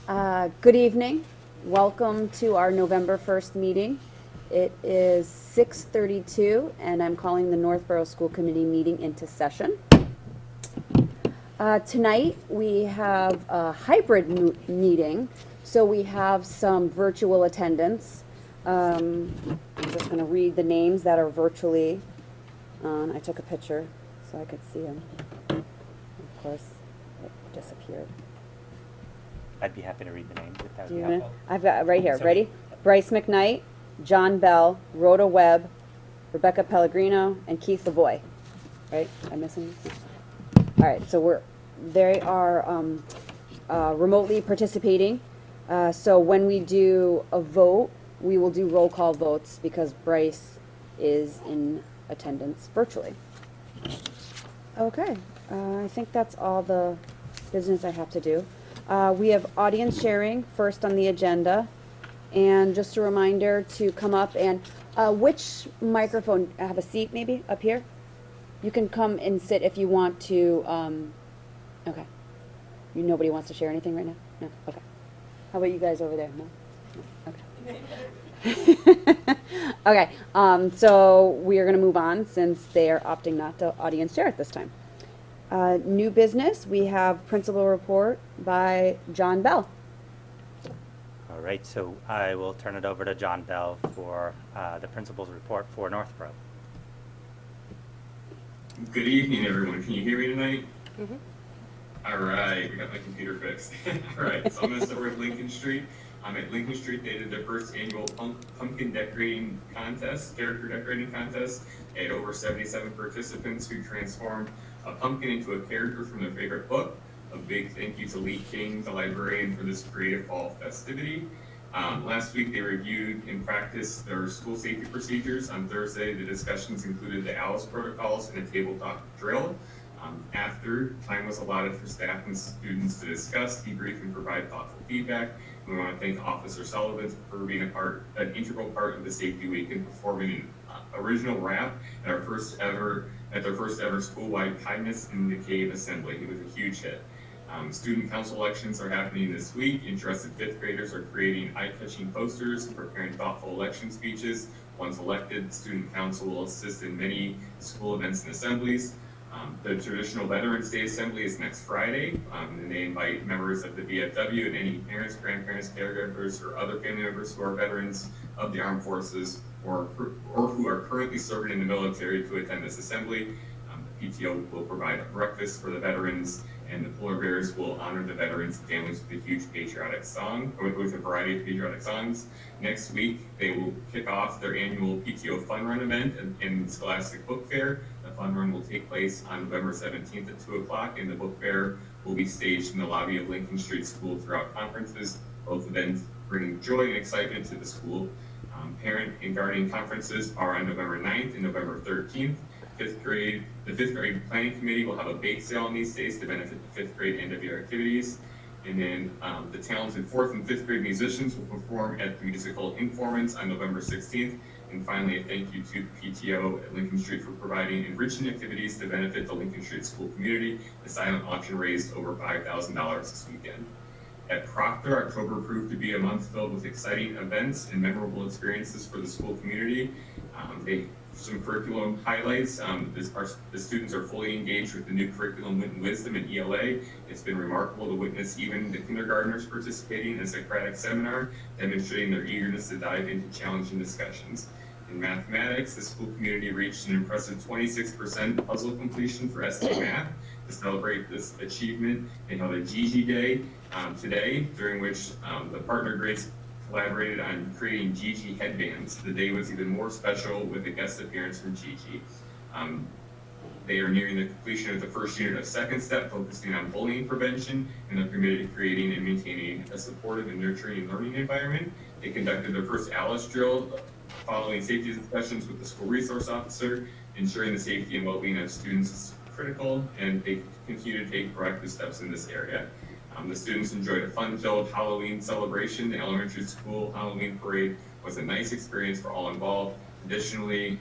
Good evening. Welcome to our November 1st meeting. It is 6:32 and I'm calling the Northborough School Committee meeting into session. Tonight we have a hybrid meeting, so we have some virtual attendance. I'm just going to read the names that are virtually on. I took a picture so I could see them. Of course, it disappeared. I'd be happy to read the names if that would Do be you helpful. I've got right here. So- Ready? Bryce McKnight, John Bell, Rhoda Webb, Rebecca Pellegrino, and Keith Lavoy. Right? I'm missing. All right. So they are remotely participating. So when we do a vote, we will do roll call votes because Bryce is in attendance virtually. Okay. I think that's all the business I have to do. We have audience sharing first on the agenda. And just a reminder to come up and, which microphone, have a seat maybe up here? You can come and sit if you want to, okay. Nobody wants to share anything right now? No? Okay. How about you guys over there? No? Okay. Okay, so we are gonna move on since they are opting not to audience share at this time. New business, we have principal report by John Bell. All right, so I will turn it over to John Bell for the principal's report for Northborough. Good evening, everyone. Can you hear me tonight? Mm-hmm. All right, we got my computer fixed. All right, so I'm going to start with Lincoln Street. At Lincoln Street, they did their first annual pumpkin decorating contest, character decorating contest. They had over 77 participants who transformed a pumpkin into a character from their favorite book. A big thank you to Lee King, the librarian, for this creative fall festivity. Last week, they reviewed and practiced their school safety procedures. On Thursday, the discussions included the ALICE protocols and a tabletop drill. After, time was allotted for staff and students to discuss, debrief, and provide thoughtful feedback. We want to thank Officer Sullivan for being an integral part of the Safety Week and performing an original rap at their first ever school-wide Kindness in the Cave assembly. It was a huge hit. Student council elections are happening this week. Interested fifth graders are creating eye-catching posters and preparing thoughtful election speeches. Once elected, the student council will assist in many school events and assemblies. The traditional Veterans Day Assembly is next Friday, and they invite members of the VFW and any parents, grandparents, caregivers, or other family members who are veterans of the armed forces or who are currently serving in the military to attend this assembly. The PTO will provide a breakfast for the veterans, and the Polar Bears will honor the veterans and families with a huge patriotic song, or with a variety of patriotic songs. Next week, they will kick off their annual PTO Fun Run event and Scholastic Book Fair. The Fun Run will take place on November 17th at 2 o'clock, and the book fair will be staged in the lobby of Lincoln Street School throughout conferences. Both events bring joy and excitement to the school. Parent and guardian conferences are on November 9th and November 13th. The fifth grade planning committee will have a bake sale on these days to benefit the fifth grade end of year activities. And then the talented fourth and fifth grade musicians will perform at the musical Informants on November 16th. And finally, a thank you to the PTO at Lincoln Street for providing enriching activities to benefit the Lincoln Street school community. The silent auction raised over $5,000 this weekend. At Proctor, October proved to be a month filled with exciting events and memorable experiences for the school community. Some curriculum highlights. The students are fully engaged with the new curriculum Wit and Wisdom and ELA. It's been remarkable to witness even the kindergartners participating in a Socratic seminar, demonstrating their eagerness to dive into challenging discussions. In mathematics, the school community reached an impressive 26% puzzle completion for ST Math. To celebrate this achievement, they held a Gigi Day today, during which the partner grades collaborated on creating Gigi headbands. The day was even more special with a guest appearance from Gigi. They are nearing the completion of the first unit of Second Step, focusing on bullying prevention, and they're committed to creating and maintaining a supportive and nurturing learning environment. They conducted their first ALICE drill following safety discussions with the school resource officer. Ensuring the safety and well-being of students is critical, and they continue to take proactive steps in this area. The students enjoyed a fun-filled Halloween celebration. The elementary school Halloween parade was a nice experience for all involved. Additionally,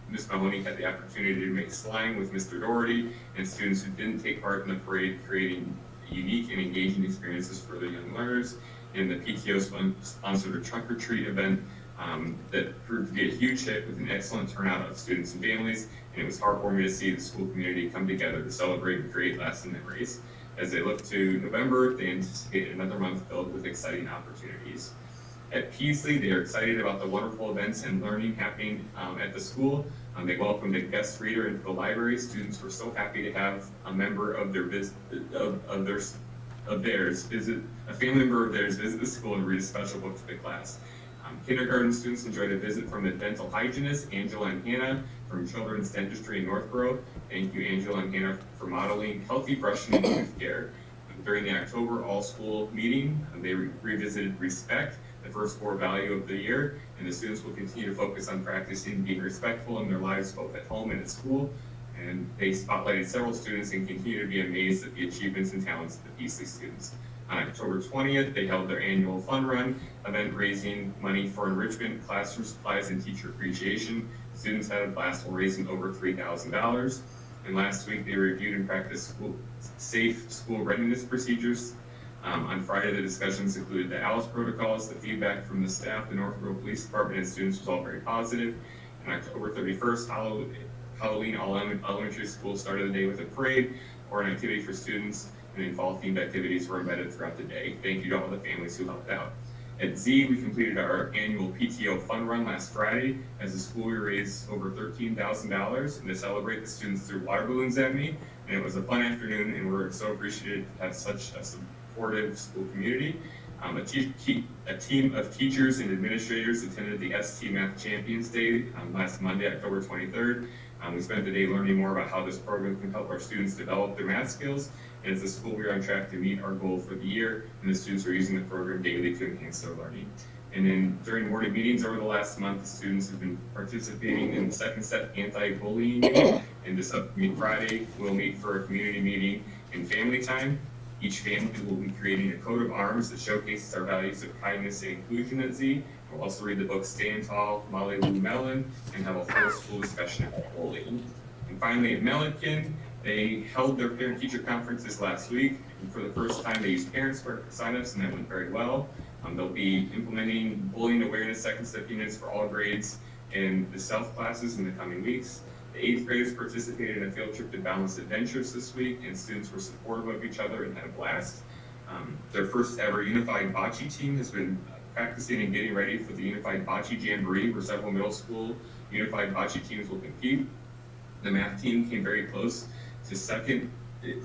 Ms. Mahoney had the opportunity to make slime with Mr. Doherty and students who didn't take part in the parade, creating unique and engaging experiences for the young learners. And the PTO sponsored a trunk or treat event that proved to be a huge hit with an excellent turnout of students and families. And it was heartwarming to see the school community come together to celebrate and create lasting memories. As they look to November, they anticipate another month filled with exciting opportunities. At Peasley, they are excited about the wonderful events and learning happening at the school. They welcomed a guest reader into the library. Students were so happy to have a member of their a family member of theirs visit the school and read a special book to the class. Kindergarten students enjoyed a visit from the dental hygienist, Angela and Hannah, from Children's Dentistry in Northborough. Thank you, Angela and Hannah, for modeling healthy brushing and tooth care. During the October all-school meeting, they revisited respect, the first core value of the year, and the students will continue to focus on practicing being respectful in their lives both at home and at school. And they spotlighted several students and continue to be amazed at the achievements and talents of the Peasley students. On October 20th, they held their annual fun run event raising money for enrichment, classroom supplies, and teacher appreciation. Students had a blast while raising over $3,000. And last week, they reviewed and practiced safe school readiness procedures. On Friday, the discussions included the ALICE protocols. The feedback from the staff, the Northborough Police Department, and students was all very positive. On October 31st, Halloween, all elementary schools started the day with a parade or an activity for students, and then fall-themed activities were embedded throughout the day. Thank you to all the families who helped out. At Z, we completed our annual PTO fun run last Friday. As a school, we raised over $13,000, and to celebrate, the students threw water balloons at me, and it was a fun afternoon, and we're so appreciative to have such a supportive school community. A team of teachers and administrators attended the ST Math Champions Day last Monday, October 23rd. We spent the day learning more about how this program can help our students develop their math skills. And as a school, we are on track to meet our goal for the year, and the students are using the program daily to enhance their learning. And then during morning meetings over the last month, the students have been participating in the second step anti-bullying day. And this upcoming Friday, we'll meet for a community meeting and family time. Each family will be creating a coat of arms that showcases our values of kindness and inclusion at Z. We'll also read the book Stand Tall, Molly Lou Mellon, and have a full school discussion about bullying. And finally, at Milliken, they held their parent-teacher conferences last week, and for the first time, they used parents for signups, and that went very well. They'll be implementing bullying awareness second step units for all grades in the South classes in the coming weeks. The 8th graders participated in a field trip to Balanced Adventures this week, and students were supportive of each other and had a blast. Their first ever unified bocce team has been practicing and getting ready for the Unified Bocce Jamboree, where several middle school unified bocce teams will compete. The math team came very close to second. It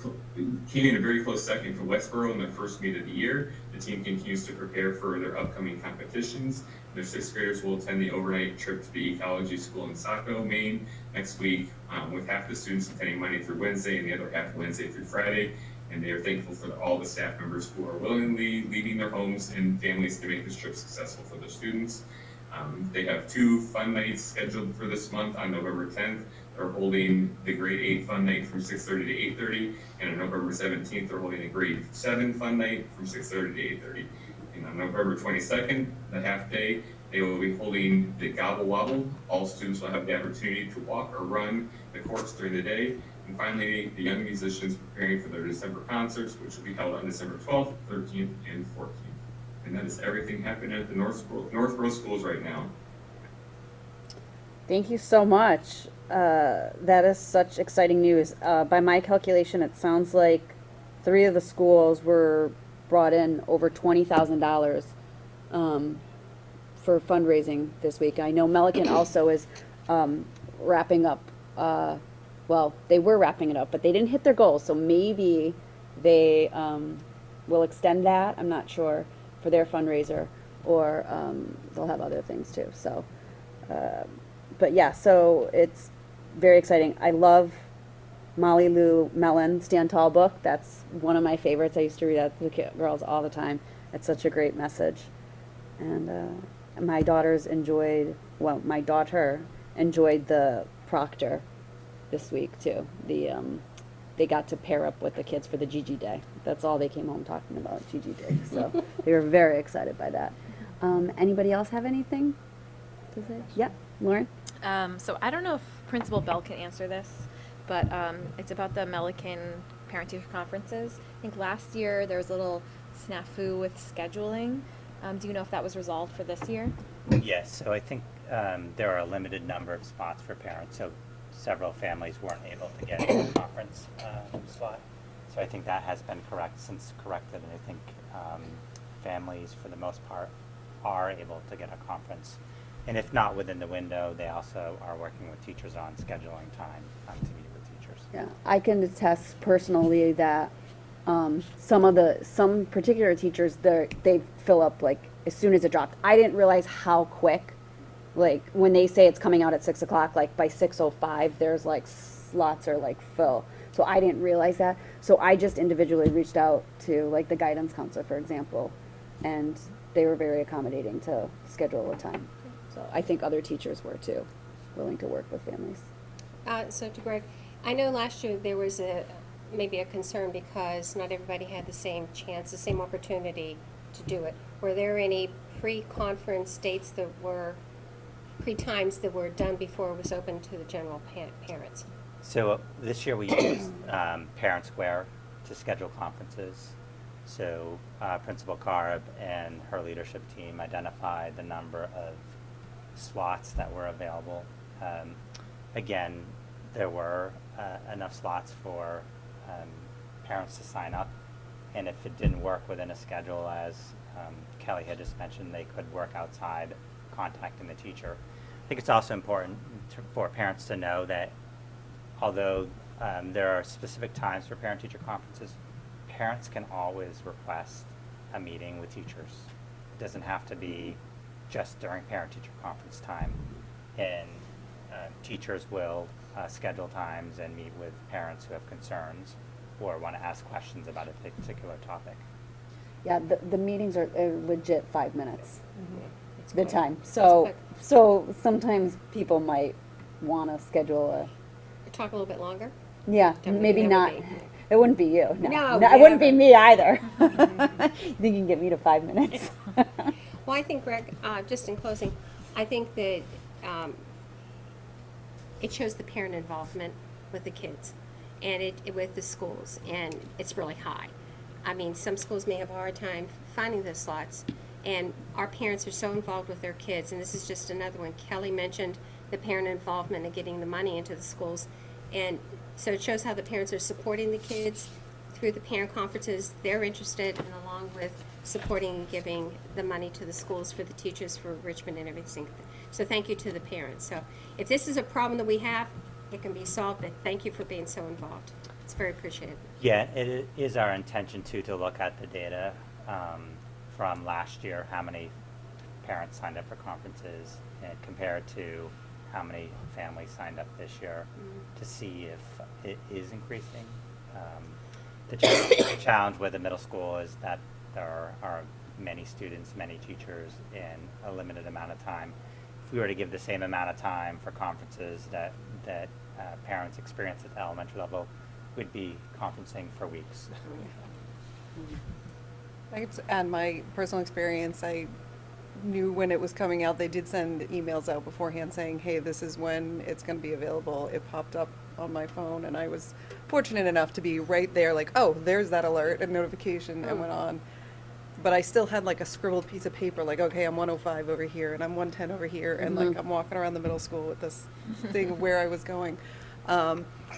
came in a very close second for Westboro in their first meet of the year. The team continues to prepare for their upcoming competitions. Their 6th graders will attend the overnight trip to the ecology school in Saco, Maine next week, with half the students attending Monday through Wednesday and the other half Wednesday through Friday. And they are thankful for all the staff members who are willingly leaving their homes and families to make this trip successful for their students. They have 2 fun nights scheduled for this month. On November 10th, they're holding the grade 8 fun night from 6:30 to 8:30, and on November 17th, they're holding a grade 7 fun night from 6:30 to 8:30. And on November 22nd, the half day, they will be holding the Gobble Wobble. All students will have the opportunity to walk or run the course during the day. And finally, the young musicians preparing for their December concerts, which will be held on December 12th, 13th, and 14th. And that is everything happening at the Northborough schools right now. Thank you so much. That is such exciting news. By my calculation, it sounds like 3 of the schools were brought in over $20,000 for fundraising this week. I know Milliken also is wrapping up. Well, they were wrapping it up, but they didn't hit their goals, so maybe they will extend that. I'm not sure for their fundraiser, or they'll have other things too. So, but yeah, so it's very exciting. I love Molly Lou Mellon Stand Tall book. That's one of my favorites. I used to read that to the girls all the time. It's such a great message. And my daughters enjoyed, well, my daughter enjoyed the Proctor this week too. They got to pair up with the kids for the Gigi Day. That's all they came home talking about, Gigi Day. So they were very excited by that. Anybody else have anything to say? Yeah, Lauren? So I don't know if Principal Bell can answer this, but it's about the Milliken parent-teacher conferences. I think last year there was a little snafu with scheduling. Do you know if that was resolved for this year? Yes, so I think there are a limited number of spots for parents, so several families weren't able to get a conference slot. So I think that has been corrected, and I think families, for the most part, are able to get a conference. And if not within the window, they also are working with teachers on scheduling time to meet with teachers. Yeah, I can attest personally that some particular teachers, they fill up like as soon as it dropped. I didn't realize how quick, like when they say it's coming out at 6 o'clock, like by 6:05, there's like slots are like full. So I didn't realize that. So I just individually reached out to like the guidance counselor, for example, and they were very accommodating to schedule a time. So I think other teachers were too, willing to work with families. So to Greg, I know last year there was maybe a concern because not everybody had the same chance, the same opportunity to do it. Were there any pre-conference dates that were, pre-times that were done before it was open to the general parents? So this year we used Parent Square to schedule conferences. So Principal Carb and her leadership team identified the number of slots that were available. Again, there were enough slots for parents to sign up, and if it didn't work within a schedule, as Kelly had just mentioned, they could work outside contacting the teacher. I think it's also important for parents to know that although there are specific times for parent-teacher conferences, parents can always request a meeting with teachers. It doesn't have to be just during parent-teacher conference time. And teachers will schedule times and meet with parents who have concerns or want to ask questions about a particular topic. Yeah, the meetings are legit 5 minutes. It's The quick. time. It's So quick. so sometimes people might want to schedule Talk a little bit longer? yeah, Don't maybe never not. be. It wouldn't be you. No, it wouldn't be never. me either. You think you can get me to 5 minutes? Well, I think, Greg, just in closing, I think that it shows the parent involvement with the kids and with the schools, and it's really high. I mean, some schools may have a hard time finding those slots, and our parents are so involved with their kids, and this is just another one. Kelly mentioned the parent involvement and getting the money into the schools, and so it shows how the parents are supporting the kids through the parent conferences. They're interested, and along with supporting and giving the money to the schools for the teachers for Richmond and everything. So thank you to the parents. So if this is a problem that we have, it can be solved, but thank you for being so involved. It's very appreciated. Yeah, it is our intention to look at the data from last year, how many parents signed up for conferences, and compare it to how many families signed up this year to see if it is increasing. The challenge with the middle school is that there are many students, many teachers in a limited amount of time. If we were to give the same amount of time for conferences that parents experience at the elementary level, we'd be conferencing for weeks. I could add my personal experience. I knew when it was coming out. They did send emails out beforehand saying, hey, this is when it's going to be available. It popped up on my phone, and I was fortunate enough to be right there, like, oh, there's that alert and notification, and went on. But I still had like a scribbled piece of paper, like, okay, I'm 105 over here, and I'm 110 over here, and like I'm walking around the middle school with this thing of where I was going.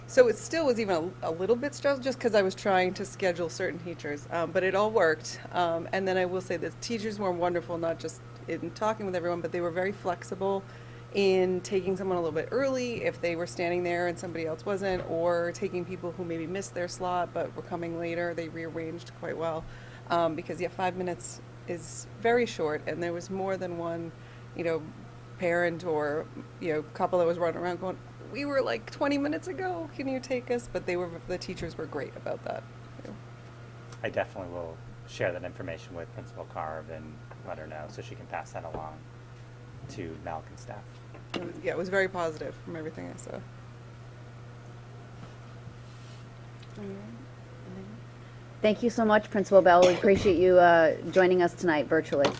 So it still was even a little bit stressful just because I was trying to schedule certain teachers, but it all worked. And then I will say that teachers were wonderful, not just in talking with everyone, but they were very flexible in taking someone a little bit early if they were standing there and somebody else wasn't, or taking people who maybe missed their slot but were coming later. They rearranged quite well, because 5 minutes is very short, and there was more than one, parent or couple that was running around going, we were like 20 minutes ago, can you take us? But the teachers were great about that. I definitely will share that information with Principal Carb and let her know so she can pass that along to Malk and staff. It was very positive from everything I saw. Thank you so much, Principal Bell. We appreciate you joining us tonight virtually.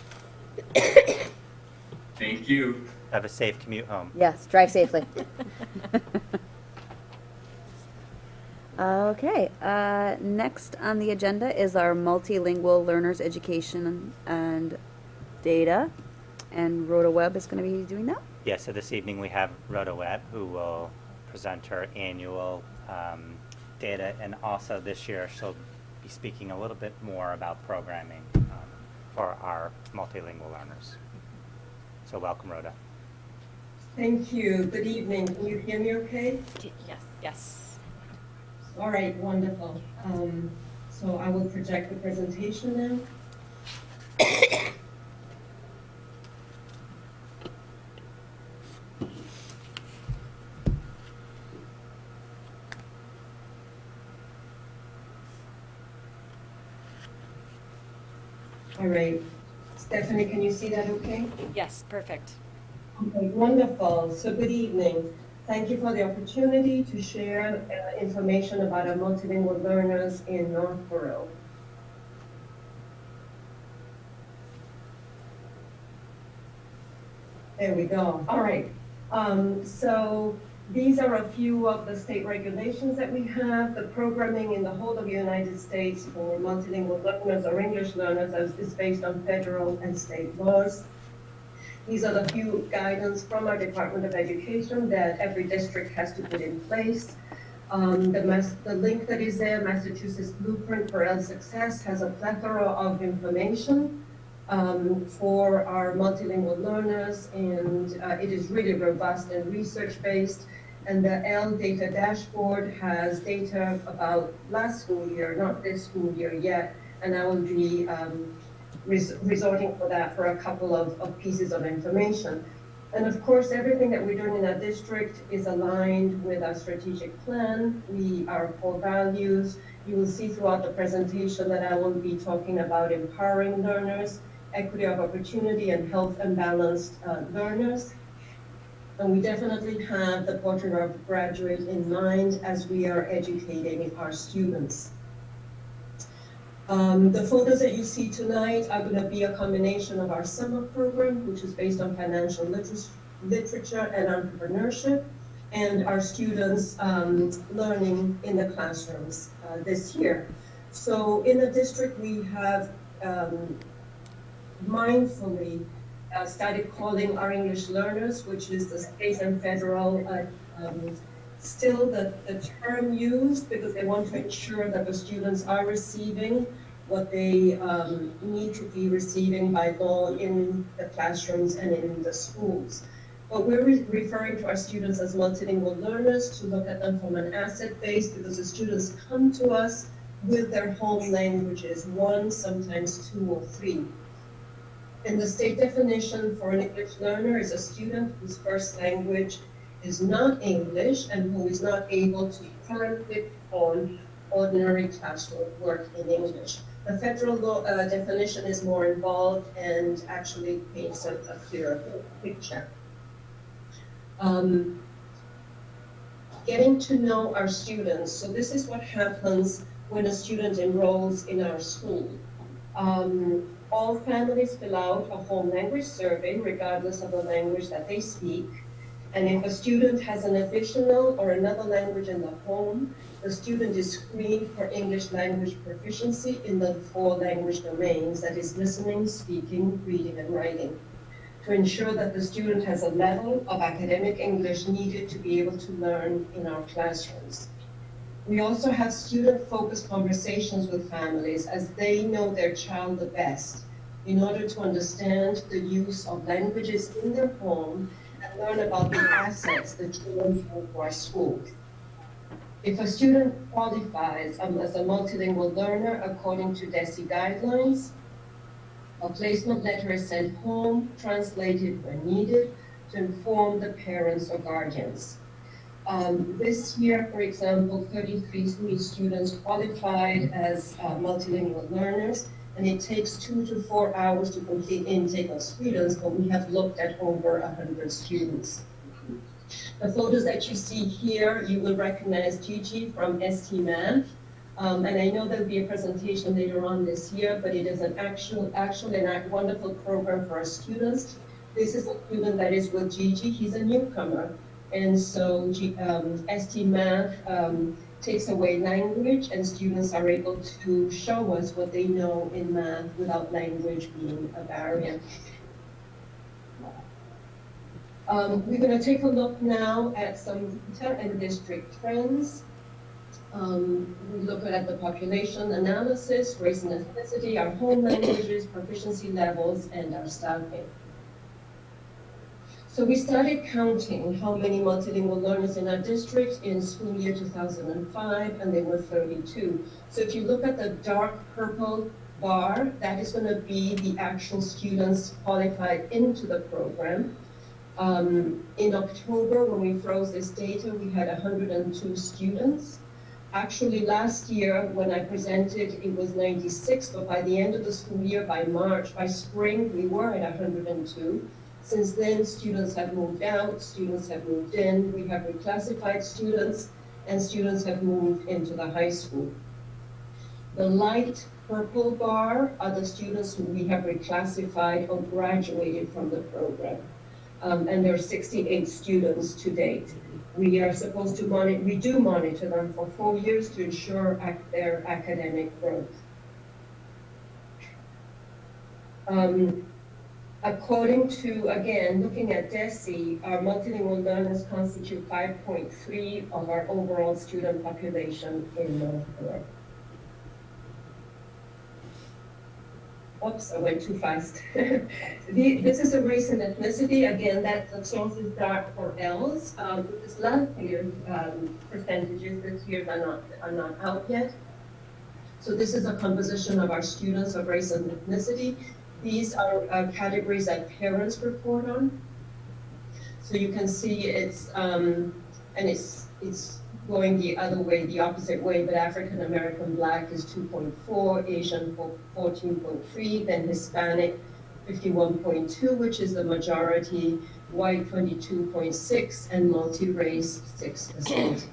Thank you. Have a safe commute home. Yes, drive safely. Okay, next on the agenda is our multilingual learners education and data. And Rhoda Webb is going to be doing that. Yeah, so this evening we have Rhoda Webb, who will present her annual data, and also this year she'll be speaking a little bit more about programming for our multilingual learners. So welcome, Rhoda. Thank you. Good evening. Can you hear me okay? Yes. Yes. All right, wonderful. So I will project the presentation now. All right. Stephanie, can you see that okay? Yes. Perfect. Okay, wonderful. So good evening. Thank you for the opportunity to share information about our multilingual learners in Northborough. There we go. All right. So these are a few of the state regulations that we have. The programming in the whole of the United States for multilingual learners or English learners is based on federal and state laws. These are the few guidance from our Department of Education that every district has to put in place. The link that is there, Massachusetts Blueprint for L Success, has a plethora of information for our multilingual learners, and it is really robust and research-based. And the L Data Dashboard has data about last school year, not this school year yet, and I will be resorting for that for a couple of pieces of information. And of course, everything that we're doing in our district is aligned with our strategic plan, our core values. You will see throughout the presentation that I will be talking about empowering learners, equity of opportunity, and health and balanced learners. And we definitely have the portrait of graduate in mind as we are educating our students. The photos that you see tonight are going to be a combination of our summer program, which is based on financial literature and entrepreneurship, and our students learning in the classrooms this year. So in the district, we have mindfully started calling our English learners, which is the state and federal, still the term used because they want to ensure that the students are receiving what they need to be receiving by law in the classrooms and in the schools. But we're referring to our students as multilingual learners to look at them from an asset base because the students come to us with their home languages, one, sometimes two or three. And the state definition for an English learner is a student whose first language is not English and who is not able to currently perform ordinary classroom work in English. The federal law definition is more involved and actually paints a clearer picture. Getting to know our students. So this is what happens when a student enrolls in our school. All families fill out a home language survey, regardless of the language that they speak. And if a student has an additional or another language in the home, the student is screened for English language proficiency in the 4 language domains, that is listening, speaking, reading, and writing, to ensure that the student has a level of academic English needed to be able to learn in our classrooms. We also have student-focused conversations with families as they know their child the best in order to understand the use of languages in their home and learn about the assets that children bring to our schools. If a student qualifies as a multilingual learner according to DESE guidelines, a placement letter is sent home, translated when needed, to inform the parents or guardians. This year, for example, 33 students qualified as multilingual learners, and it takes 2 to 4 hours to complete intake of students, but we have looked at over 100 students. The photos that you see here, you will recognize Gigi from ST Math. And I know there'll be a presentation later on this year, but it is an actual and wonderful program for our students. This is a student that is with Gigi. He's a newcomer. And so ST Math takes away language, and students are able to show us what they know in math without language being a barrier. We're going to take a look now at some detail and district trends. We look at the population analysis, race and ethnicity, our home languages, proficiency levels, and our staffing. So we started counting how many multilingual learners in our district in school year 2005, and they were 32. So if you look at the dark purple bar, that is going to be the actual students qualified into the program. In October, when we froze this data, we had 102 students. Actually, last year, when I presented, it was 96, but by the end of the school year, by March, by spring, we were at 102. Since then, students have moved out, students have moved in, we have reclassified students, and students have moved into the high school. The light purple bar are the students who we have reclassified or graduated from the program. And there are 68 students to date. We are supposed to monitor, we do monitor them for 4 years to ensure their academic growth. According to, again, looking at DESE, our multilingual learners constitute 5.3 of our overall student population in Northborough. Oops, I went too fast. This is a race and ethnicity. Again, the source is dark for L's. This last year's percentages this year are not out yet. So this is a composition of our students of race and ethnicity. These are categories that parents report on. So you can see it's going the other way, the opposite way, but African American Black is 2.4, Asian 14.3, then Hispanic 51.2, which is the majority, white 22.6, and multi-race 6%.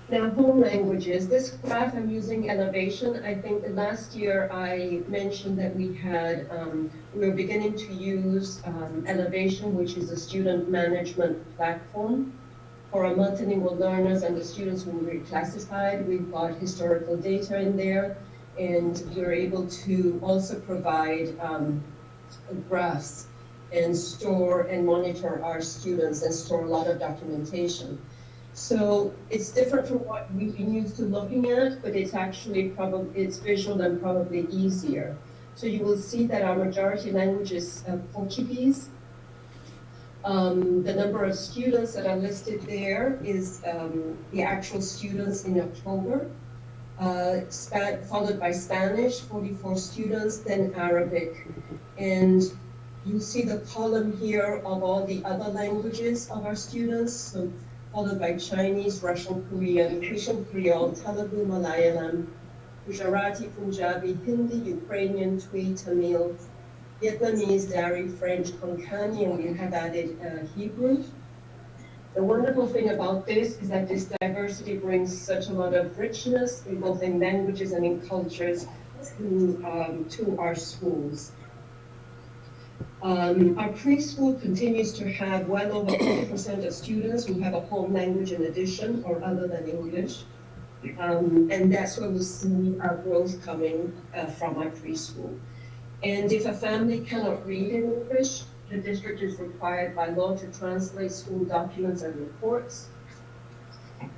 Now, home languages. This graph I'm using elevation. I think that last year I mentioned that we were beginning to use elevation, which is a student management platform for our multilingual learners and the students who were reclassified. We've got historical data in there, and we're able to also provide graphs and store and monitor our students and store a lot of documentation. So it's different from what we've been used to looking at, but it's actually it's visual and probably easier. So you will see that our majority language is Portuguese. The number of students that are listed there is the actual students in October, followed by Spanish, 44 students, then Arabic. And you see the column here of all the other languages of our students. So followed by Chinese, Russian, Korean, Christian Creole, Telugu, Malayalam, Gujarati, Punjabi, Hindi, Ukrainian, Twi, Tamil, Vietnamese, Dari, French, Konkani, and we have added Hebrew. The wonderful thing about this is that this diversity brings such a lot of richness, both in languages and in cultures, to our schools. Our preschool continues to have well over 50% of students who have a home language in addition or other than English. And that's where we see our growth coming from our preschool. And if a family cannot read in English, the district is required by law to translate school documents and reports.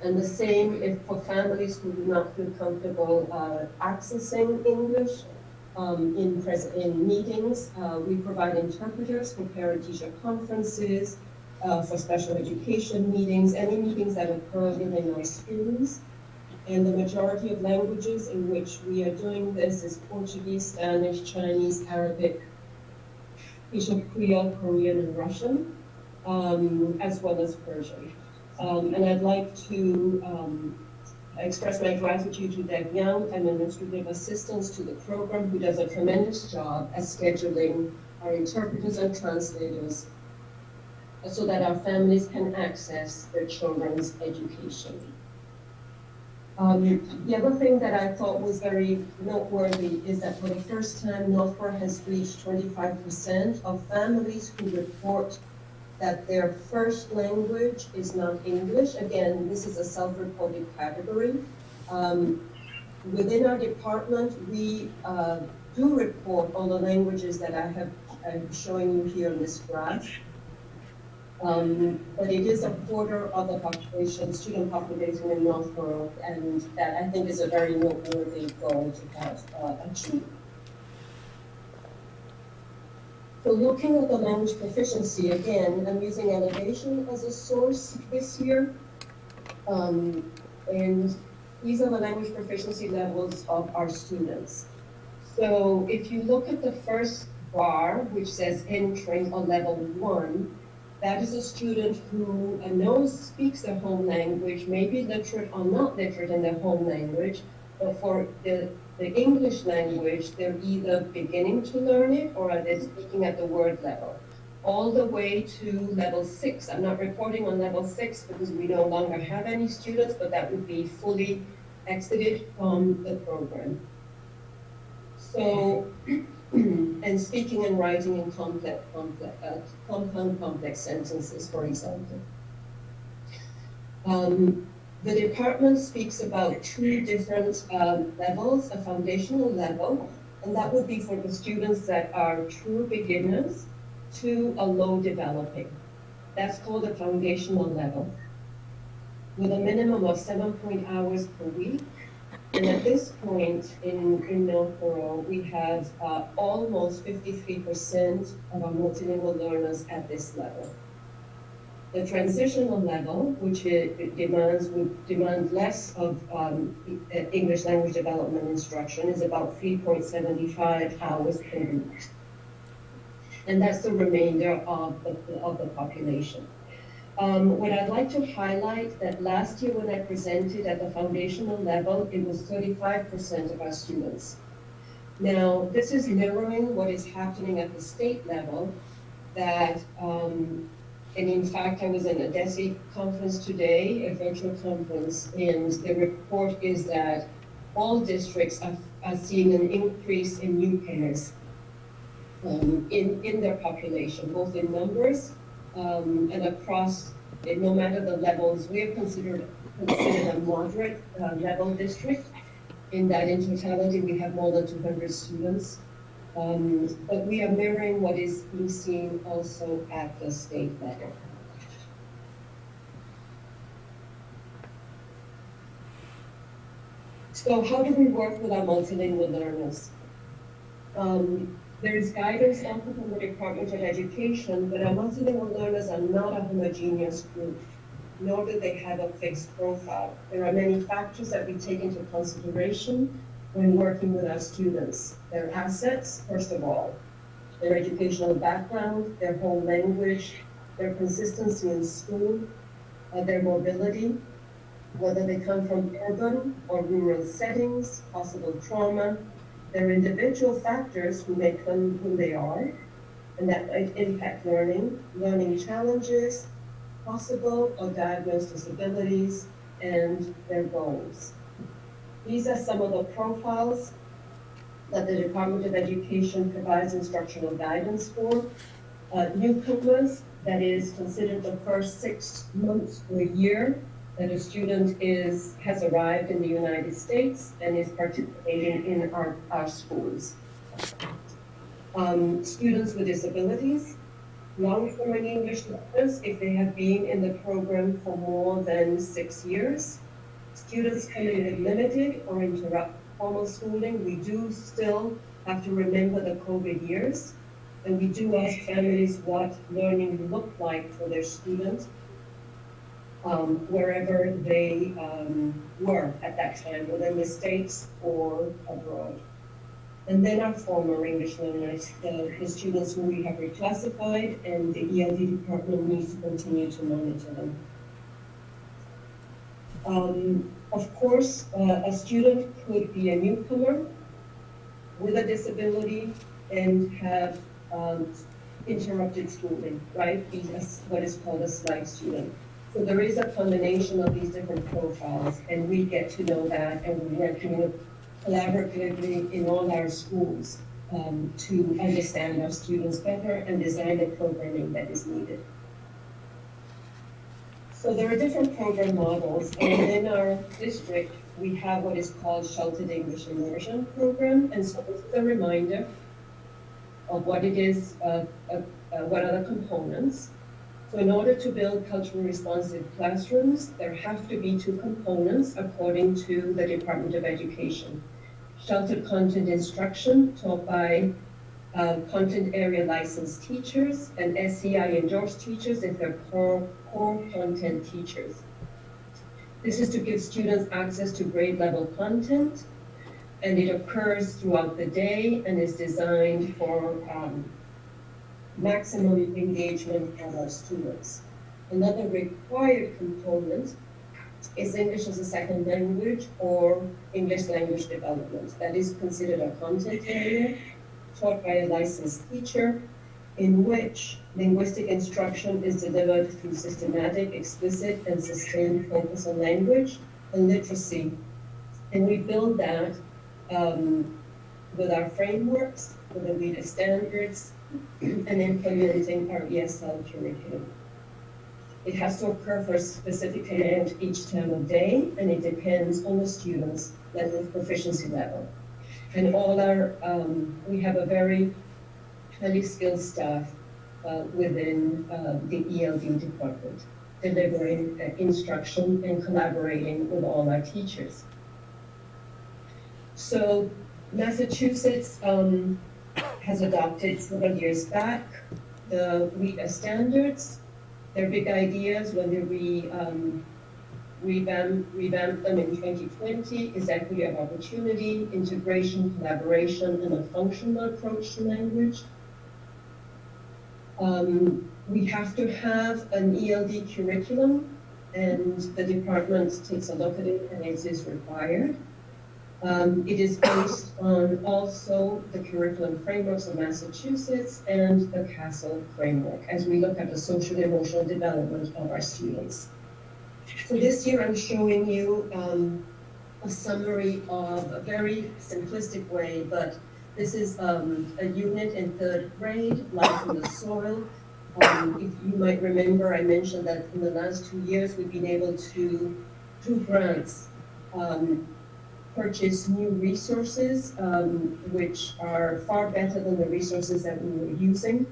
And the same if for families who do not feel comfortable accessing English. In meetings, we provide interpreters for parent-teacher conferences, for special education meetings, any meetings that occur within our schools. And the majority of languages in which we are doing this is Portuguese, Spanish, Chinese, Arabic, Haitian Creole, Korean, and Russian, as well as Persian. And I'd like to I express my gratitude to Deb Young, an administrative assistant to the program, who does a tremendous job at scheduling our interpreters and translators so that our families can access their children's education. The other thing that I thought was very noteworthy is that for the first time, Northborough has reached 25% of families who report that their first language is not English. Again, this is a self-reported category. Within our department, we do report all the languages that I'm showing you here in this graph. But it is a quarter of the population, student population in Northborough, and that I think is a very noteworthy goal to have achieved. So looking at the language proficiency, again, I'm using Elevation as a source this year. And these are the language proficiency levels of our students. So if you look at the first bar, which says entering a level 1, that is a student who speaks their home language, may be literate or not literate in their home language, but for the English language, they're either beginning to learn it or they're speaking at the word level, all the way to level 6. I'm not reporting on level 6 because we no longer have any students, but that would be fully exited from the program. So, and speaking and writing in compound complex sentences, for example. The department speaks about 2 different levels, a foundational level, and that would be for the students that are true beginners to a low developing. That's called a foundational level, with a minimum of 7 hours per week. And at this point in Northborough, we have almost 53% of our multilingual learners at this level. The transitional level, which would demand less of English language development instruction, is about 3.75 hours per week. And that's the remainder of the population. What I'd like to highlight that last year when I presented at the foundational level, it was 35% of our students. Now, this is mirroring what is happening at the state level, that, and in fact, I was in a DESE conference today, a virtual conference, and the report is that all districts are seeing an increase in newcomers in their population, both in numbers and across, no matter the levels. We are considered a moderate level district, in that in totality we have more than 200 students. But we are mirroring what is being seen also at the state level. So how do we work with our multilingual learners? There is guidance also from the Department of Education, but our multilingual learners are not a homogeneous group, nor do they have a fixed profile. There are many factors that we take into consideration when working with our students. Their assets, first of all, their educational background, their home language, their consistency in school, their mobility, whether they come from urban or rural settings, possible trauma. There are individual factors who make them who they are, and that might impact learning challenges, possible or diagnosed disabilities, and their goals. These are some of the profiles that the Department of Education provides instructional guidance for. Newcomers, that is considered the first 6 months or a year that a student has arrived in the United States and is participating in our schools. Students with disabilities, long-term English learners if they have been in the program for more than 6 years. Students coming with limited or interrupt formal schooling, we do still have to remember the COVID years, and we do ask families what learning looked like for their students wherever they were at that time, within the States or abroad. And then our former English learners, the students who we have reclassified, and the ELD department needs to continue to monitor them. Of course, a student could be a newcomer with a disability and have interrupted schooling, right? Be what is called a slide student. So there is a combination of these different profiles, and we get to know that, and we're working collaboratively in all our schools to understand our students better and design the programming that is needed. So there are different program models, and within our district, we have what is called Sheltered English Immersion Program, and so this is a reminder of what it is, what are the components. So in order to build culturally responsive classrooms, there have to be two components according to the Department of Education. Sheltered content instruction taught by content area licensed teachers and SCI endorsed teachers if they're core content teachers. This is to give students access to grade level content, and it occurs throughout the day and is designed for maximum engagement of our students. Another required component is English as a second language or English language development. That is considered a content area taught by a licensed teacher, in which linguistic instruction is delivered through systematic, explicit, and sustained focus on language and literacy. And we build that with our frameworks, with the WIDA standards, and implementing our ESL curriculum. It has to occur for a specific amount each time of day, and it depends on the student's level of proficiency level. And all our, we have a very highly skilled staff within the ELD department, delivering instruction and collaborating with all our teachers. So Massachusetts has adopted several years back the WIDA standards. Their big ideas when they revamp them in 2020 is equity of opportunity, integration, collaboration, and a functional approach to language. We have to have an ELD curriculum, and the department takes a look at it, and it is required. It is based on also the curriculum frameworks of Massachusetts and the CASEL framework as we look at the social emotional development of our students. So this year I'm showing you a summary of a very simplistic way, but this is a unit in 3rd grade, Life in the Soil. If you might remember, I mentioned that in the last 2 years we've been able to, through grants, purchase new resources, which are far better than the resources that we were using.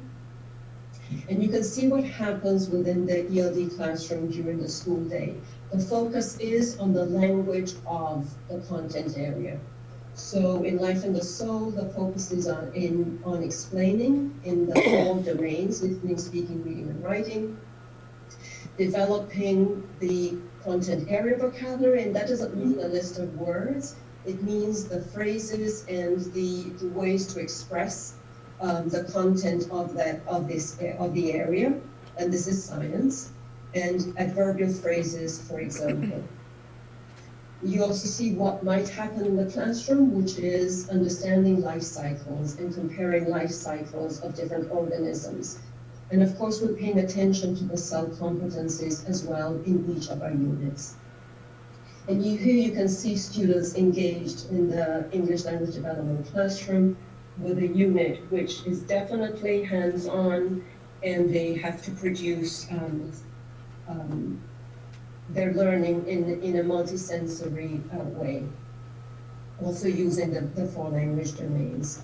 And you can see what happens within the ELD classroom during the school day. The focus is on the language of the content area. So in Life in the Soul, the focus is on explaining in the 4 domains, listening, speaking, reading, and writing, developing the content area vocabulary, and that doesn't mean a list of words. It means the phrases and the ways to express the content of the area, and this is science, and adverbial phrases, for example. You also see what might happen in the classroom, which is understanding life cycles and comparing life cycles of different organisms. And of course, we're paying attention to the cell competencies as well in each of our units. And here you can see students engaged in the English language development classroom with a unit which is definitely hands-on, and they have to produce their learning in a multisensory way, also using the 4 language domains.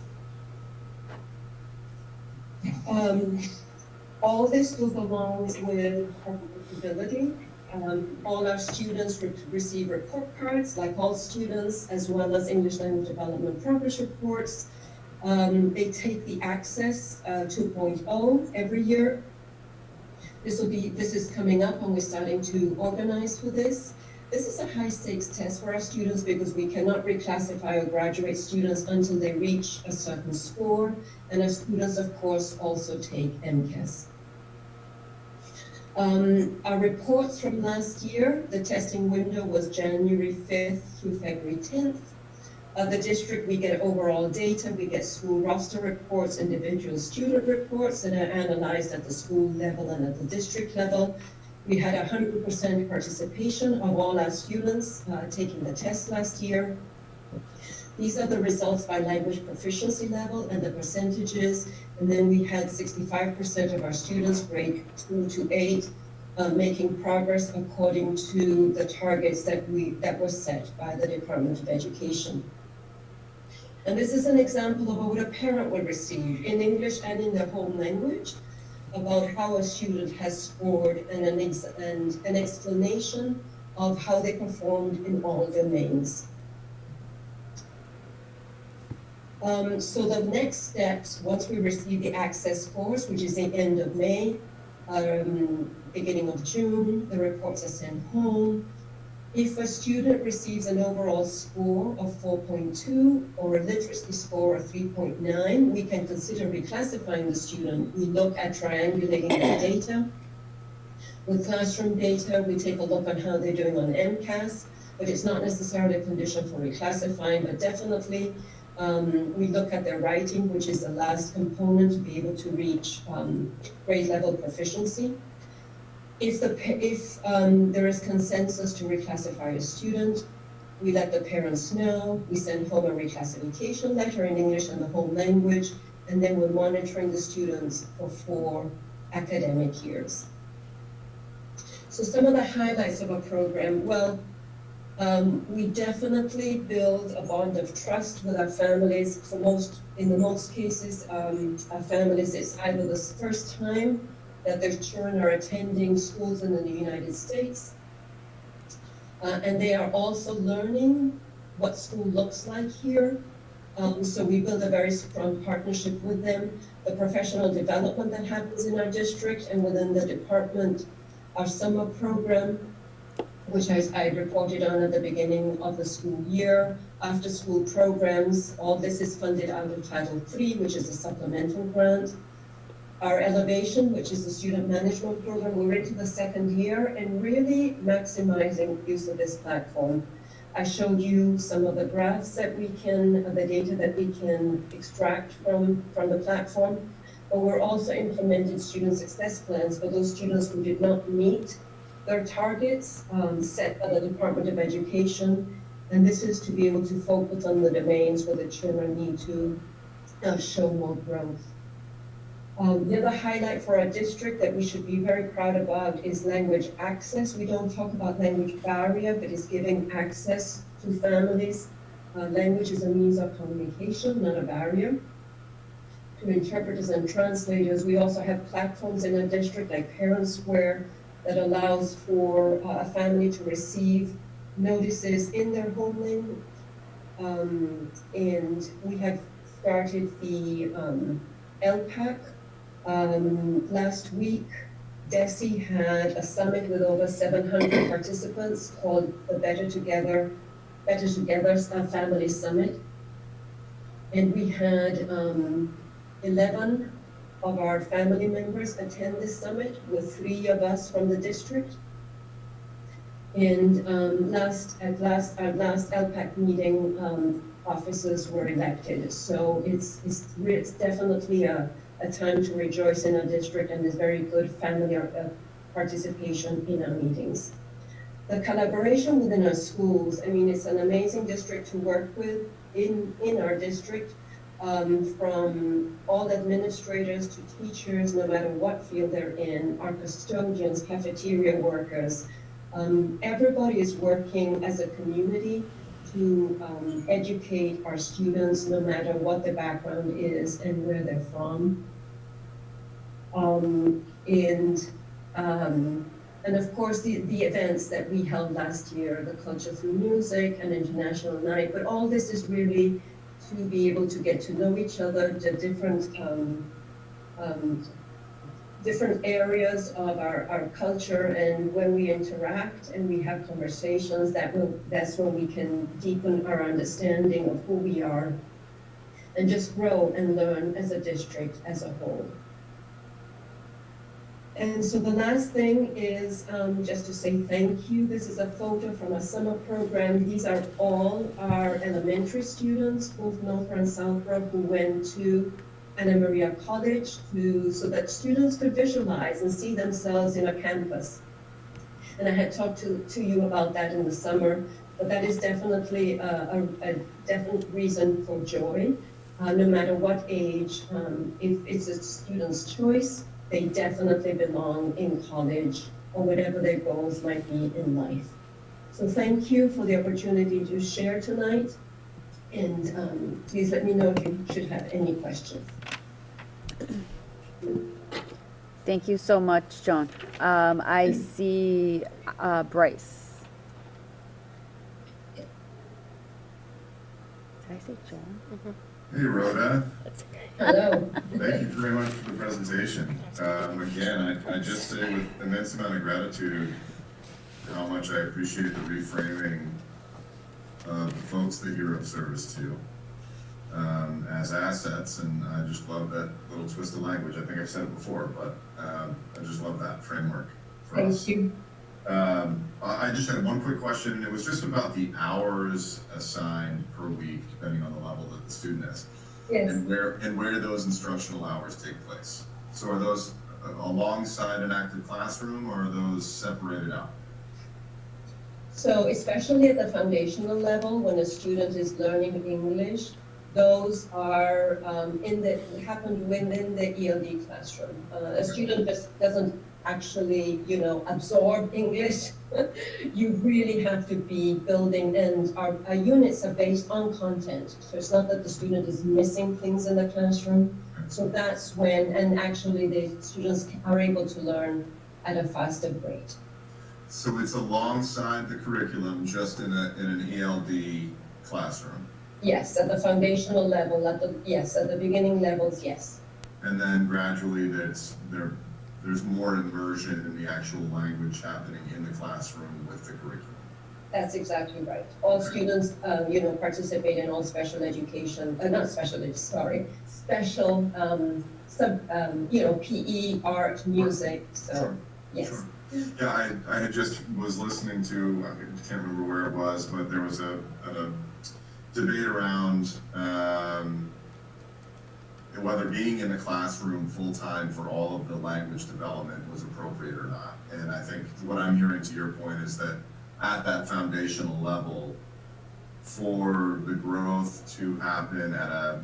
All this goes along with ability. All our students receive report cards, like all students, as well as English language development progress reports. They take the Access 2.0 every year. This is coming up, and we're starting to organize for this. This is a high stakes test for our students because we cannot reclassify or graduate students until they reach a certain score, and our students, of course, also take MCAS. Our reports from last year, the testing window was January 5th through February 10th. The district, we get overall data, we get school roster reports, individual student reports that are analyzed at the school level and at the district level. We had 100% participation of all our students taking the test last year. These are the results by language proficiency level and the percentages. And then we had 65% of our students grade 2 to 8 making progress according to the targets that were set by the Department of Education. And this is an example of what a parent would receive in English and in their home language about how a student has scored and an explanation of how they performed in all domains. So the next steps, once we receive the access scores, which is the end of May, beginning of June, the reports are sent home. If a student receives an overall score of 4.2 or a literacy score of 3.9, we can consider reclassifying the student. We look at triangulating their data. With classroom data, we take a look on how they're doing on MCAS, but it's not necessarily a condition for reclassifying, but definitely we look at their writing, which is the last component to be able to reach grade level proficiency. If there is consensus to reclassify a student, we let the parents know, we send home a reclassification letter in English and the home language, and then we're monitoring the students for 4 academic years. So some of the highlights of a program, well, we definitely build a bond of trust with our families. In the most cases, our families, it's either the first time that their children are attending schools in the United States, and they are also learning what school looks like here. So we build a very strong partnership with them. The professional development that happens in our district and within the department, our summer program, which I reported on at the beginning of the school year, after school programs, all this is funded out of Title III, which is a supplemental grant. Our Elevation, which is the student management program, we're into the 2nd year and really maximizing use of this platform. I showed you some of the graphs that the data that we can extract from the platform, but we're also implementing student success plans for those students who did not meet their targets set by the Department of Education, and this is to be able to focus on the domains where the children need to show more growth. The other highlight for our district that we should be very proud about is language access. We don't talk about language barrier, but it's giving access to families. Language is a means of communication, not a barrier. To interpreters and translators, we also have platforms in our district like Parent Square that allows for a family to receive notices in their home language. And we have started the LPAC. Last week, DESE had a summit with over 700 participants called the Better Together Family Summit. And we had 11 of our family members attend this summit, with 3 of us from the district. And our last LPAC meeting, officers were elected. So it's definitely a time to rejoice in our district, and there's very good family participation in our meetings. The collaboration within our schools, I mean, it's an amazing district to work with in our district, from all administrators to teachers, no matter what field they're in, our custodians, cafeteria workers. Everybody is working as a community to educate our students, no matter what the background is and where they're from. And of course, the events that we held last year, the Culture Through Music and International Night, but all this is really to be able to get to know each other, the different areas of our culture, and when we interact and we have conversations, that's when we can deepen our understanding of who we are and just grow and learn as a district as a whole. And so the last thing is just to say thank you. This is a photo from a summer program. These are all our elementary students, both Northborough and Southborough, who went to Anna Maria College so that students could visualize and see themselves in a campus. And I had talked to you about that in the summer, but that is definitely a definite reason for joy. No matter what age, if it's a student's choice, they definitely belong in college or whatever their goals might be in life. So thank you for the opportunity to share tonight, and please let me know if you should have any questions. Thank you so much, Joan. I see Bryce. Did I say Joan? Hey, Rhoda. Hello. Thank you very much for the presentation. Again, I just say with immense amount of gratitude how much I appreciate the reframing of the folks that you're of service to as assets, and I just love that little twist of language. I think I've said it before, but I just love that framework for us. Thank you. I just had one quick question, and it was just about the hours assigned per week, depending on the level that the student is. Yes. And where those instructional hours take place. So are those alongside an active classroom, or are those separated out? So especially at the foundational level, when a student is learning English, those are happen within the ELD classroom. A student just doesn't actually, absorb English. You really have to be building, and our units are based on content. So it's not that the student is missing things in the classroom. So that's when, and actually the students are able to learn at a faster rate. So it's alongside the curriculum, just in an ELD classroom. Yes, at the foundational level, at the beginning levels, yes. And then gradually there's more immersion in the actual language happening in the classroom with the curriculum. That's exactly right. All students, participate in all special education, special, PE, art, music, so, Sure. yes. Sure. Yeah, I just was listening to, I can't remember where it was, but there was a debate around whether being in the classroom full-time for all of the language development was appropriate or not. And I think what I'm hearing to your point is that at that foundational level, for the growth to happen at a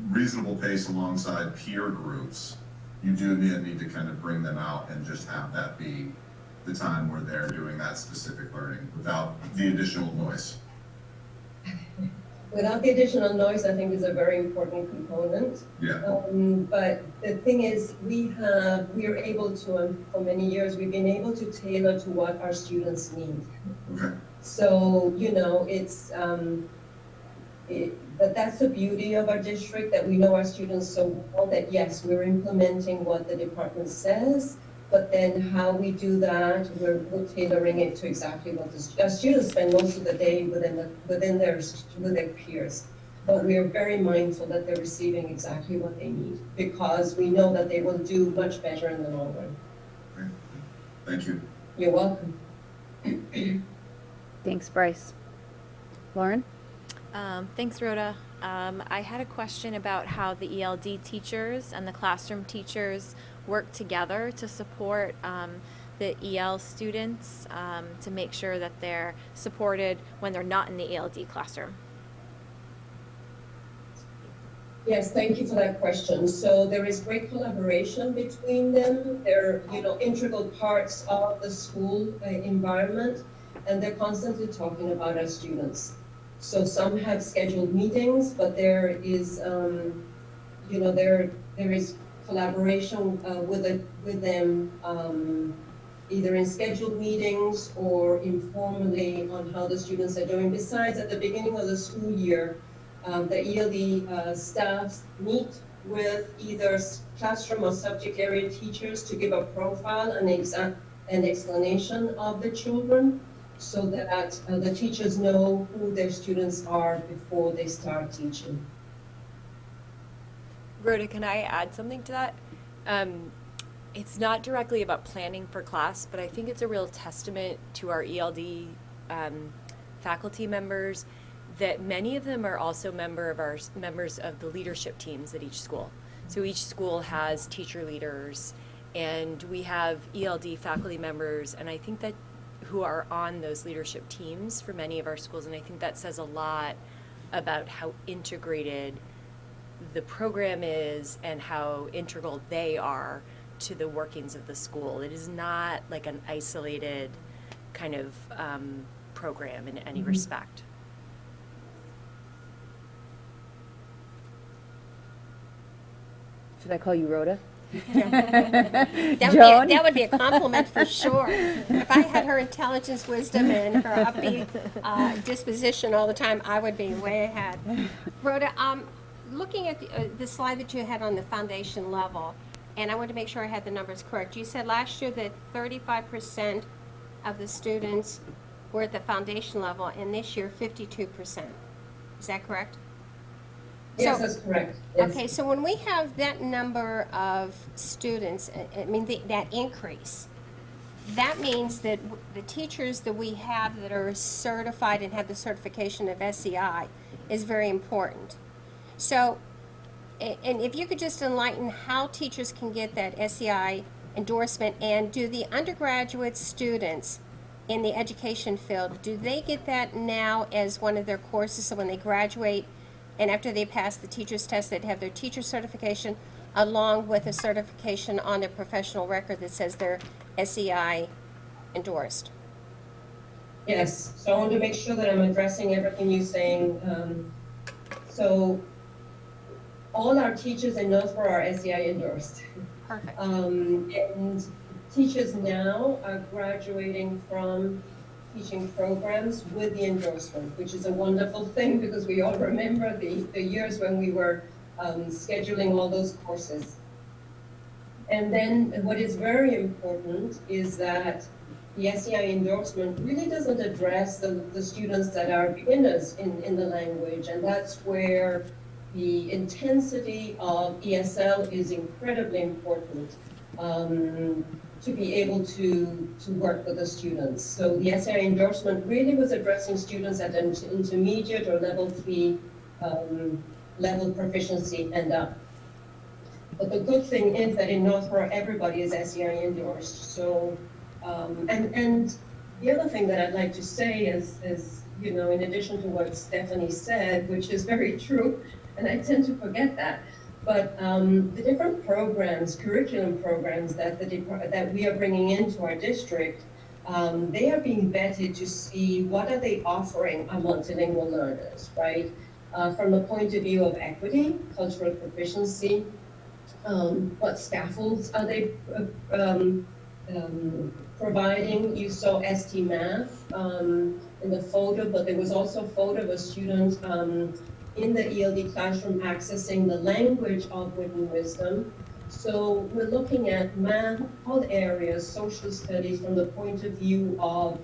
reasonable pace alongside peer groups, you do need to kind of bring them out and just have that be the time where they're doing that specific learning without the additional noise. Without the additional noise, I think is a very important component. Yeah. But the thing is, we are able to, for many years, we've been able to tailor to what our students need. Okay. So, but that's the beauty of our district, that we know our students so well that yes, we're implementing what the department says, but then how we do that, we're tailoring it to exactly what our students spend most of the day with their peers. But we are very mindful that they're receiving exactly what they need, because we know that they will do much better in the long run. Great. Thank you. You're welcome. Thanks, Bryce. Lauren? Thanks, Rhoda. I had a question about how the ELD teachers and the classroom teachers work together to support the EL students to make sure that they're supported when they're not in the ELD classroom. Yes, thank you for that question. So there is great collaboration between them. They're, integral parts of the school environment, and they're constantly talking about our students. So some have scheduled meetings, but there is, there is collaboration with them, either in scheduled meetings or informally on how the students are doing. Besides, at the beginning of the school year, the ELD staffs meet with either classroom or subject area teachers to give a profile and an explanation of the children, so that the teachers know who their students are before they start teaching. Rhoda, can I add something to that? It's not directly about planning for class, but I think it's a real testament to our ELD faculty members that many of them are also members of the leadership teams at each school. So each school has teacher leaders, and we have ELD faculty members, and I think that who are on those leadership teams for many of our schools, and I think that says a lot about how integrated the program is and how integral they are to the workings of the school. It is not like an isolated kind of program in any respect. Should I call you Rhoda? That would be a compliment for sure. If I had her intelligence, wisdom, and her upbeat disposition all the time, I would be way ahead. Rhoda, looking at the slide that you had on the foundation level, and I want to make sure I had the numbers correct. You said last year that 35% of the students were at the foundation level, and this year 52%. Is that correct? Yes, So- that's correct. Yes. Okay, so when we have that number of students, that increase, that means that the teachers that we have that are certified and have the certification of SEI is very important. So, and if you could just enlighten how teachers can get that SEI endorsement, and do the undergraduate students in the education field, do they get that now as one of their courses, so when they graduate and after they pass the teacher's test, they'd have their teacher certification along with a certification on their professional record that says they're SEI endorsed? Yes, so I want to make sure that I'm addressing everything you're saying. So all our teachers in Northborough are SEI endorsed. Perfect. And teachers now are graduating from teaching programs with the endorsement, which is a wonderful thing because we all remember the years when we were scheduling all those courses. And then what is very important is that the SEI endorsement really doesn't address the students that are beginners in the language, and that's where the intensity of ESL is incredibly important to be able to work with the students. So the SEI endorsement really was addressing students at an intermediate or level 3 level proficiency and up. But the good thing is that in Northborough, everybody is SEI endorsed. So, and the other thing that I'd like to say is, you know, in addition to what Stephanie said, which is very true, and I tend to forget that, but the different programs, curriculum programs that we are bringing into our district, they are being vetted to see what are they offering our multilingual learners, right? From the point of view of equity, cultural proficiency, what scaffolds are they providing? You saw ST Math in the photo, but there was also a photo of a student in the ELD classroom accessing the language of written wisdom. So we're looking at math, all areas, social studies from the point of view of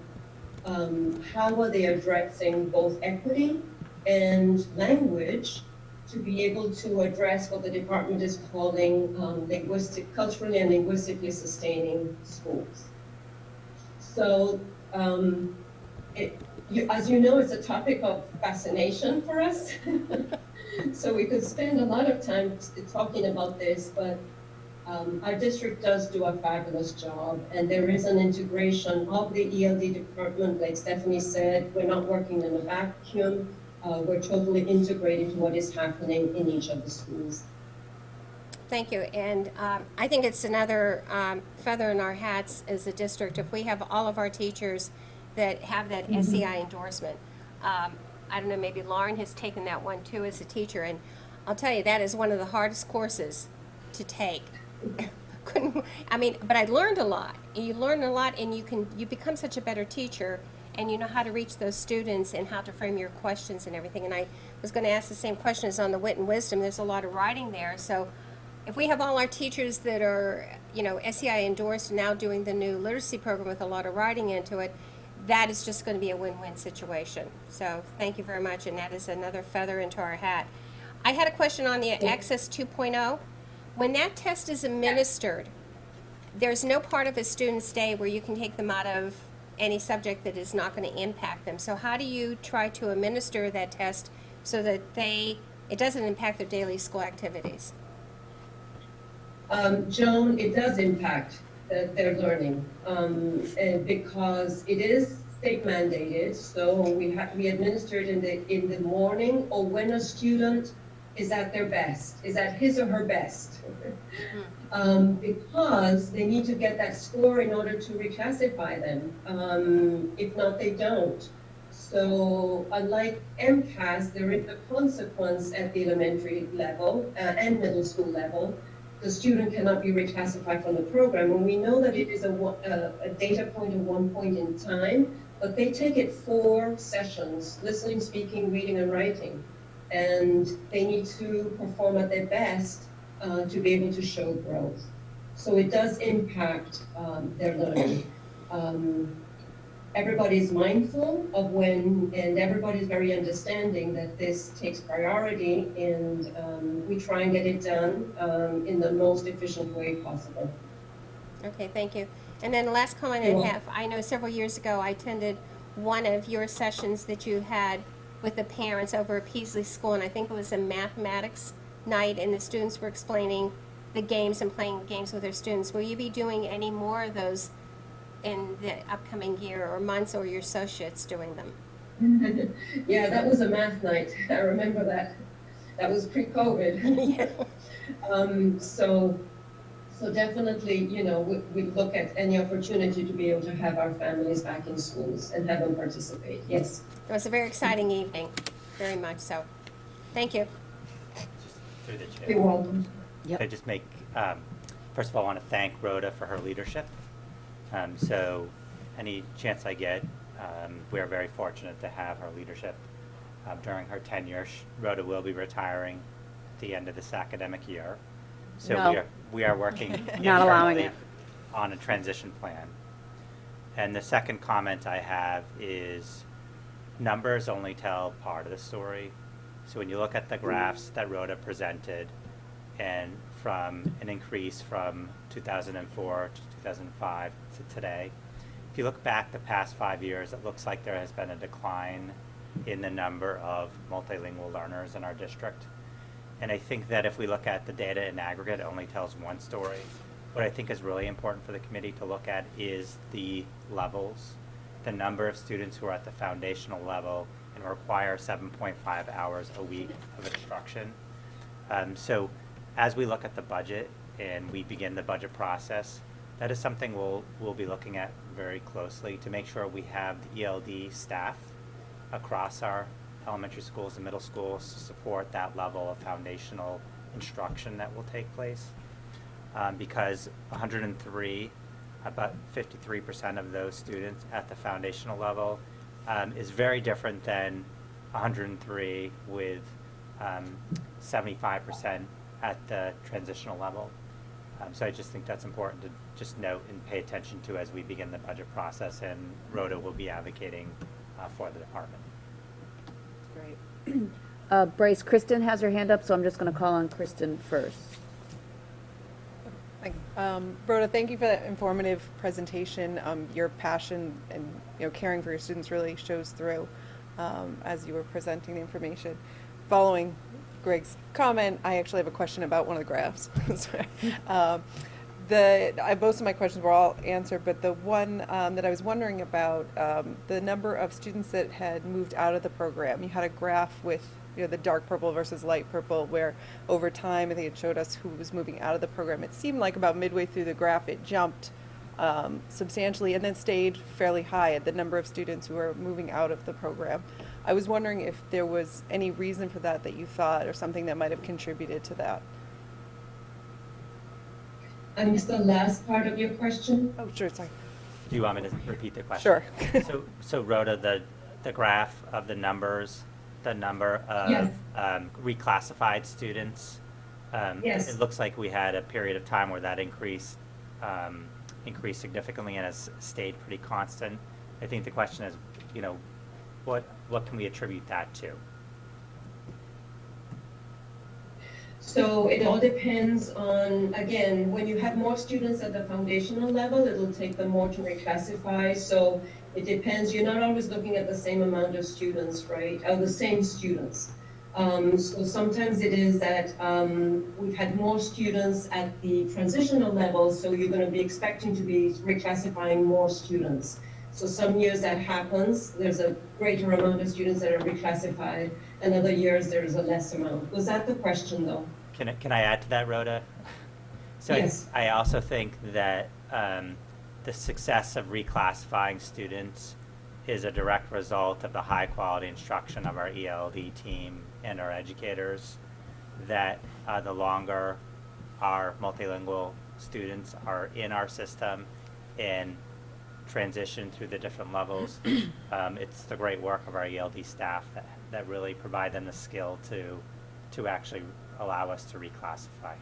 how are they addressing both equity and language to be able to address what the department is calling culturally and linguistically sustaining schools. So as you know, it's a topic of fascination for us. So we could spend a lot of time talking about this, but our district does do a fabulous job, and there is an integration of the ELD department. Like Stephanie said, we're not working in a vacuum. We're totally integrated to what is happening in each of the schools. Thank you, and I think it's another feather in our hats as a district if we have all of our teachers that have that SEI endorsement. I don't know, maybe Lauren has taken that one too as a teacher, and I'll tell you, that is one of the hardest courses to take. But I learned a lot. You learn a lot, and you become such a better teacher, and you know how to reach those students and how to frame your questions and everything. And I was going to ask the same question as on the wit and wisdom. There's a lot of writing there, so if we have all our teachers that are, you know, SEI endorsed, now doing the new literacy program with a lot of writing into it, that is just going to be a win-win situation. So thank you very much, and that is another feather into our hat. I had a question on the Access 2.0. When that test is administered, there's no part of a student's day where you can take them out of any subject that is not going to impact them. So how do you try to administer that test so that it doesn't impact their daily school activities? Joan, it does impact their learning because it is state mandated. So we administer it in the morning, or when a student is at their best, is at his or her best. Because they need to get that score in order to reclassify them. If not, they don't. So unlike MCAS, there is a consequence at the elementary level and middle school level. The student cannot be reclassified from the program, and we know that it is a data point at one point in time, but they take it 4 sessions, listening, speaking, reading, and writing. And they need to perform at their best to be able to show growth. So it does impact their learning. Everybody's mindful of when, and everybody's very understanding that this takes priority, and we try and get it done in the most efficient way possible. Okay, thank you. And then the last comment You're I welcome. have, I know several years ago I attended one of your sessions that you had with the parents over at Peasley School, and I think it was a mathematics night, and the students were explaining the games and playing games with their students. Will you be doing any more of those in the upcoming year or months, or your associates doing them? Yeah, that was a math night. I remember that. That was pre-COVID. So definitely, you know, we look at any opportunity to be able to have our families back in schools and have them participate. Yes. It was a very exciting evening, very much so. Thank you. Just through the chair. You're welcome. Yep. Could I just make, first of all, I want to thank Rhoda for her leadership. So any chance I get, we are very fortunate to have her leadership during her tenure. Rhoda will be retiring at the end of this academic year. So No. we are working Not allowing internally it. on a transition plan. And the second comment I have is numbers only tell part of the story. So when you look at the graphs that Rhoda presented, and from an increase from 2004 to 2005 to today, if you look back the past 5 years, it looks like there has been a decline in the number of multilingual learners in our district. And I think that if we look at the data in aggregate, it only tells one story. What I think is really important for the committee to look at is the levels, the number of students who are at the foundational level and require 7.5 hours a week of instruction. So as we look at the budget and we begin the budget process, that is something we'll be looking at very closely to make sure we have the ELD staff across our elementary schools and middle schools to support that level of foundational instruction that will take place. Because 103, about 53% of those students at the foundational level is very different than 103 with 75% at the transitional level. So I just think that's important to just note and pay attention to as we begin the budget process, and Rhoda will be advocating for the department. Great. Bryce, Kristen has her hand up, so I'm just going to call on Kristen first. Rhoda, thank you for that informative presentation. Your passion and caring for your students really shows through as you were presenting the information. Following Greg's comment, I actually have a question about one of the graphs. Most of my questions were all answered, but the one that I was wondering about, the number of students that had moved out of the program. You had a graph with the dark purple versus light purple, where over time, I think it showed us who was moving out of the program. It seemed like about midway through the graph, it jumped substantially and then stayed fairly high at the number of students who were moving out of the program. I was wondering if there was any reason for that you thought, or something that might have contributed to that. I missed the last part of your question. Oh, sure, sorry. Do you want me to repeat the question? Sure. So Rhoda, the graph of the numbers, the number of Yes. Reclassified students, Yes. it looks like we had a period of time where that increased significantly and has stayed pretty constant. I think the question is, what can we attribute that to? So it all depends on, again, when you have more students at the foundational level, it'll take them more to reclassify. So it depends. You're not always looking at the same amount of students, right? Or the same students. So sometimes it is that we've had more students at the transitional level, so you're going to be expecting to be reclassifying more students. So some years that happens, there's a greater amount of students that are reclassified, and other years there is a less amount. Was that the question though? Can I add to that, Rhoda? So Yes. I also think that the success of reclassifying students is a direct result of the high quality instruction of our ELD team and our educators, that the longer our multilingual students are in our system and transition through the different levels, it's the great work of our ELD staff that really provide them the skill to actually allow us to reclassify.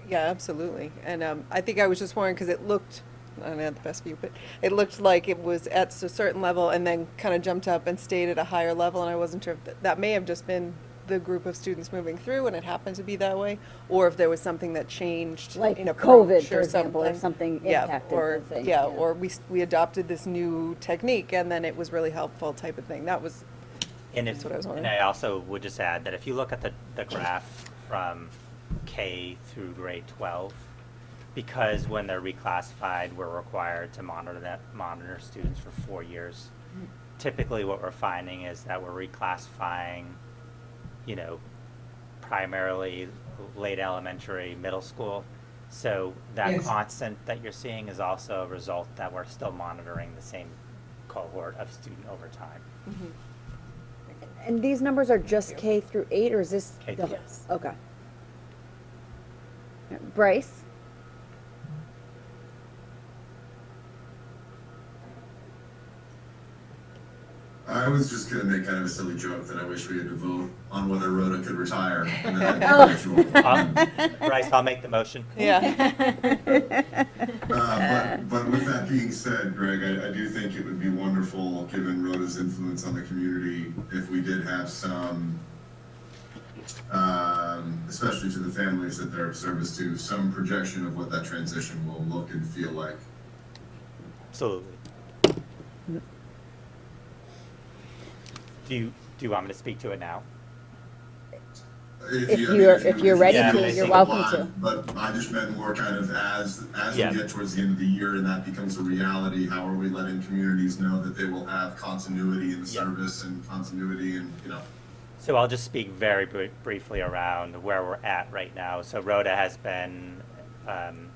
Yeah, absolutely. And I think I was just wondering, because it looked, I don't have the best view, but it looked like it was at a certain level and then kind of jumped up and stayed at a higher level, and I wasn't sure if that may have just been the group of students moving through and it happened to be that way, or if there was something that changed Like in COVID, approach for example, or something Yeah, impacted or, the thing. yeah, or we adopted this new technique and then it was really helpful type of thing. That was, That's what I was wondering. And I also would just add that if you look at the graph from K through grade 12, because when they're reclassified, we're required to monitor students for 4 years. Typically what we're finding is that we're reclassifying, primarily late elementary, middle school. So that Yes. constant that you're seeing is also a result that we're still monitoring the same cohort of student over time. And these numbers are just K through 8, or is this? K the- through eight. Yes. Okay. Bryce? I was just gonna make kind of a silly joke that I wish we had to vote on whether Rhoda could retire. And then I'd vote you. Bryce, I'll make the motion. Yeah. But with that being said, Greg, I do think it would be wonderful, given Rhoda's influence on the community, if we did have some, especially to the families that they're of service to, some projection of what that transition will look and feel like. Absolutely. Do you want me to speak to it now? If you're ready Yeah, to, I you're think welcome to. But I just meant more kind of as Yeah. we get towards the end of the year and that becomes a reality, how are we letting communities know that they will have continuity in the Yeah. service and continuity and, So I'll just speak very briefly around where we're at right now. So Rhoda has been an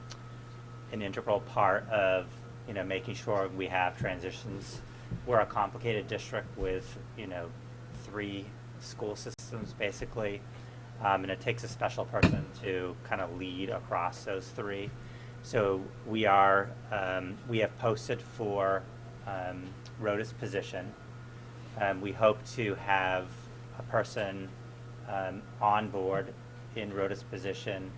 integral part of, making sure we have transitions. We're a complicated district with, 3 school systems basically, and it takes a special person to kind of lead across those 3. So we have posted for Rhoda's position. We hope to have a person on board in Rhoda's position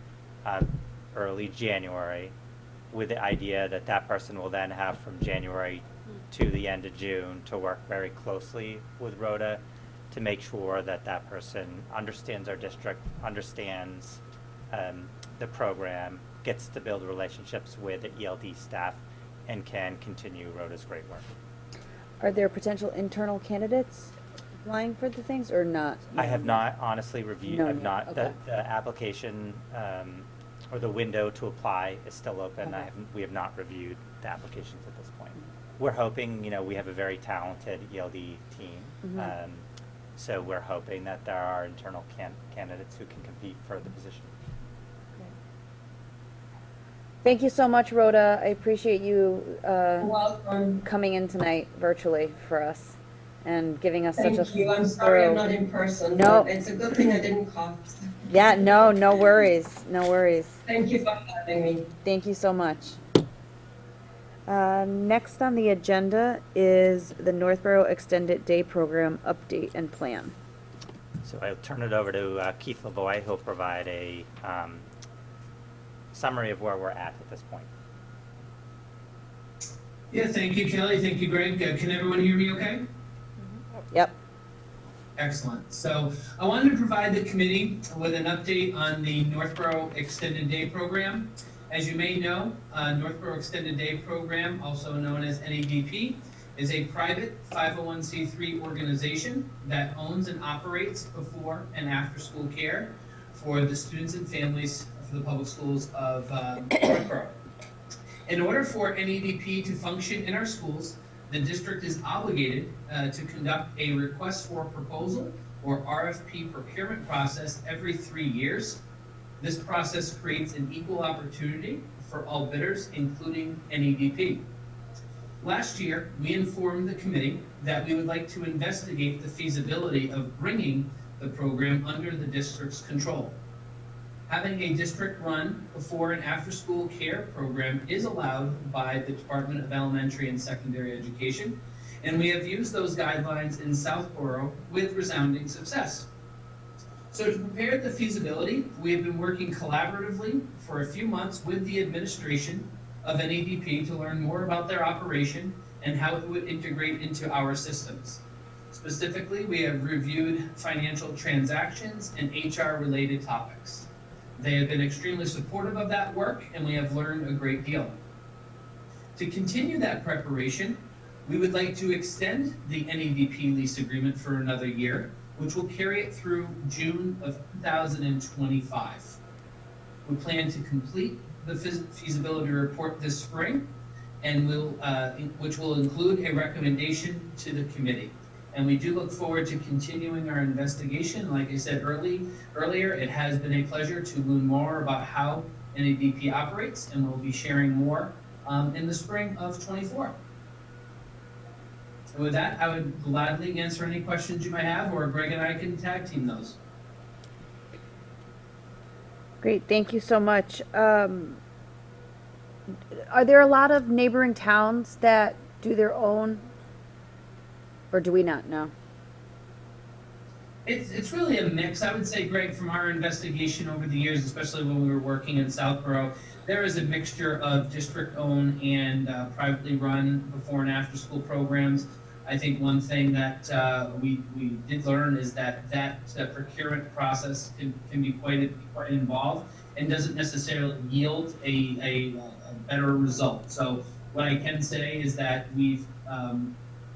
early January, with the idea that that person will then have from January to the end of June to work very closely with Rhoda to make sure that that person understands our district, understands the program, gets to build relationships with the ELD staff, and can continue Rhoda's great work. Are there potential internal candidates applying for the things or not? I have not honestly reviewed, No, I've no, not, okay. the application, or the window to apply is still open. Okay. We have not reviewed the applications at this point. We're hoping, we have a very talented ELD team. Mhm. So we're hoping that there are internal candidates who can compete for the position. Thank you so much, Rhoda. I appreciate you Welcome. coming in tonight virtually for us and giving us such a Thank you. I'm sorry I'm thorough- not in person. No. But it's a good thing I didn't cough. Yeah, no worries, no worries. Thank you for having me. Thank you so much. Next on the agenda is the Northborough Extended Day Program update and plan. So I'll turn it over to Keith Lavoie, who'll provide a summary of where we're at this point. Yeah, thank you, Kelly. Thank you, Greg. Can everyone hear me okay? Yep. Excellent. So I wanted to provide the committee with an update on the Northborough Extended Day Program. As you may know, Northborough Extended Day Program, also known as NEDP, is a private 501c3 organization that owns and operates before and after school care for the students and families for the public schools of Northborough. In order for NEDP to function in our schools, the district is obligated to conduct a request for proposal or RFP procurement process every 3 years. This process creates an equal opportunity for all bidders, including NEDP. Last year, we informed the committee that we would like to investigate the feasibility of bringing the program under the district's control. Having a district-run before and after-school care program is allowed by the Department of Elementary and Secondary Education, and we have used those guidelines in Southborough with resounding success. So to prepare the feasibility, we have been working collaboratively for a few months with the administration of NEDP to learn more about their operation and how it would integrate into our systems. Specifically, we have reviewed financial transactions and HR-related topics. They have been extremely supportive of that work, and we have learned a great deal. To continue that preparation, we would like to extend the NEDP lease agreement for another year, which will carry it through June of 2025. We plan to complete the feasibility report this spring, and which will include a recommendation to the committee. And we do look forward to continuing our investigation. Like I said earlier, it has been a pleasure to learn more about how NEDP operates, and we'll be sharing more in the spring of '24. And with that, I would gladly answer any questions you might have, or Greg and I can tag team those. Great, thank you so much. Are there a lot of neighboring towns that do their own, or do we not know? It's really a mix. I would say, Greg, from our investigation over the years, especially when we were working in Southborough, there is a mixture of district-owned and privately run before and after-school programs. I think one thing that we did learn is that procurement process can be quite involved and doesn't necessarily yield a better result. So what I can say is that we've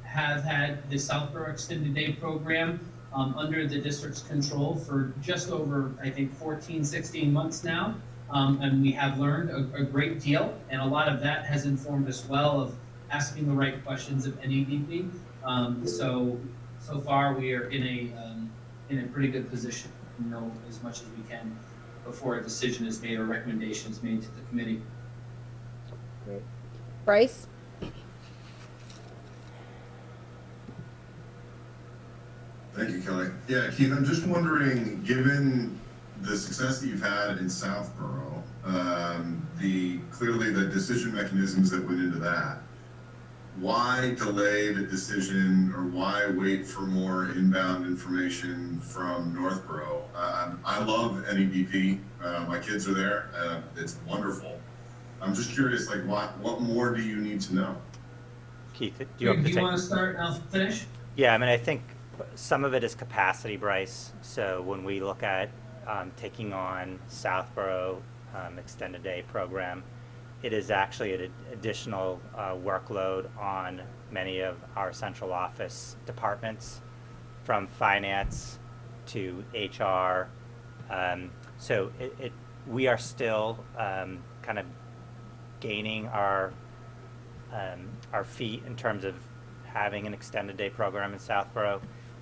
have had the Southborough Extended Day program under the district's control for just over, I think, 14, 16 months now. And we have learned a great deal, and a lot of that has informed us well of asking the right questions of NEDP. So far we are in a pretty good position to know as much as we can before a decision is made or recommendation is made to the committee. Great. Bryce? Thank you, Kelly. Yeah, Keith, I'm just wondering, given the success that you've had in Southborough, clearly the decision mechanisms that went into that, why delay the decision or why wait for more inbound information from Northborough? I love NEDP. My kids are there. It's wonderful. I'm just curious, like, what more do you need to know? Keith, do you Greg, want do to you want to start and I'll finish? Yeah, I mean, I think some of it is capacity, Bryce. So when we look at taking on Southborough Extended Day program, it is actually an additional workload on many of our central office departments, from finance to HR. So we are still kind of gaining our feet in terms of having an extended day program in Southborough.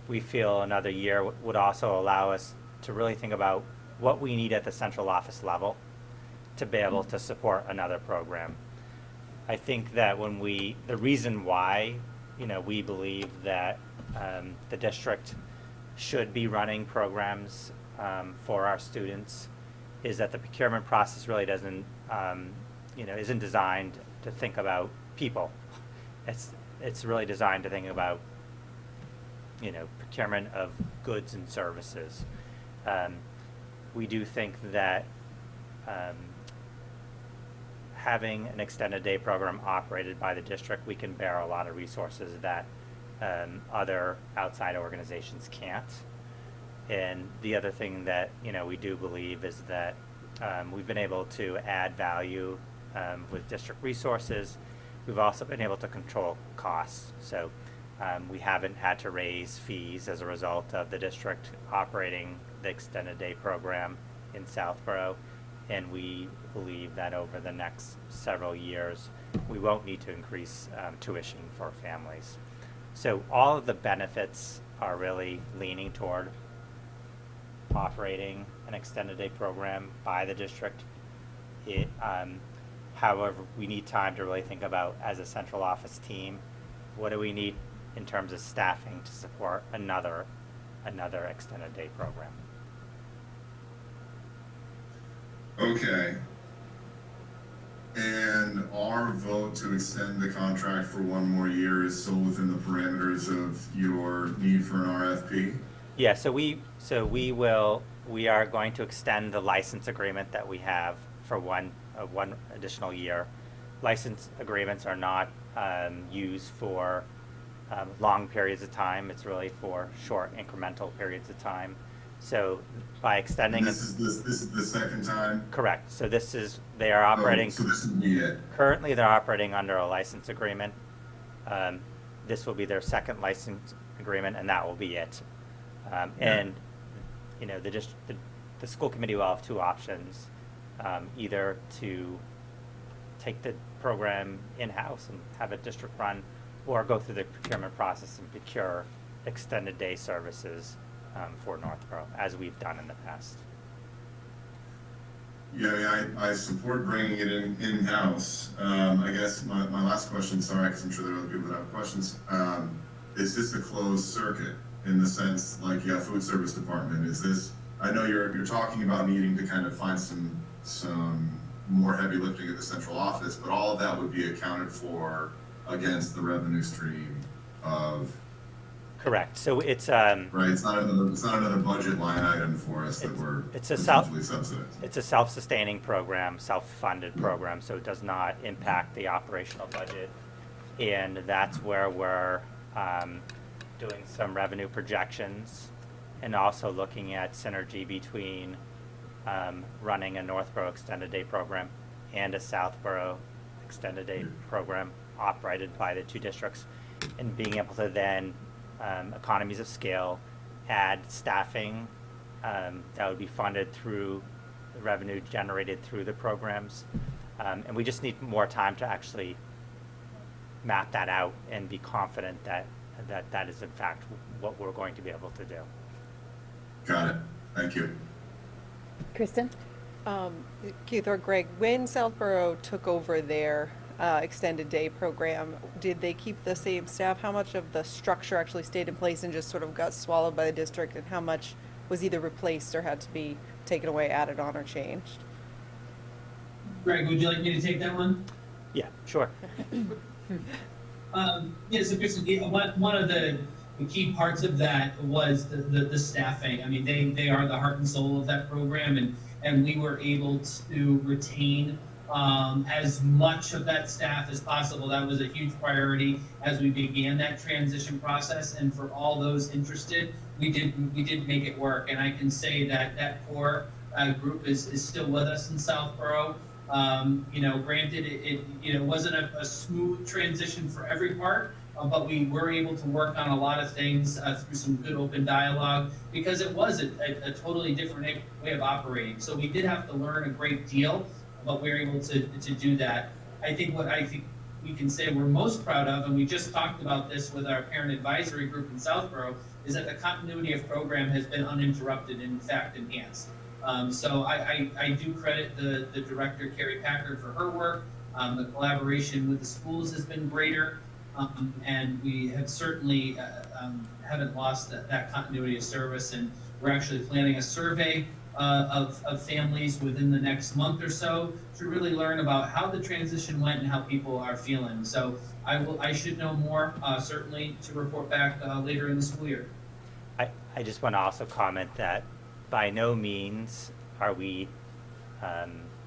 We feel another year would also allow us to really think about what we need at the central office level to be able to support another program. I think that the reason why, we believe that the district should be running programs for our students is that the procurement process really doesn't, isn't designed to think about people. It's really designed to think about, procurement of goods and services. We do think that having an extended day program operated by the district, we can bear a lot of resources that other outside organizations can't. And the other thing that we do believe is that we've been able to add value with district resources. We've also been able to control costs. So we haven't had to raise fees as a result of the district operating the extended day program in Southborough. and we believe that over the next several years, we won't need to increase tuition for families. So all of the benefits are really leaning toward operating an extended day program by the district. However, we need time to really think about, as a central office team, what do we need in terms of staffing to support another extended day program. Okay. And our vote to extend the contract for one more year is still within the parameters of your need for an RFP? Yeah, so we are going to extend the license agreement that we have for one additional year. License agreements are not used for long periods of time. It's really for short incremental periods of time. So by extending And this is the second time? correct. So they are operating. So this would be it. Currently, they're operating under a license agreement. This will be their second license agreement, and that will be it. And you know, the school committee will have two options: either to take the program in-house and have it district run, or go through the procurement process and procure extended day services for Northborough, as we've done in the past. Yeah, I mean, I support bringing it in-house. I guess my last question, sorry, because I'm sure there are other people that have questions. Is this a closed circuit in the sense, like, yeah, food service department, is this, I know you're talking about needing to kind of find some more heavy lifting at the central office, but all of that would be accounted for against the revenue stream of. Correct. So it's Right, it's not another budget line item for us that we're potentially subsidized. It's a self-sustaining program, self-funded program, so it does not impact the operational budget. And that's where we're doing some revenue projections and also looking at synergy between running a Northborough extended day program and a Southborough extended day program operated by the two districts, and being able to then economies of scale, add staffing that would be funded through the revenue generated through the programs. And we just need more time to actually map that out and be confident that is in fact what we're going to be able to do. Got it. Thank you. Kristen? Keith or Greg, when Southborough took over their extended day program, did they keep the same staff? How much of the structure actually stayed in place and just sort of got swallowed by the district, and how much was either replaced or had to be taken away, added on, or changed? Greg, would you like me to take that one? Yeah, sure. Yeah, so Kristen, one of the key parts of that was the staffing. I mean, they are the heart and soul of that program, and we were able to retain as much of that staff as possible. That was a huge priority as we began that transition process, and for all those interested, we did make it work. And I can say that core group is still with us in Southborough. You know, granted, it wasn't a smooth transition for every part, but we were able to work on a lot of things through some good open dialogue, because it was a totally different way of operating. So we did have to learn a great deal, but we were able to do that. I think we can say we're most proud of, and we just talked about this with our parent advisory group in Southborough, is that the continuity of program has been uninterrupted and in fact enhanced. So I do credit the director, Carrie Packard, for her work. The collaboration with the schools has been greater, and we have certainly haven't lost that continuity of service. And we're actually planning a survey of families within the next month or so to really learn about how the transition went and how people are feeling. So I should know more, certainly, to report back later in the school year. I just want to also comment that by no means are we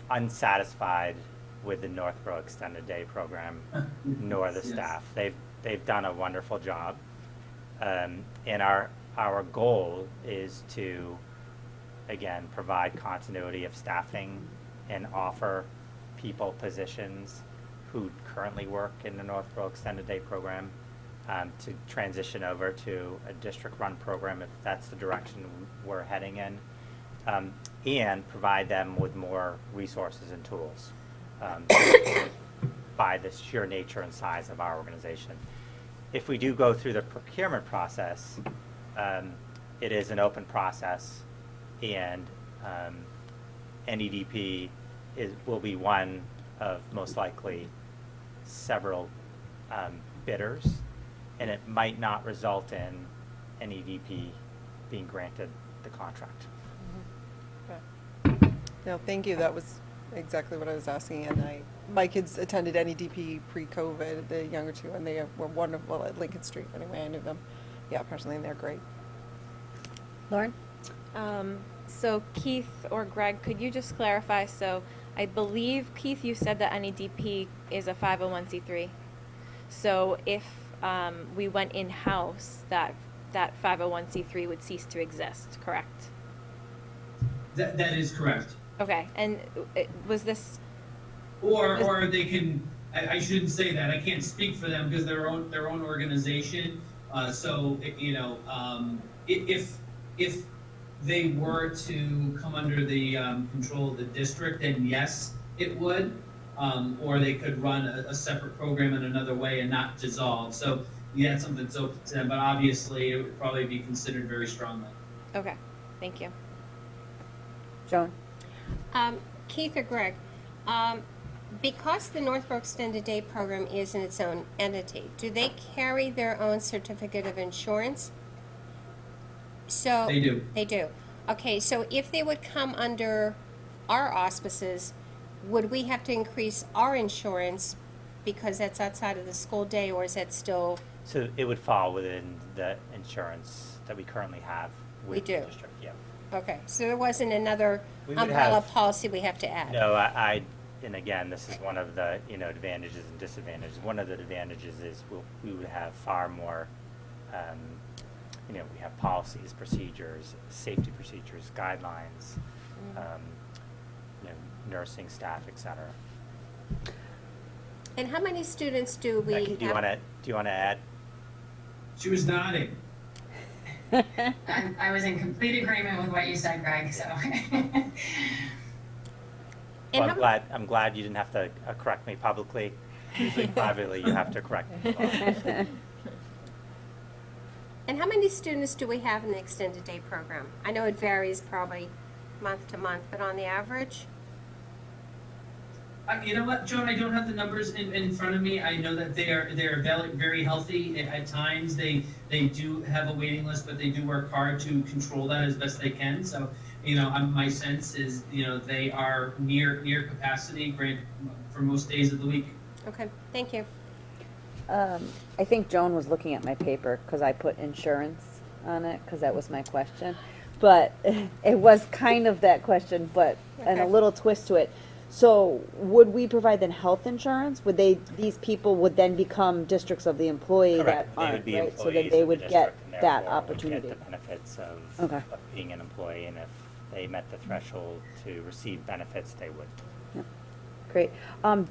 unsatisfied with the Northborough Extended Day program, nor the staff. They've done a wonderful job, and our goal is to, again, provide continuity of staffing and offer people positions who currently work in the Northborough Extended Day program to transition over to a district-run program if that's the direction we're heading in. and provide them with more resources and tools by the sheer nature and size of our organization. If we do go through the procurement process, it is an open process, and NEDP will be one of most likely several bidders, and it might not result in NEDP being granted the contract. No, thank you. That was exactly what I was asking. And my kids attended NEDP pre-COVID, the younger two, and they were wonderful at Lincoln Street. Anyway, I knew them. Yeah, personally, and they're great. Lauren? So Keith or Greg, could you just clarify? So I believe, Keith, you said that NEDP is a 501c3. So if we went in-house, that 501c3 would cease to exist, correct? That is correct. Okay, and was this, Or they can, I shouldn't say that, I can't speak for them because they're their own organization. If they were to come under the control of the district, then yes, it would. Or they could run a separate program in another way and not dissolve. So yeah, it's something that's open to them, but obviously it would probably be considered very strongly. okay, thank you. Joan? Keith or Greg, because the Northborough Extended Day Program is in its own entity, do they carry their own certificate of insurance? So They do. They do. Okay, so if they would come under our auspices, would we have to increase our insurance because that's outside of the school day, or is that still? So it would fall within the insurance that we currently have with We do. the district, yeah. Okay, so there wasn't another We would umbrella have- policy we have to add? No, and again, this is one of the, advantages and disadvantages. One of the advantages is we would have far more, we have policies, procedures, safety procedures, guidelines, nursing staff, et cetera. And how many students do we have? Becky, do you want to add? She was nodding. I was in complete agreement with what you said, Greg, so. And Well, how- I'm glad you didn't have to correct me publicly. Usually privately, you have to correct me. as well. And how many students do we have in the extended day program? I know it varies probably month to month, but on the average? You know what, Joan, I don't have the numbers in front of me. I know that they're very healthy. At times, they do have a waiting list, but they do work hard to control that as best they can. So, my sense is, they are near capacity for most days of the week. Okay, thank you. I think Joan was looking at my paper because I put insurance on it because that was my question. But it was kind of that question, but and a Okay. little twist to it. So would we provide them health insurance? These people would then become districts of the employee that Correct. They would aren't, be right? So employees then they of the would get district and that therefore would opportunity. get the benefits of Okay. of being an employee, and if they met the threshold to receive benefits, they would. Great.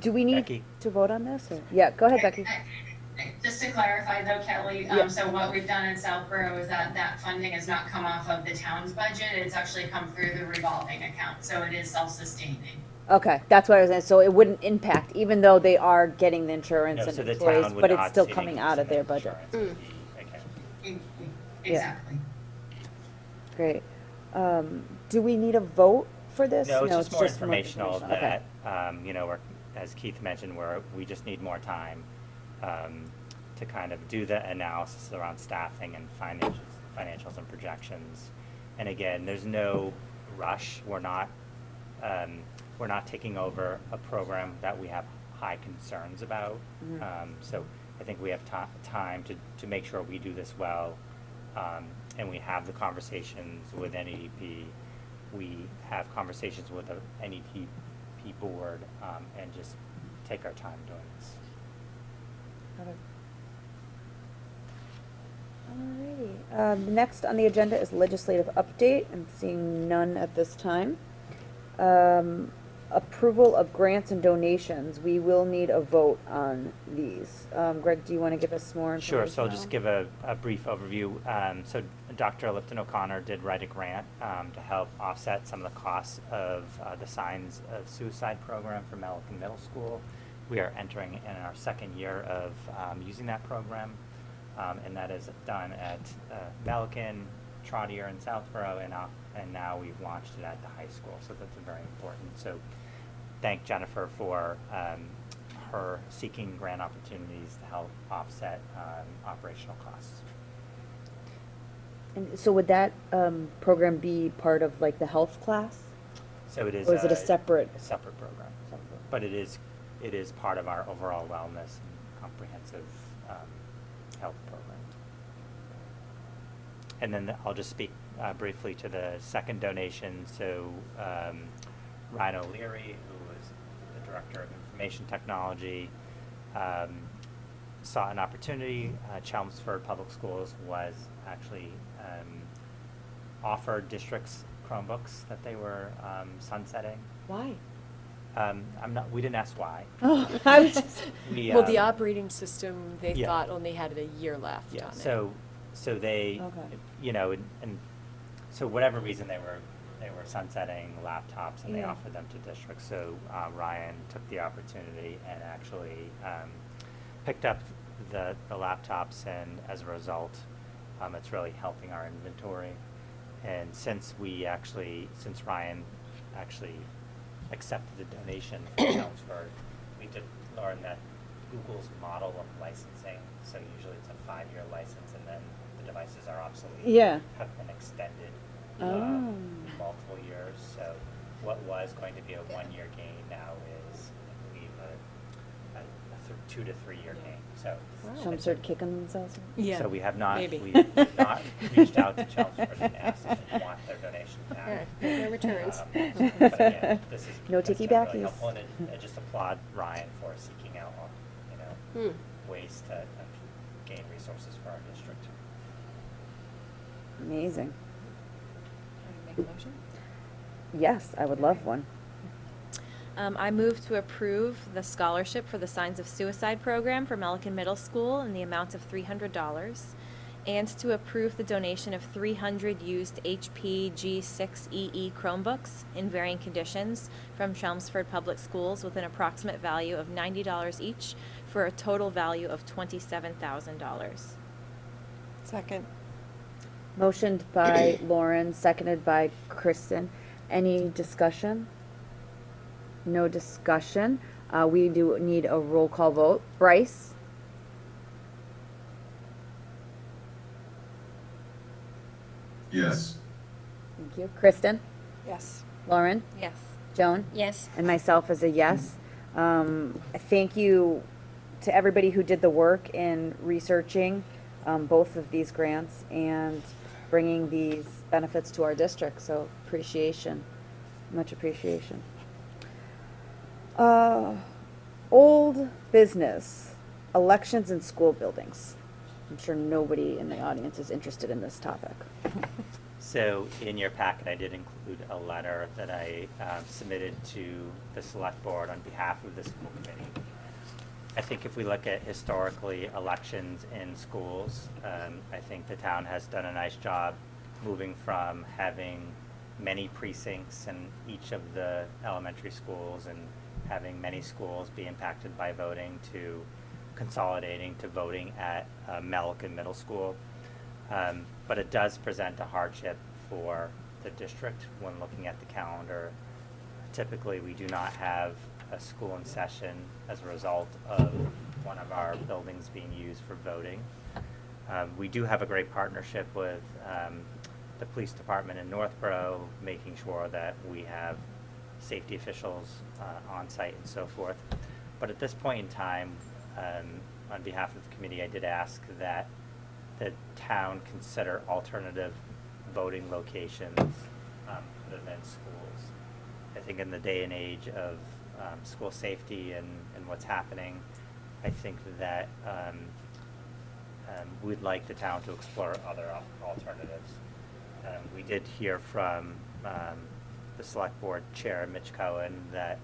Do we need Becky? to vote on this? Or? Yeah, go ahead, Becky. Just to clarify though, Kelly, Yeah. so what we've done in Southborough is that funding has not come off of the town's budget, it's actually come through the revolving account, so it is self-sustaining. Okay, that's what I was saying. So it wouldn't impact, even though they are getting the insurance No, and so the employees, town would but it's not still see coming any out of their percent budget. insurance. It would be- okay. Exactly. Great. Do we need a vote for this? No, it's just more more informational Okay. that, as Keith mentioned, we just need more time to kind of do the analysis around staffing and financials and projections. And again, there's no rush. We're not taking over a program that we have high concerns about. So I think we have time to make sure we do this well, and we have the conversations with NEDP. We have conversations with the NEDP board, and just take our time doing this. Alrighty. Next on the agenda is legislative update. I'm seeing none at this time. approval of grants and donations. We will need a vote on these. Greg, do you want to give us more information? Sure, so I'll just now? give a brief overview. So Dr. Lipton O'Connor did write a grant to help offset some of the costs of the Signs of Suicide program for Melican Middle School. We are entering in our second year of using that program, and that is done at Melican, Trottier, and Southborough, and now we've launched it at the high school, so that's very important. So thank Jennifer for her seeking grant opportunities to help offset operational costs. And so would that program be part of like the health class? So it is. Or is it a separate? A separate program, but it is part of our overall wellness and comprehensive health program. And then I'll just speak briefly to the second donation. So Ryan O'Leary, who was the Director of Information Technology, saw an opportunity. Chelmsford Public Schools was actually offered districts Chromebooks that they were sunsetting. Why? We didn't ask why. Oh, I was just. Well, the operating system, they yeah. thought only had a year left Yeah, on it. so they, Okay. you know, and so whatever reason they were sunsetting laptops and they Yeah. offered them to districts. So Ryan took the opportunity and actually picked up the laptops, and as a result, it's really helping our inventory. And since Ryan actually accepted the donation from Chelmsford, we did learn that Google's model of licensing, so usually it's a 5-year license and then the devices are obsolete. Yeah. Have been extended Oh. multiple years. So what was going to be a 1-year gain now is, I believe, a 2 to 3 year gain. So Chelmsford kicking themselves? Yeah, so we have not maybe. we have not reached out to Chelmsford and asked if they want their donation back. No returns. But again, this is No has ticky been really backies. helpful, and I just applaud Ryan for seeking out, ways to gain resources for our district. Amazing. Make a motion? Yes, I would love one. I move to approve the scholarship for the Signs of Suicide program for Melican Middle School in the amount of $300, and to approve the donation of 300 used HP G6EE Chromebooks in varying conditions from Chelmsford Public Schools with an approximate value of $90 each for a total value of $27,000. Second. Motioned by Lauren, seconded by Kristen. Any discussion? No discussion. We do need a roll call vote. Bryce? Yes. Thank you. Kristen? Yes. Lauren? Yes. Joan? Yes. And myself as a yes. Thank you to everybody who did the work in researching both of these grants and bringing these benefits to our district. So appreciation, much appreciation. Old business, elections and school buildings. I'm sure nobody in the audience is interested in this topic. So in your packet, I did include a letter that I submitted to the select board on behalf of the school committee. I think if we look at historically elections in schools, I think the town has done a nice job moving from having many precincts in each of the elementary schools and having many schools be impacted by voting to consolidating to voting at Melican Middle School. But it does present a hardship for the district when looking at the calendar. Typically, we do not have a school in session as a result of one of our buildings being used for voting. We do have a great partnership with the police department in Northborough, making sure that we have safety officials on site and so forth. But at this point in time, on behalf of the committee, I did ask that the town consider alternative voting locations other than schools. I think in the day and age of school safety and what's happening, I think that we'd like the town to explore other alternatives. We did hear from the select board chair, Mitch Cohen, that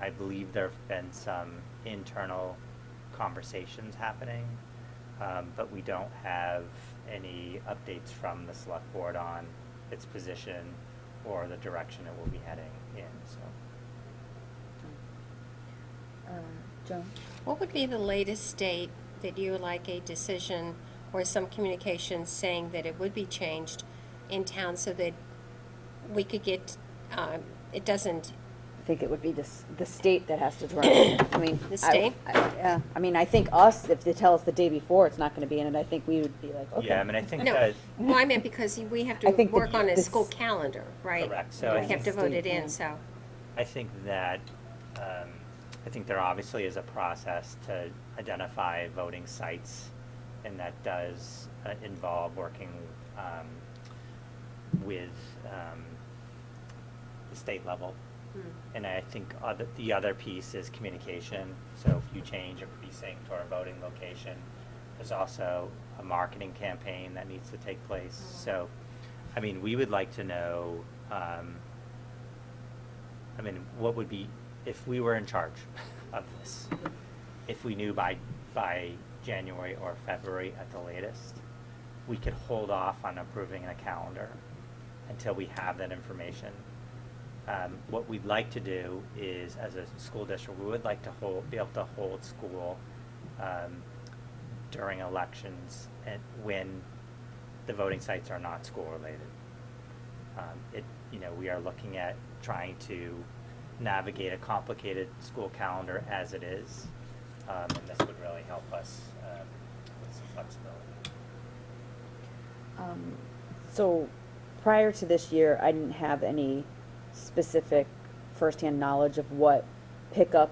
I believe there have been some internal conversations happening, but we don't have any updates from the select board on its position or the direction it will be heading in, so. Joan? What would be the latest date that you would like a decision or some communication saying that it would be changed in town so that we could get, it doesn't, I think it would be the state that has to draw it. I mean. The state? Yeah, I mean, I think us, if they tell us the day before it's not gonna be in it, I think we would be like, okay. Yeah, I mean, I think no, that, well, I meant because we have I to think work on a this- school calendar, right? Correct. So I We have think to vote it state, in, yeah. so. I think that, I think there obviously is a process to identify voting sites, and that does involve working with the state level. And I think the other piece is communication. So if you change a precinct or a voting location, there's also a marketing campaign that needs to take place. So, I mean, we would like to know, I mean, what would be, if we were in charge of this, if we knew by January or February at the latest, we could hold off on approving a calendar until we have that information. What we'd like to do is, as a school district, we would like to be able to hold school during elections and when the voting sites are not school related. We are looking at trying to navigate a complicated school calendar as it is, and this would really help us with some flexibility. So prior to this year, I didn't have any specific firsthand knowledge of what pickup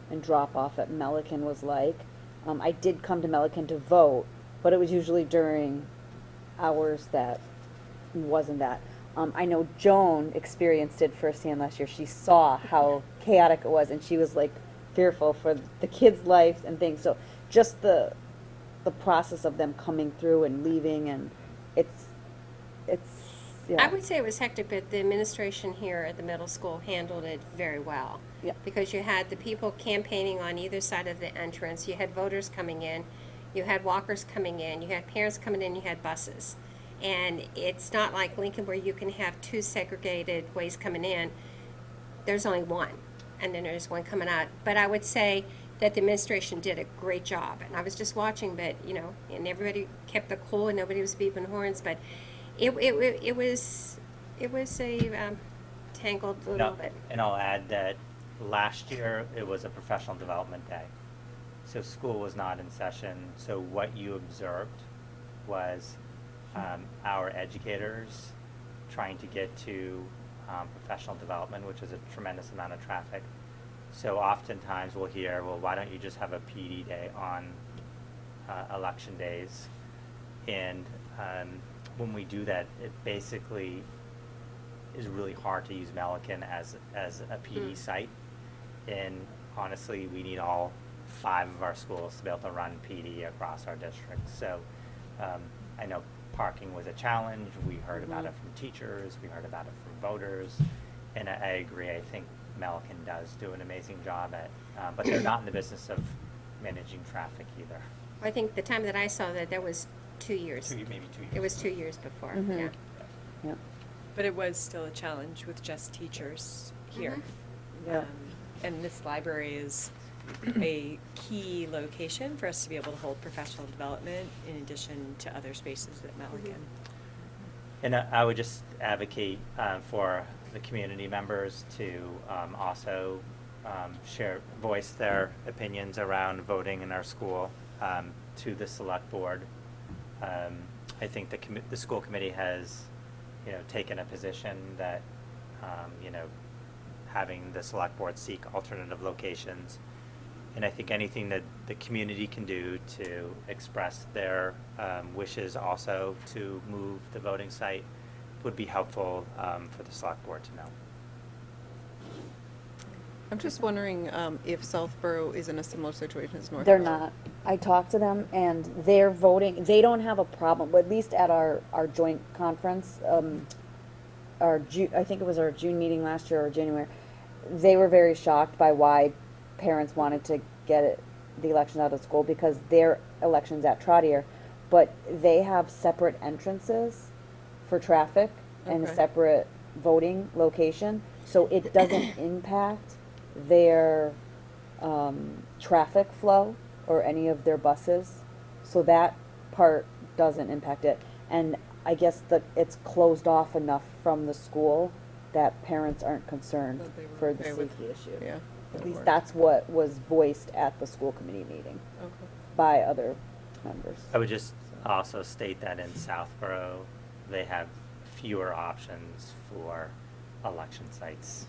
and drop off at Melican was like. I did come to Melican to vote, but it was usually during hours that wasn't that. I know Joan experienced it firsthand last year. She saw how chaotic it was, and she was like fearful for the kids' lives and things. So just the process of them coming through and leaving, and it's yeah. I would say it was hectic, but the administration here at the middle school handled it very well. Yeah. Because you had the people campaigning on either side of the entrance, you had voters coming in, you had walkers coming in, you had parents coming in, you had buses. And it's not like Lincoln where you can have two segregated ways coming in. There's only one, and then there's one coming out. But I would say that the administration did a great job. And I was just watching, but, and everybody kept the cool and nobody was beeping horns, but it was a tangled little bit. And I'll add that last year it was a professional development day. So school was not in session. So what you observed was our educators trying to get to professional development, which is a tremendous amount of traffic. So oftentimes we'll hear, well, why don't you just have a PD day on election days? And when we do that, it basically is really hard to use Melican as a PD site. And honestly, we need all 5 of our schools to be able to run PD across our district. So I know parking was a challenge. We heard about it from teachers. We heard about it from voters. And I agree. I think Melican does do an amazing job but they're not in the business of managing traffic either. I think the time that I saw that was 2 years. Maybe 2 years. It was 2 years before, Mhm. yeah. Yeah. But it was still a challenge with just teachers here. Yeah. And this library is a key location for us to be able to hold professional development in addition to other spaces at Melican. And I would just advocate for the community members to also voice their opinions around voting in our school to the select board. I think the school committee has, taken a position that, having the select board seek alternative locations. And I think anything that the community can do to express their wishes also to move the voting site would be helpful for the select board to know. I'm just wondering if Southborough is in a similar situation as Northborough. They're not. I talked to them, and they're voting. They don't have a problem, at least at our joint conference. our June, I think it was our June meeting last year or January, they were very shocked by why parents wanted to get the elections out of school because their elections at Trotter, but they have separate entrances for traffic and a Okay. separate voting location, so it doesn't impact their traffic flow or any of their buses. So that part doesn't impact it. And I guess it's closed off enough from the school that parents aren't concerned That they were for the okay with- safety issue. Yeah. At least that's what was voiced at the school committee meeting Okay. by other members. I would just also state that in Southborough, they have fewer options for election sites.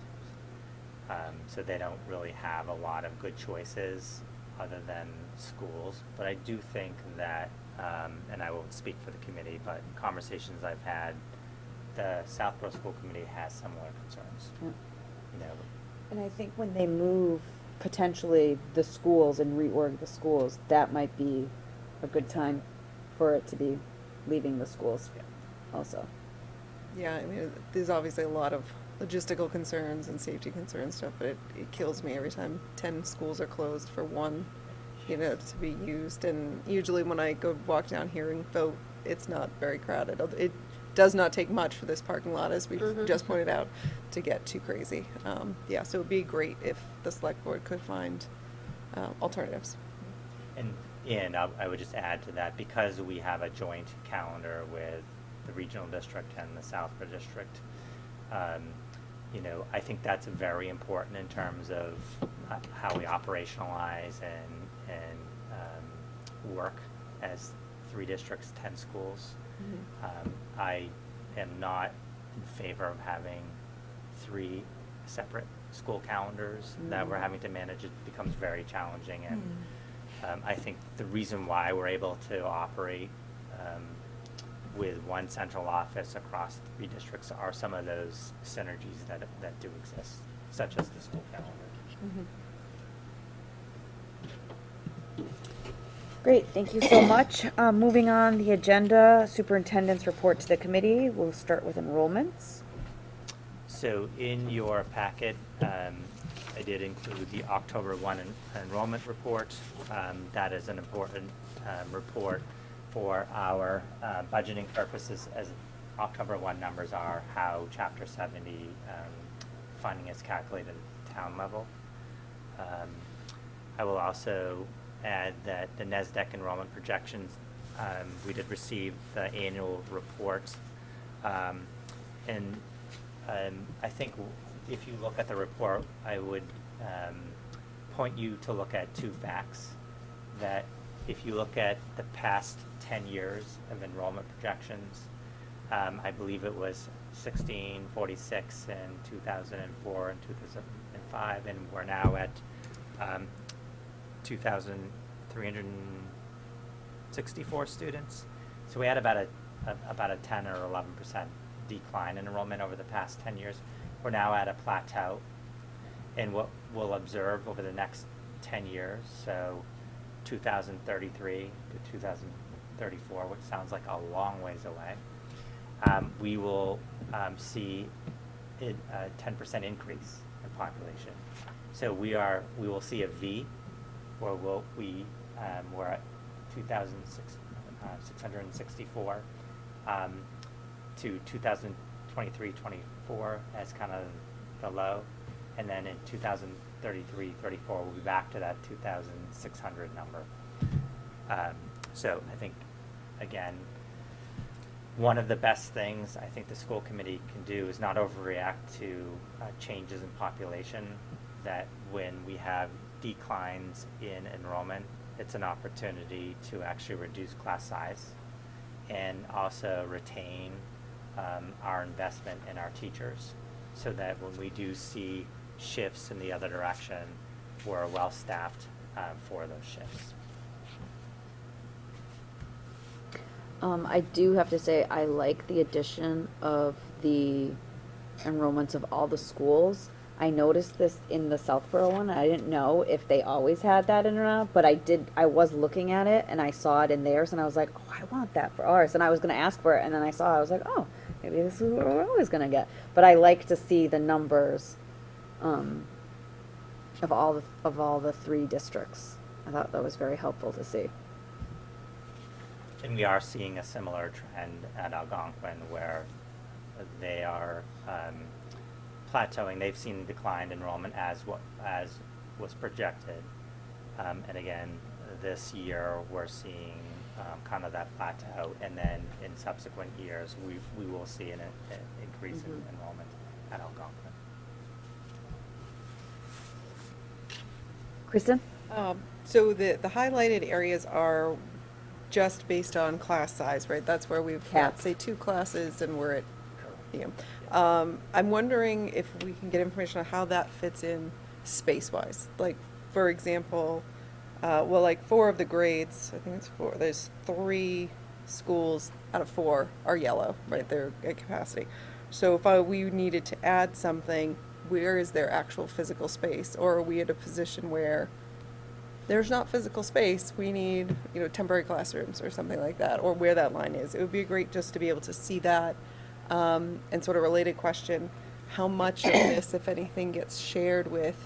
So they don't really have a lot of good choices other than schools. But I do think that, and I won't speak for the committee, but in conversations I've had, the Southborough School Committee has similar concerns. Yeah. You know, And I think when they move potentially the schools and reorg the schools, that might be a good time for it to be leaving the schools also. Yeah, I mean, there's obviously a lot of logistical concerns and safety concerns stuff, but it kills me every time 10 schools are closed for one, to be used. And usually when I go walk down here and vote, it's not very crowded. It does not take much for this parking lot, as we just pointed out, to get too crazy. Yeah, so it'd be great if the select board could find alternatives. And I would just add to that, because we have a joint calendar with the regional district and the Southborough district, I think that's very important in terms of how we operationalize and work as 3 districts, 10 schools. I am not in favor of having 3 separate school calendars that we're having to manage. It becomes very challenging, and I think the reason why we're able to operate with one central office across 3 districts are some of those synergies that do exist, such as the school calendar. Great, thank you so much. Moving on, the agenda, superintendent's report to the committee. We'll start with enrollments. So in your packet, I did include the October 1 enrollment report. That is an important report for our budgeting purposes, as October 1 numbers are how Chapter 70 funding is calculated at the town level. I will also add that the NESDEC enrollment projections, we did receive the annual reports. And I think if you look at the report, I would point you to look at 2 facts. That if you look at the past 10 years of enrollment projections, I believe it was 1646 in 2004 and 2005, and we're now at 2,364 students. So we had about a 10 or 11% decline in enrollment over the past 10 years. We're now at a plateau, and what we'll observe over the next 10 years, so 2033 to 2034, which sounds like a long ways away, we will see a 10% increase in population. So we will see a V, where we're at 2,664 to 2023-24 as kind of the low, and then in 2033-34 we'll be back to that 2,600 number. So I think, again, one of the best things I think the school committee can do is not overreact to changes in population. That when we have declines in enrollment, it's an opportunity to actually reduce class size and also retain our investment in our teachers, so that when we do see shifts in the other direction, we're well staffed for those shifts. I do have to say, I like the addition of the enrollments of all the schools. I noticed this in the Southborough one. I didn't know if they always had that in or not, but I was looking at it and I saw it in theirs and I was like, oh, I want that for ours. And I was going to ask for it, and then I saw it, I was like, oh, maybe this is what we're always gonna get. But I like to see the numbers, of all the 3 districts. I thought that was very helpful to see. And we are seeing a similar trend at Algonquin where they are plateauing. They've seen declined enrollment as was projected. And again, this year we're seeing kind of that plateau, and then in subsequent years we will see an increase in enrollment at Algonquin. Kristen? So the highlighted areas are just based on class size, right? That's where we've got, Caps. say, 2 classes and we're at, I'm wondering if we can get information on how that fits in space-wise. Like, for example, well, like 4 of the grades, I think it's 4, there's 3 schools out of 4 are yellow, right? They're at capacity. So if we needed to add something, where is their actual physical space? Or are we at a position where there's not physical space, we need, temporary classrooms or something like that, or where that line is? It would be great just to be able to see that. And sort of related question, how much of this, if anything, gets shared with,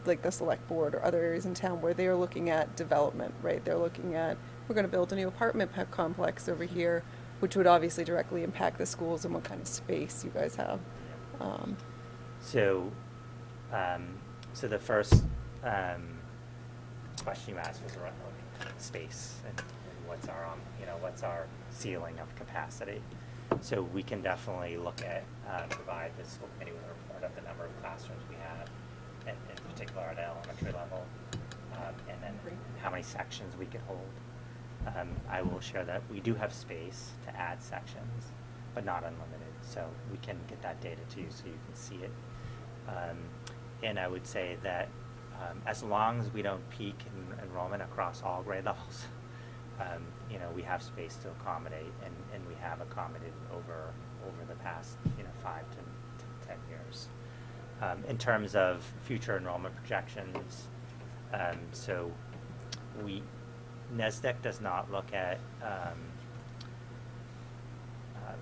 like the select board or other areas in town where they're looking at development, right? They're looking at, we're gonna build a new apartment complex over here, which would obviously directly impact the schools and what kind of space you guys have. So the first question you asked was around space and what's our ceiling of capacity. So we can definitely look at provide the school committee with a report of the number of classrooms we have, and in particular at elementary level, and then how many sections we could hold. I will share that we do have space to add sections, but not unlimited. So we can get that data to you so you can see it. And I would say that as long as we don't peak in enrollment across all grade levels, we have space to accommodate, and we have accommodated over the past 5 to 10 years. In terms of future enrollment projections, so NESDEC does not look at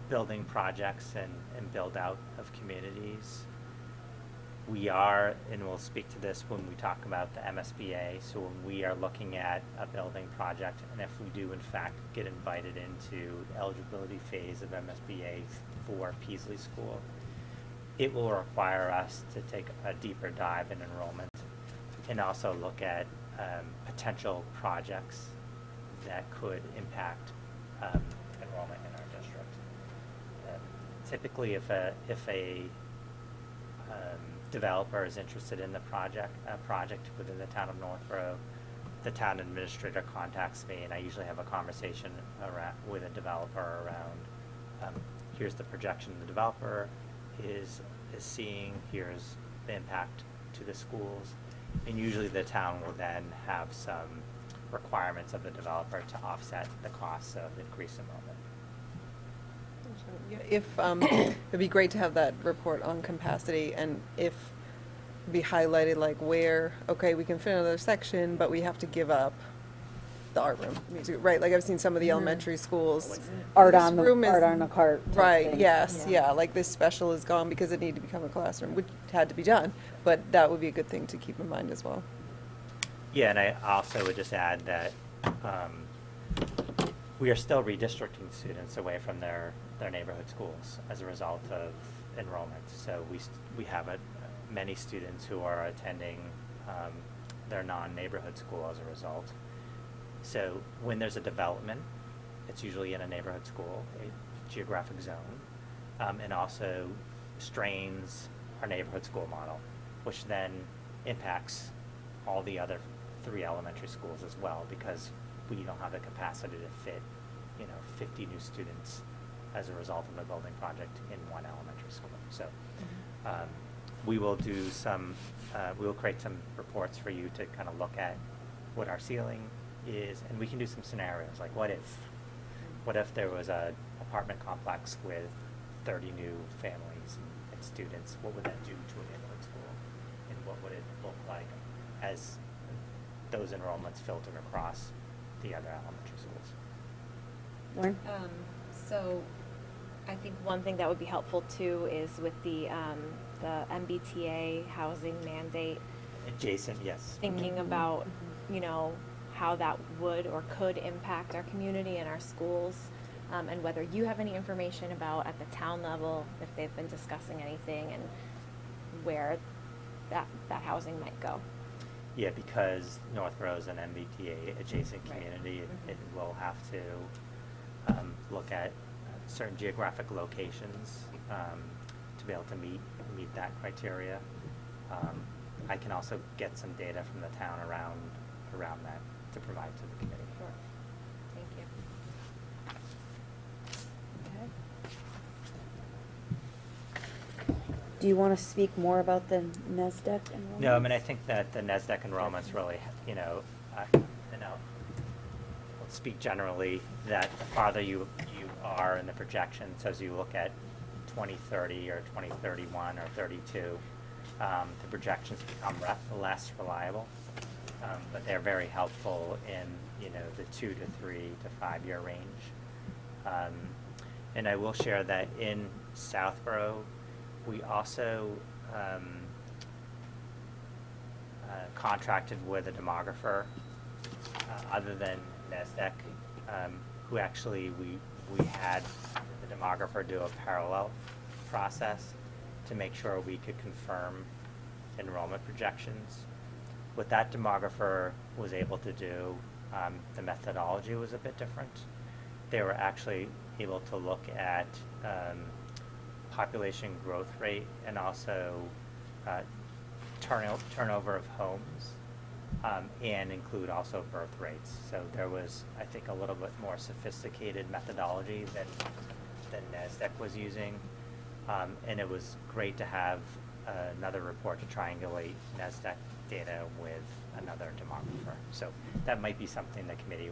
building projects and build out of communities. We are, and we'll speak to this when we talk about the MSBA, so when we are looking at a building project, and if we do in fact get invited into the eligibility phase of MSBA for Peasley School, it will require us to take a deeper dive in enrollment and also look at potential projects that could impact enrollment in our district. Typically, if a developer is interested in the project within the town of Northborough, the town administrator contacts me, and I usually have a conversation with a developer around here's the projection the developer is seeing, here's the impact to the schools, and usually the town will then have some requirements of the developer to offset the costs of increased enrollment. If it'd be great to have that report on capacity, and if be highlighted like where, okay, we can fit another section, but we have to give up the art room, music, right? Like I've seen some of the elementary schools. Art this on room is- a cart. type Right, thing. yes, yeah, like this special is gone because it needed to become a classroom, which had to be done, but that would be a good thing to keep in mind as well. Yeah, and I also would just add that we are still redistricting students away from their neighborhood schools as a result of enrollment. So we have many students who are attending their non-neighborhood school as a result. So when there's a development, it's usually in a neighborhood school, a geographic zone, and also strains our neighborhood school model, which then impacts all the other 3 elementary schools as well, because we don't have the capacity to fit 50 new students as a result of a building project in one elementary school. So we will do we will create some reports for you to kind of look at what our ceiling is, and we can do some scenarios, like what if there was a apartment complex with 30 new families and students, what would that do to a neighborhood school, and what would it look like as those enrollments filtered across the other elementary schools? Lauren? So I think one thing that would be helpful too is with the MBTA housing mandate, Adjacent, yes. thinking about, you know, how that would or could impact our community and our schools, and whether you have any information about at the town level, if they've been discussing anything and where that housing might go. Yeah, because Northborough is an MBTA adjacent Right. community, Mhm. it will have to look at certain geographic locations to be able to meet that criteria. I can also get some data from the town around that to provide to the committee. Sure. Thank you. Do you want to speak more about the NASDAQ enrollment? No, I mean, I think that the NASDAQ enrollment's really, let's speak generally, that the farther you are in the projection, so as you look at 2030 or 2031 or 32, the projections become less reliable, but they're very helpful in, the 2 to 3 to 5 year range. And I will share that in Southborough, we also contracted with a demographer other than NASDAQ, who actually we had the demographer do a parallel process to make sure we could confirm enrollment projections. What that demographer was able to do, the methodology was a bit different. They were actually able to look at population growth rate and also turnover of homes, and include also birth rates. So there was, I think, a little bit more sophisticated methodology than NASDAQ was using, and it was great to have another report to triangulate NASDAQ data with another demographer. So that might be something the committee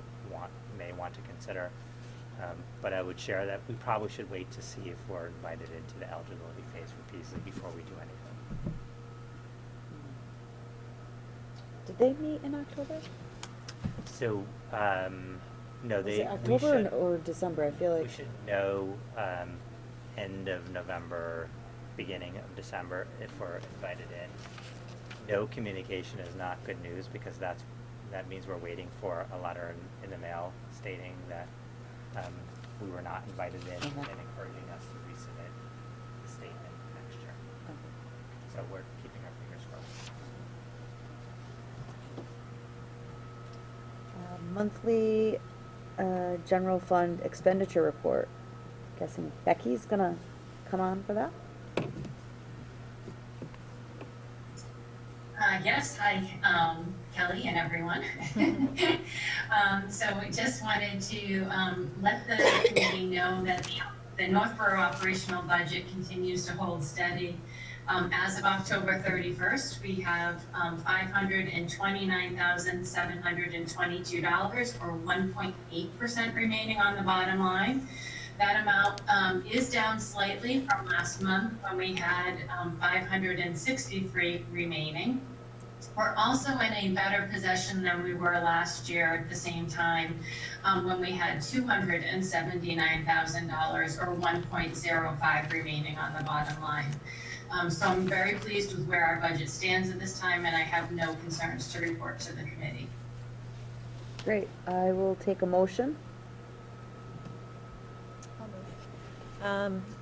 may want to consider. But I would share that we probably should wait to see if we're invited into the eligibility phase for PEASLey before we do anything. Did they meet in October? So, no, Was it we October should, or December? I feel like. we should know end of November, beginning of December if we're invited in. No communication is not good news because that means we're waiting for a letter in the mail stating that we were not invited in and encouraging us to resubmit the statement next year. So we're keeping our fingers crossed. Monthly general fund expenditure report. Guessing Becky's gonna come on for that? Yes, hi, Kelly and everyone. So we just wanted to let the community know that the Northborough operational budget continues to hold steady. As of October 31st, we have $529,722, or 1.8% remaining on the bottom line. That amount is down slightly from last month when we had 563 remaining. We're also in a better position than we were last year at the same time, when we had $279,000, or 1.05 remaining on the bottom line. So I'm very pleased with where our budget stands at this time, and I have no concerns to report to the committee. Great. I will take a motion.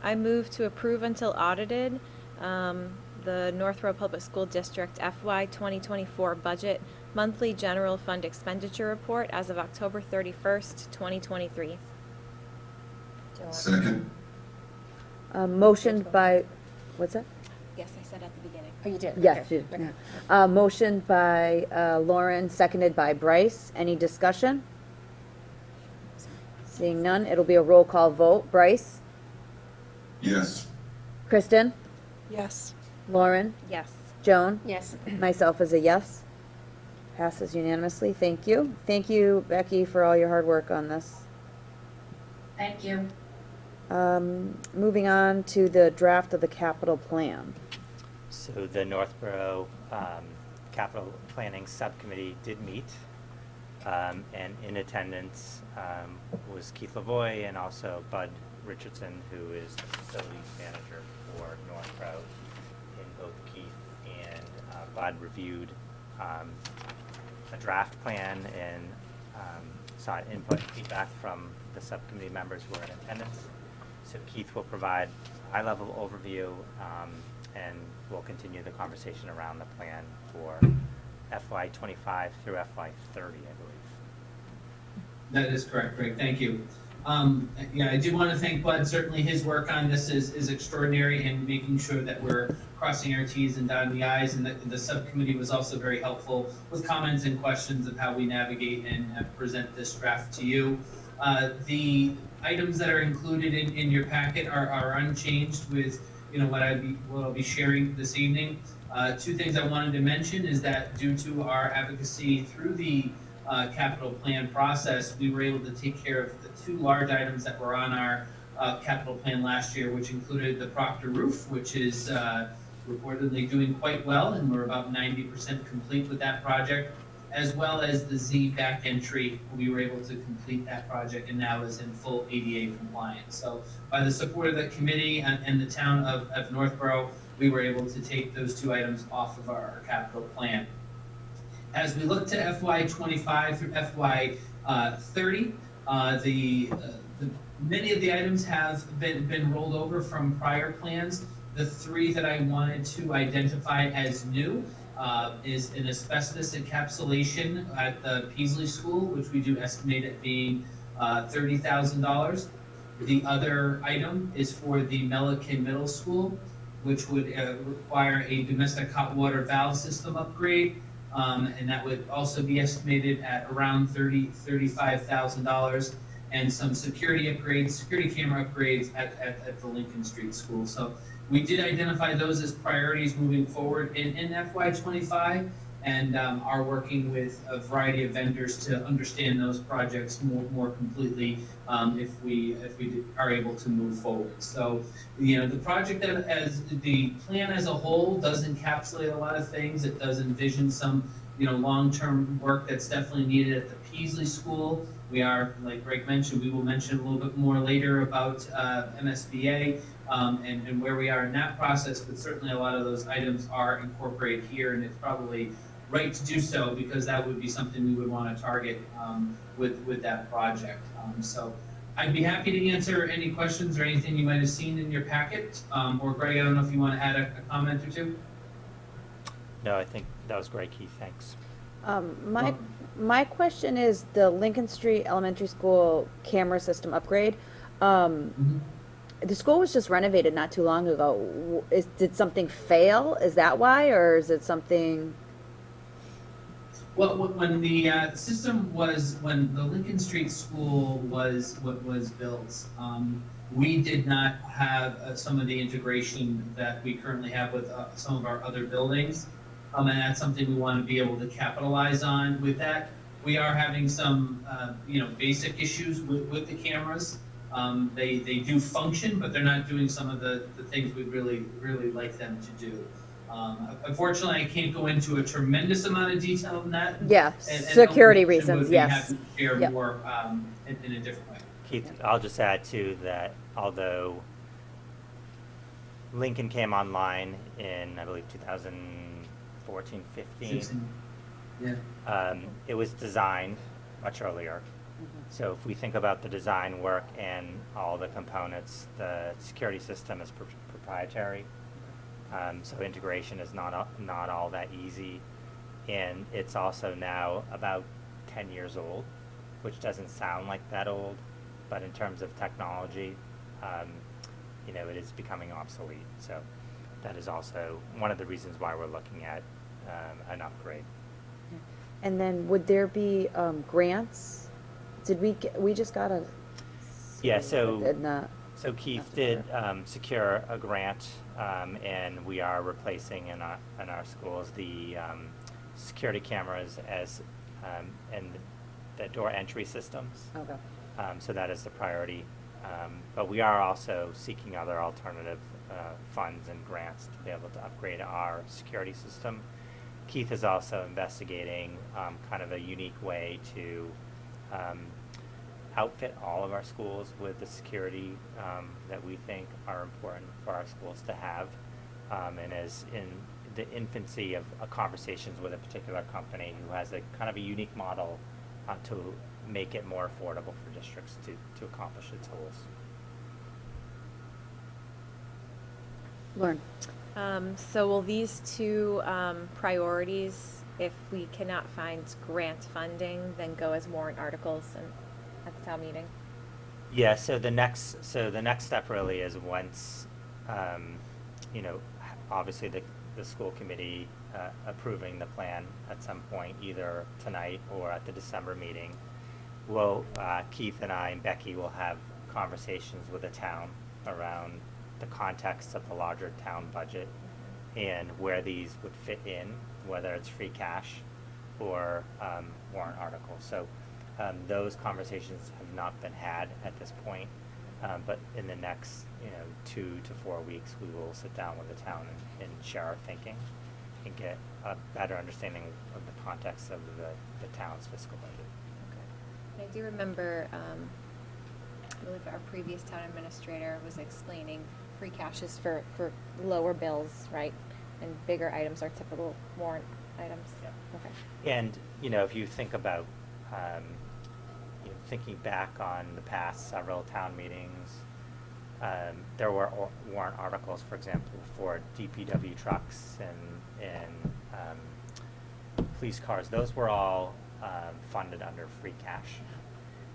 I move to approve until audited, the Northborough Public School District FY 2024 budget monthly general fund expenditure report as of October 31st, 2023. Second. Motioned by, what's that? Yes, I said at the beginning. Oh, you did? Yes, Okay. you did. Motioned by Lauren, seconded by Bryce. Any discussion? Seeing none, it'll be a roll call vote. Bryce? Yes. Kristen? Yes. Lauren? Yes. Joan? Yes. Myself is a yes. Passes unanimously. Thank you. Thank you, Becky, for all your hard work on this. Thank you. Moving on to the draft of the capital plan. So the Northborough Capital Planning Subcommittee did meet, and in attendance was Keith Lavoy and also Bud Richardson, who is the facilities manager for Northborough, and both Keith and Bud reviewed a draft plan and sought input and feedback from the subcommittee members who are in attendance. So Keith will provide a high-level overview, and we'll continue the conversation around the plan for FY25 through FY30, I believe. That is correct, Greg, thank you. Yeah, I do want to thank Bud. Certainly his work on this is extraordinary, and making sure that we're crossing our Ts and dotting the Is, and the subcommittee was also very helpful with comments and questions of how we navigate and present this draft to you. The items that are included in your packet are unchanged with what I'll be sharing this evening. Two things I wanted to mention is that due to our advocacy through the capital plan process, we were able to take care of the two large items that were on our capital plan last year, which included the Proctor roof, which is reportedly doing quite well, and we're about 90% complete with that project, as well as the Z back entry. We were able to complete that project and now is in full ADA compliance. So by the support of the committee and the town of Northborough, we were able to take those two items off of our capital plan. As we look to FY25 through FY30, many of the items have been rolled over from prior plans. The three that I wanted to identify as new is an asbestos encapsulation at the Peasley School, which we do estimate at being $30,000. The other item is for the Milliken Middle School, which would require a domestic hot water valve system upgrade. And that would also be estimated at around $35,000, and some security camera upgrades at the Lincoln Street School. So we did identify those as priorities moving forward in FY25, and are working with a variety of vendors to understand those projects more completely if we are able to move forward. So the project as the plan as a whole does encapsulate a lot of things. It does envision some long-term work that's definitely needed at the Peasley School. We are, like Greg mentioned, we will mention a little bit more later about MSBA and where we are in that process, but certainly a lot of those items are incorporated here, and it's probably right to do so because that would be something we would want to target with that project. So I'd be happy to answer any questions or anything you might have seen in your packet. Or Greg, I don't know if you want to add a comment or two. No, I think that was great, Keith. Thanks. My question is the Lincoln Street Elementary School camera system upgrade. The school was just renovated not too long ago. Did something fail? Is that why, or is it something? Well, when the system was, when the Lincoln Street School was built, we did not have some of the integration that we currently have with some of our other buildings. And that's something we want to be able to capitalize on with that. We are having some, basic issues with the cameras. They do function, but they're not doing some of the things we'd really like them to do. Unfortunately, I can't go into a tremendous amount of detail on that. Yeah, and security reasons, would be yes. happy to share Yep. more in a different way. Keith, I'll just add too that although Lincoln came online in, I believe, 2014, 15, it was designed much earlier. So if we think about the design work and all the components, the security system is proprietary. So integration is not all that easy, and it's also now about 10 years old, which doesn't sound like that old, but in terms of technology, it is becoming obsolete. So that is also one of the reasons why we're looking at an upgrade. And then would there be grants? Did we just got a? Yeah. So. Did not. So Keith did secure a grant, and we are replacing in our schools the security cameras and the door entry systems. Okay. So that is the priority. But we are also seeking other alternative funds and grants to be able to upgrade our security system. Keith is also investigating kind of a unique way to outfit all of our schools with the security that we think are important for our schools to have, and is in the infancy of conversations with a particular company who has a kind of a unique model to make it more affordable for districts to accomplish its goals. Lauren? So will these two priorities, if we cannot find grant funding, then go as warrant articles at the town meeting? Yeah, so the next step really is once, obviously the school committee approving the plan at some point, either tonight or at the December meeting, Keith and I and Becky will have conversations with the town around the context of the larger town budget and where these would fit in, whether it's free cash or warrant articles. So those conversations have not been had at this point, but in the next 2 to 4 weeks, we will sit down with the town and share our thinking and get a better understanding of the context of the town's fiscal budget. Okay. I do remember, I believe our previous town administrator was explaining free cash is for lower bills, right? And bigger items are typical warrant items. Yeah. Okay. And if you think about thinking back on the past several town meetings, there were warrant articles, for example, for DPW trucks and police cars. Those were all funded under free cash.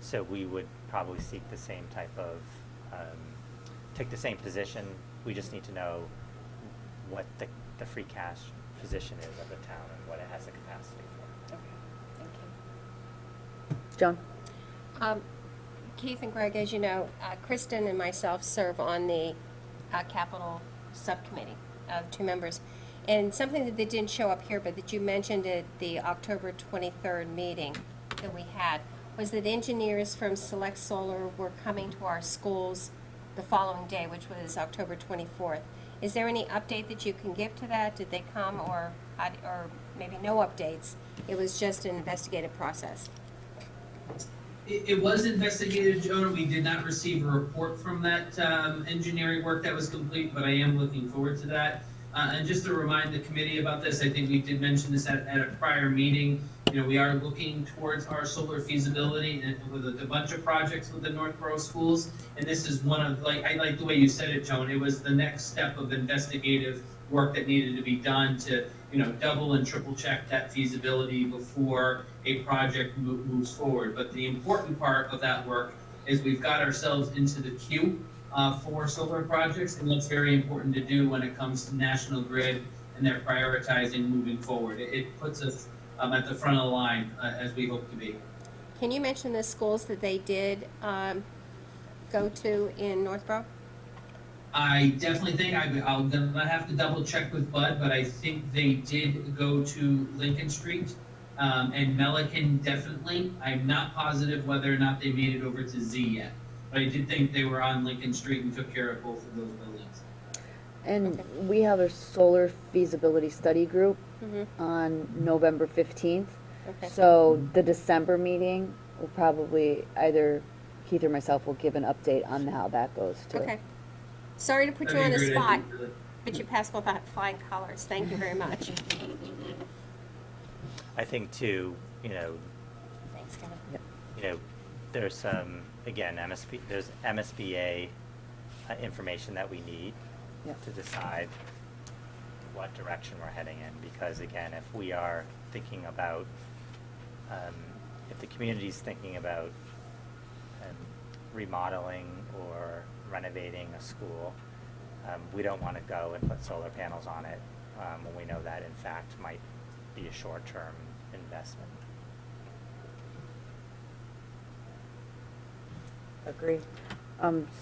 So we would probably seek the same type of, take the same position. We just need to know what the free cash position is of the town and what it has the capacity for. Okay. Thank you. Joan? Keith and Greg, as you know, Kristen and myself serve on the capital subcommittee, 2 members. And something that didn't show up here, but that you mentioned at the October 23rd meeting that we had, was that engineers from Select Solar were coming to our schools the following day, which was October 24th. Is there any update that you can give to that? Did they come, or maybe no updates? It was just an investigative process. It was investigated, Joan. We did not receive a report from that engineering work that was complete, but I am looking forward to that. And just to remind the committee about this, I think we did mention this at a prior meeting. We are looking towards our solar feasibility and with a bunch of projects with the Northborough schools. And this is one of, I like the way you said it, Joan. It was the next step of investigative work that needed to be done to, double and triple check that feasibility before a project moves forward. But the important part of that work is we've got ourselves into the queue for solar projects, and that's very important to do when it comes to National Grid and their prioritizing moving forward. It puts us at the front of the line as we hope to be. Can you mention the schools that they did go to in Northborough? I definitely think I'll gonna have to double check with Bud, but I think they did go to Lincoln Street and Melican definitely. I'm not positive whether or not they made it over to Z yet, but I did think they were on Lincoln Street and took care of both of those buildings. And we have a solar feasibility study group on November 15th. Okay. So the December meeting will probably either Keith or myself will give an update on how that goes too. Okay. Sorry to put you on That'd the be a great spot, idea. but you passed without flying colors. Thank you very much. I think too, Thanks, Kevin. there's some, again, there's MSBA information that we need Yep. to decide what direction we're heading in. Because again, if we are thinking about, if the community's thinking about remodeling or renovating a school, we don't want to go and put solar panels on it when we know that in fact might be a short-term investment. Agree.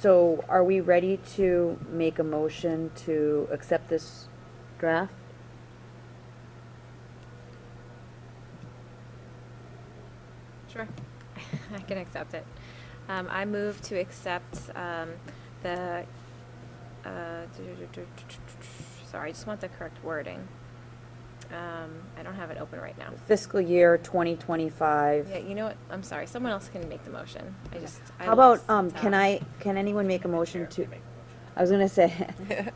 So are we ready to make a motion to accept this draft? Sure. I can accept it. I move to accept the, sorry, I just want the correct wording. I don't have it open right now. Fiscal year 2025. Yeah, you know what? I'm sorry. Someone else can make the motion. I How about, lost can tab. can anyone make a motion to, Make a motion. I was gonna say,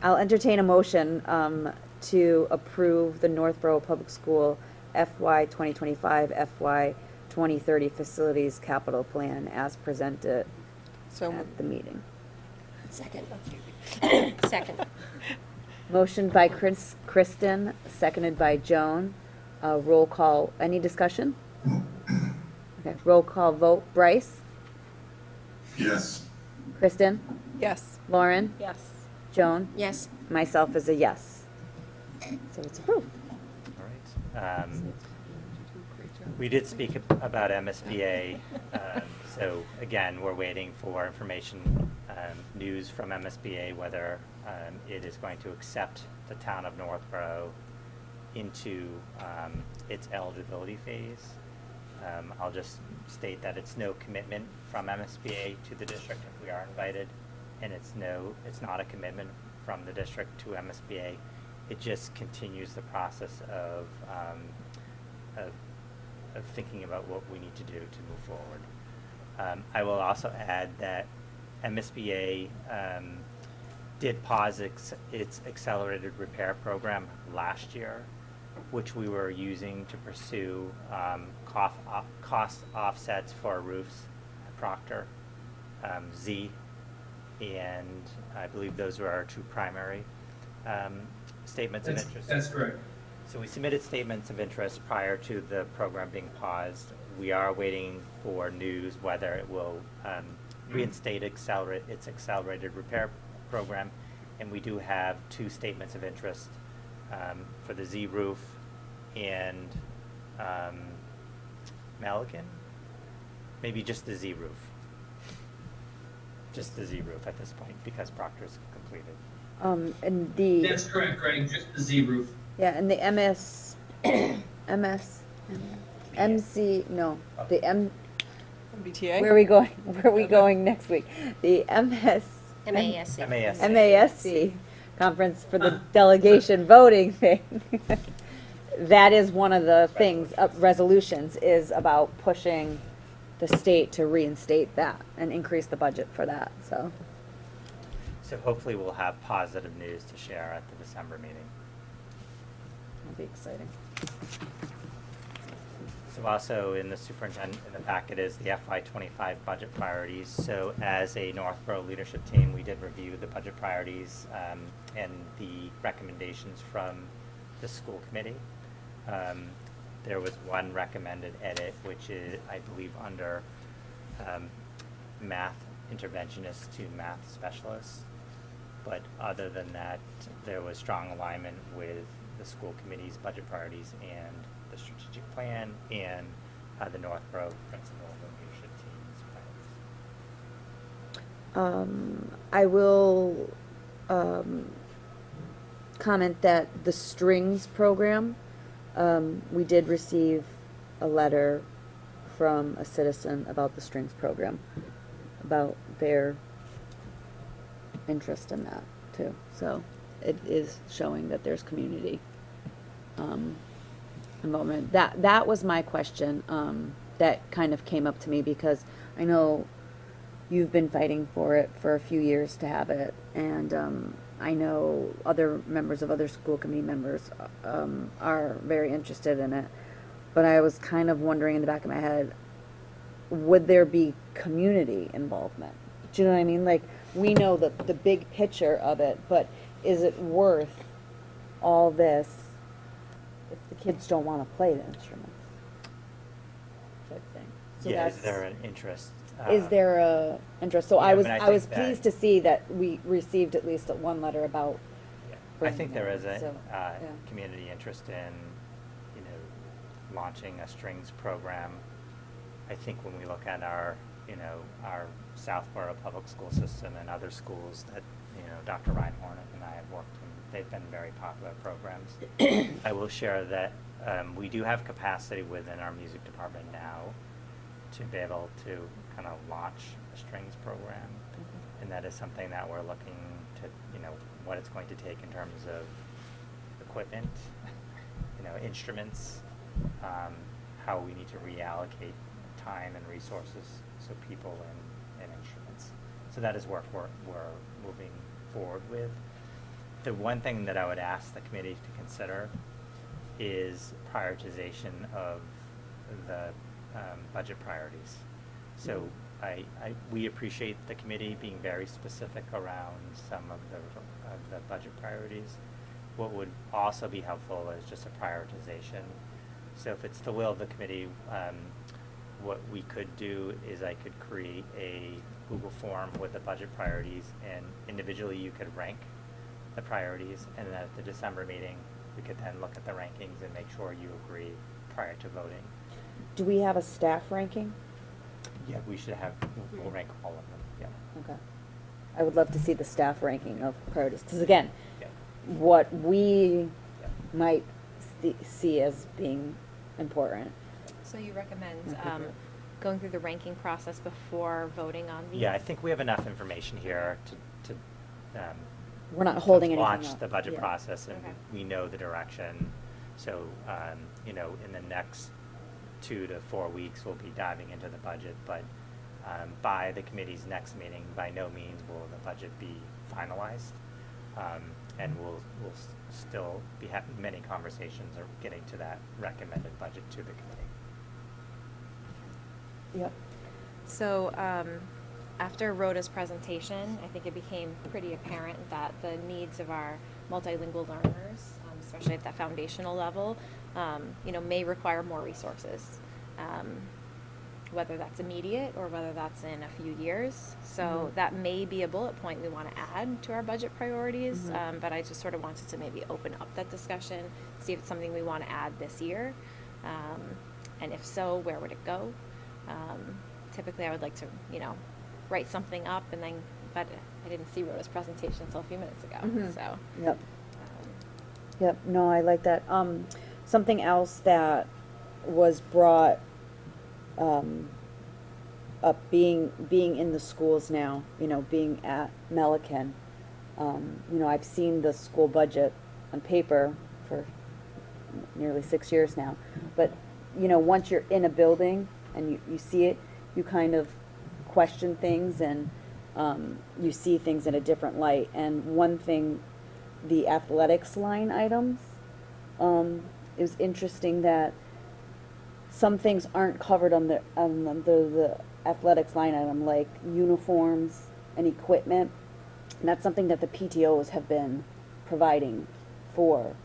I'll entertain a motion, to approve the Northborough Public School FY 2025, FY 2030 Facilities Capital Plan as presented So at the meeting. Second. Second. Motion by Kristen, seconded by Joan. Roll call, any discussion? Okay, roll call vote, Bryce, Yes. Kristen, yes. Lauren, Yes. Joan, Yes. myself is a yes. So it's approved. All right. We did speak about MSBA. So again, we're waiting for information, news from MSBA, whether it is going to accept the town of Northborough into its eligibility phase. I'll just state that it's no commitment from MSBA to the district if we are invited, and it's not a commitment from the district to MSBA. It just continues the process of thinking about what we need to do to move forward. I will also add that MSBA did pause its accelerated repair program last year, which we were using to pursue cost offsets for roofs at Proctor, Z, and I believe those were our two primary statements of interest. That's correct. So we submitted statements of interest prior to the program being paused. We are waiting for news whether it will reinstate its accelerated repair program, and we do have two statements of interest for the Z roof and Malikan, maybe just the Z roof. Just the Z roof at this point because Proctor's completed. And the, That's correct, Greg, just the Z roof. yeah, and the MC, no, the MBTA? where are we going next week? The MASC. MASC conference for the delegation voting thing. That is one of the things, resolutions is about pushing the state to reinstate that and increase the budget for that, so. So hopefully we'll have positive news to share at the December meeting. That'll be exciting. So also in the superintendent, in the packet is the FY25 budget priorities. So as a Northborough leadership team, we did review the budget priorities and the recommendations from the school committee. There was one recommended edit, which is, I believe, under math interventionist to math specialists. But other than that, there was strong alignment with the school committee's budget priorities and the strategic plan and the Northborough principal and leadership team's priorities. I will comment that the strings program, we did receive a letter from a citizen about the strings program, about their interest in that too. So it is showing that there's community involvement. That was my question, that kind of came up to me because I know you've been fighting for it for a few years to have it, and I know other members of other school committee members are very interested in it. But I was kind of wondering in the back of my head, would there be community involvement? Do you know what I mean? Like, we know the big picture of it, but is it worth all this if the kids don't want to play the instruments? Type thing. So Yeah, is that's- there an interest? Is there a interest? So Yeah, I was, but I I was think that- pleased to see that we received at least one letter about. Yeah. I bringing think there it, is a so, yeah. community interest in, you know, launching a strings program. I think when we look at our, you know, our Southborough public school system and other schools that, you know, Dr. Reinhorn and I have worked in, they've been very popular programs. I will share that we do have capacity within our music department now to be able to kind of launch a strings program. And that is something that we're looking to, you know, what it's going to take in terms of equipment, instruments, how we need to reallocate time and resources, so people and instruments. So that is work we're moving forward with. The one thing that I would ask the committee to consider is prioritization of the budget priorities. So we appreciate the committee being very specific around some of the budget priorities. What would also be helpful is just a prioritization. So if it's the will of the committee, what we could do is I could create a Google form with the budget priorities, and individually you could rank the priorities, and then at the December meeting, we could then look at the rankings and make sure you agree prior to voting. Do we have a staff ranking? Yeah, we'll rank all of them, yeah. Okay. I would love to see the staff ranking of priorities, because again, Yeah. what we Yeah. might see as being important. So you recommend Mhm. going through the ranking process before voting on these? Yeah, I think we have enough information here to We're not holding anything launch up. the budget Yeah. process, and Okay. we know the direction. So, in the next 2 to 4 weeks, we'll be diving into the budget, but by the committee's next meeting, by no means will the budget be finalized. And we'll still be having many conversations or getting to that recommended budget to the committee. Yep. So after Rhoda's presentation, I think it became pretty apparent that the needs of our multilingual learners, especially at that foundational level, may require more resources, whether that's immediate or whether that's in a few years. So that may be a bullet point we want to add to our budget priorities, but I just sort of wanted to maybe open up that discussion, see if it's something we want to add this year, and if so, where would it go? Typically, I would like to, write something up, but I didn't see Rhoda's presentation until a few minutes ago. Mhm. So, Yep. Yep, no, I like that. Something else that was brought up, being in the schools now, being at Melican. I've seen the school budget on paper for nearly 6 years now, but once you're in a building and you see it, you kind of question things, and you see things in a different light. And one thing, the athletics line items, it was interesting that some things aren't covered on the athletics line item, like uniforms and equipment. And that's something that the PTOs have been providing for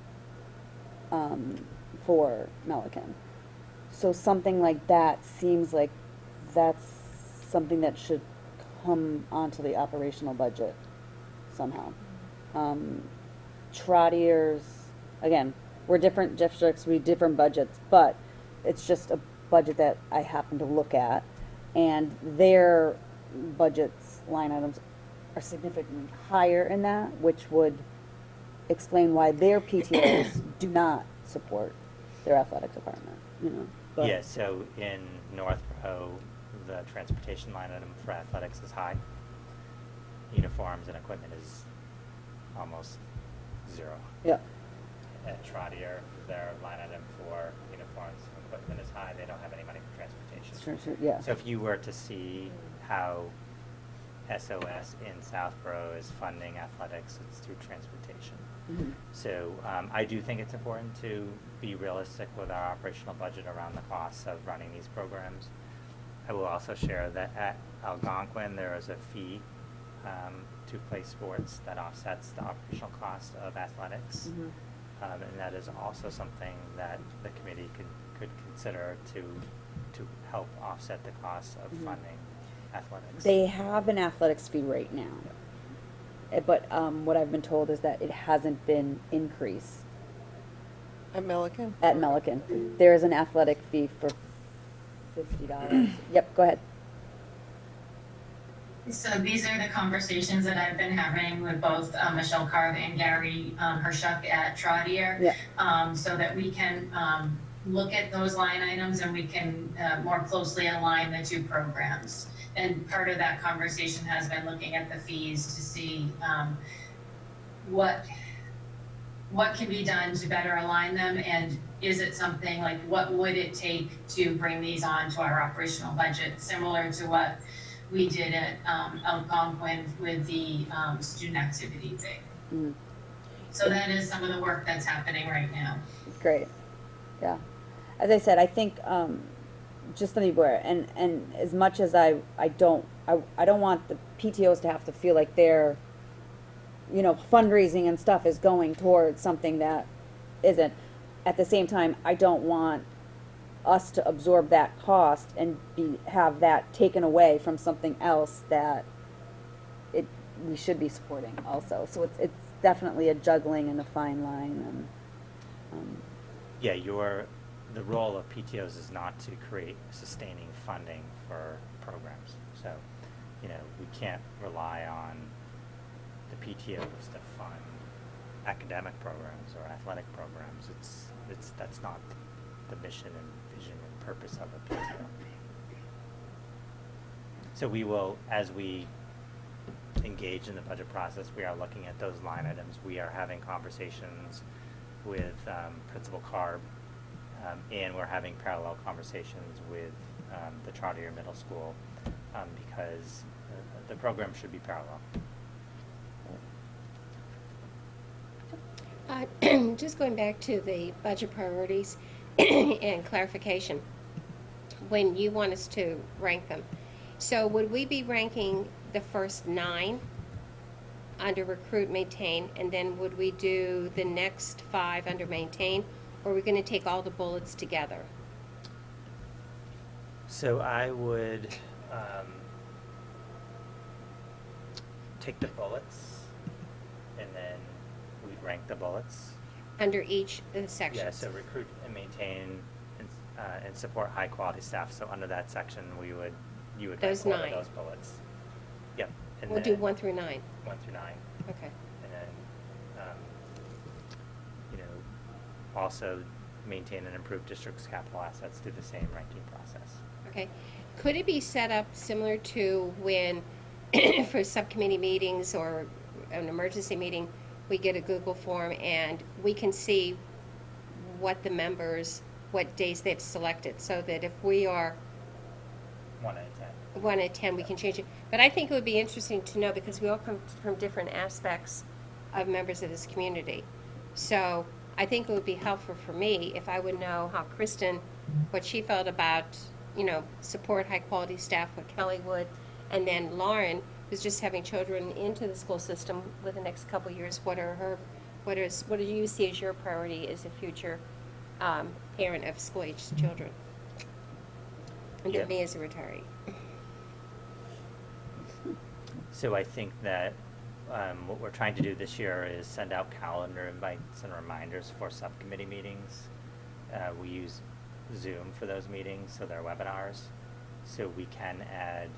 Melican. So something like that seems like that's something that should come onto the operational budget somehow. Trottiers, again, we're different districts, we have different budgets, but it's just a budget that I happen to look at, and their budgets, line items, are significantly higher in that, which would explain why their PTOs do not support their athletic department, but- Yeah, so in Northborough, the transportation line item for athletics is high. Uniforms and equipment is almost zero. Yeah, At Trottier, their line item for uniforms and equipment is high, they don't have any money for transportation. sure, yeah. So if you were to see how SOS in Southborough is funding athletics, it's through transportation. Mhm. So I do think it's important to be realistic with our operational budget around the costs of running these programs. I will also share that at Algonquin, there is a fee to play sports that offsets the operational cost of athletics. Mhm. And that is also something that the committee could consider to help offset the costs of Mhm. funding athletics. They have an athletics fee right now. But what I've been told is that it hasn't been increased At Melican? at Melican. There is an athletic fee for $50. Yep, go ahead. So these are the conversations that I've been having with both Michelle Carve and Gary Hershuk at Trottier. Yeah. So that we can look at those line items and we can more closely align the two programs. And part of that conversation has been looking at the fees to see what what can be done to better align them, and is it something like, what would it take to bring these on to our operational budget, similar to what we did at Algonquin with the student activity thing. Mm. So that is some of the work that's happening right now. Great. Yeah. As I said, I think just let me be aware, and as much as I don't want the PTOs to have to feel like their fundraising and stuff is going towards something that isn't. At the same time, I don't want us to absorb that cost and have that taken away from something else that we should be supporting also. So it's definitely a juggling and a fine line. And Yeah, the role of PTOs is not to create sustaining funding for programs. So, we can't rely on the PTOs to fund academic programs or athletic programs. That's not the mission and vision and purpose of a PTO. So we will, as we engage in the budget process, we are looking at those line items. We are having conversations with Principal Carb, and we're having parallel conversations with the charter year middle school, because the program should be parallel. Just going back to the budget priorities and clarification, when you want us to rank them. So would we be ranking the first 9 under recruit, maintain, and then would we do the next 5 under maintain, or are we going to take all the bullets together? So I would take the bullets, and then we'd rank the bullets. Under each of the sections? Yeah, so recruit and maintain and support high quality staff. So under that section, you would rank Those all of 9. those bullets. Yep. And We'll then do 1 through 9. 1 through 9. Okay. And then, also maintain and improve district's capital assets through the same ranking process. Okay. Could it be set up similar to when, for subcommittee meetings or an emergency meeting, we get a Google form and we can see what the members, what days they've selected, so that if we are 1 out of 10. 1 out of 10, we can change it. But I think it would be interesting to know, because we all come from different aspects of members of this community. So I think it would be helpful for me if I would know how Kristen, what she felt about, support high-quality staff, what Kelly would, and then Lauren, who's just having children into the school system with the next couple of years, what do you see as your priority as a future parent of school-aged children? And Yeah. then me as a retiree. So I think that what we're trying to do this year is send out calendar invites and reminders for subcommittee meetings. We use Zoom for those meetings, so they're webinars. So we can add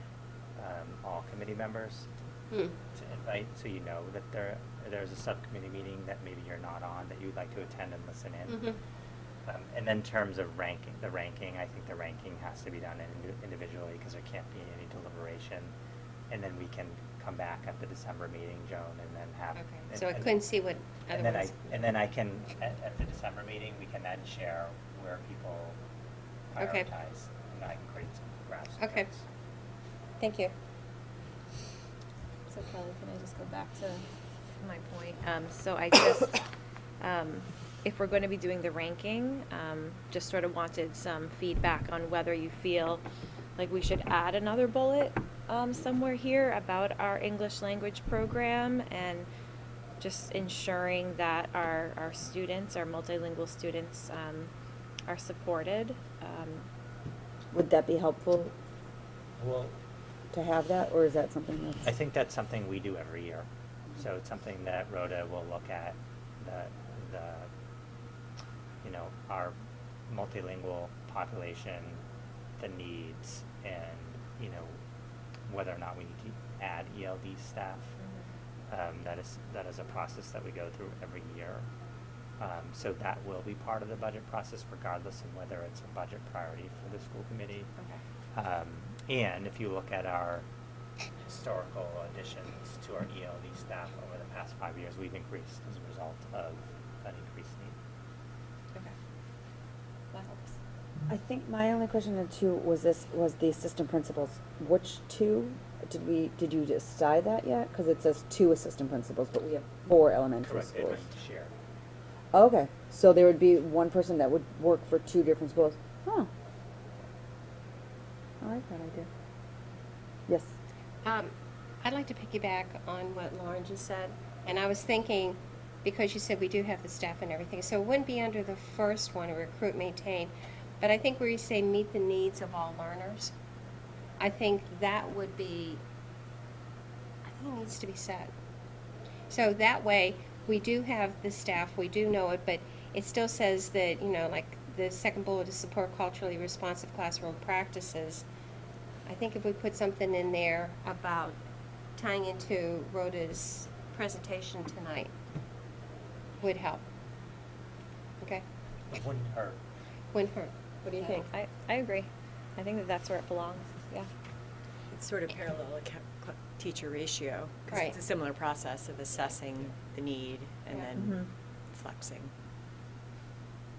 all committee members to invite, so that there's a subcommittee meeting that maybe you're not on, that you'd like to attend and listen in. Mm-hmm. And then in terms of I think the ranking has to be done individually, because there can't be any deliberation. And then we can come back at the December meeting, Joan, and then have. Okay, and- so I and- couldn't see what And then otherwise. I can, at the December meeting, we can then share where people Okay. prioritize, and I can create some graphs. and Okay. charts. Thank you. So Kelly, can I just go back to my point? So I just, if we're going to be doing the ranking, just sort of wanted some feedback on whether you feel like we should add another bullet somewhere here about our English language program, and just ensuring that our students, our multilingual students, are supported. would that be helpful Well, to have that, or is that something that's? I think that's something we do every year. So it's something that Rhoda will look at, our multilingual population, the needs, and, whether or not we need to add ELD staff. That is a process that we go through every year. So that will be part of the budget process, regardless of whether it's a budget priority for the school committee. Okay. And if you look at our historical additions to our ELD staff over the past 5 years, we've increased as a result of that increased need. Okay. That helps. I think my only question then too was the assistant principals. Which two? Did you decide that yet? Cause it says 2 assistant principals, but we have 4 elementary Correct, they've schools. been shared. Okay, so there would be one person that would work for 2 different schools. Huh. I like that idea. Yes. I'd like to piggyback on what Lauren just said, and I was thinking, because you said we do have the staff and everything, so it wouldn't be under the first one, recruit, maintain, but I think where you say meet the needs of all learners, I think that would be, I think it needs to be said. So that way, we do have the staff, we do know it, but it still says that, like the second bullet is support culturally responsive classroom practices. I think if we put something in there about tying into Rhoda's presentation tonight would help. Okay? It wouldn't hurt. Wouldn't hurt. What do you think? I agree. I think that that's where it belongs, yeah. It's sort of parallel teacher ratio, because Right. it's a similar process of assessing the need and Yeah. then flexing.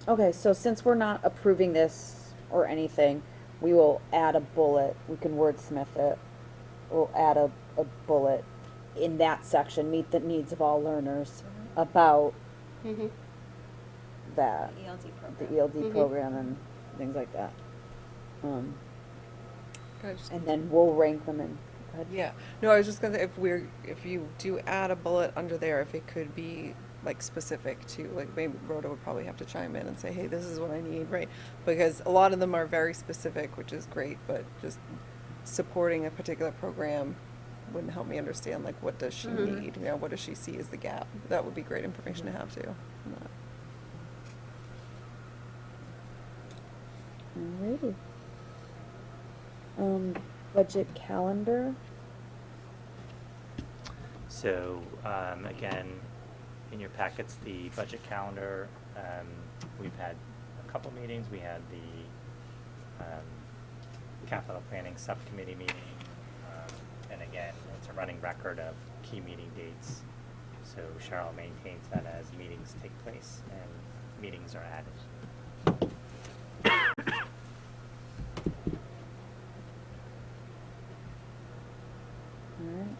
Okay, so since we're not approving this or anything, we will add a bullet. We can wordsmith it. We'll add a bullet in that section, meet the needs of all learners, about Mm-hmm. that, The ELD program. the ELD Mhm. program and things like that. Can I just- And then we'll rank them and, go ahead. Yeah, no, I was just gonna say, if you do add a bullet under there, if it could be like specific to, like maybe Rhoda would probably have to chime in and say, hey, this is what I need, right? Because a lot of them are very specific, which is great, but just supporting a particular program wouldn't help me understand, like, what does she Mhm. need? What does she see as the gap? That would be great information to have too. Alrighty. Budget calendar. So, again, in your packets, the budget calendar, we've had a couple meetings. We had the capital planning subcommittee meeting. And again, it's a running record of key meeting dates. So Cheryl maintains that as meetings take place and meetings are added. Alright.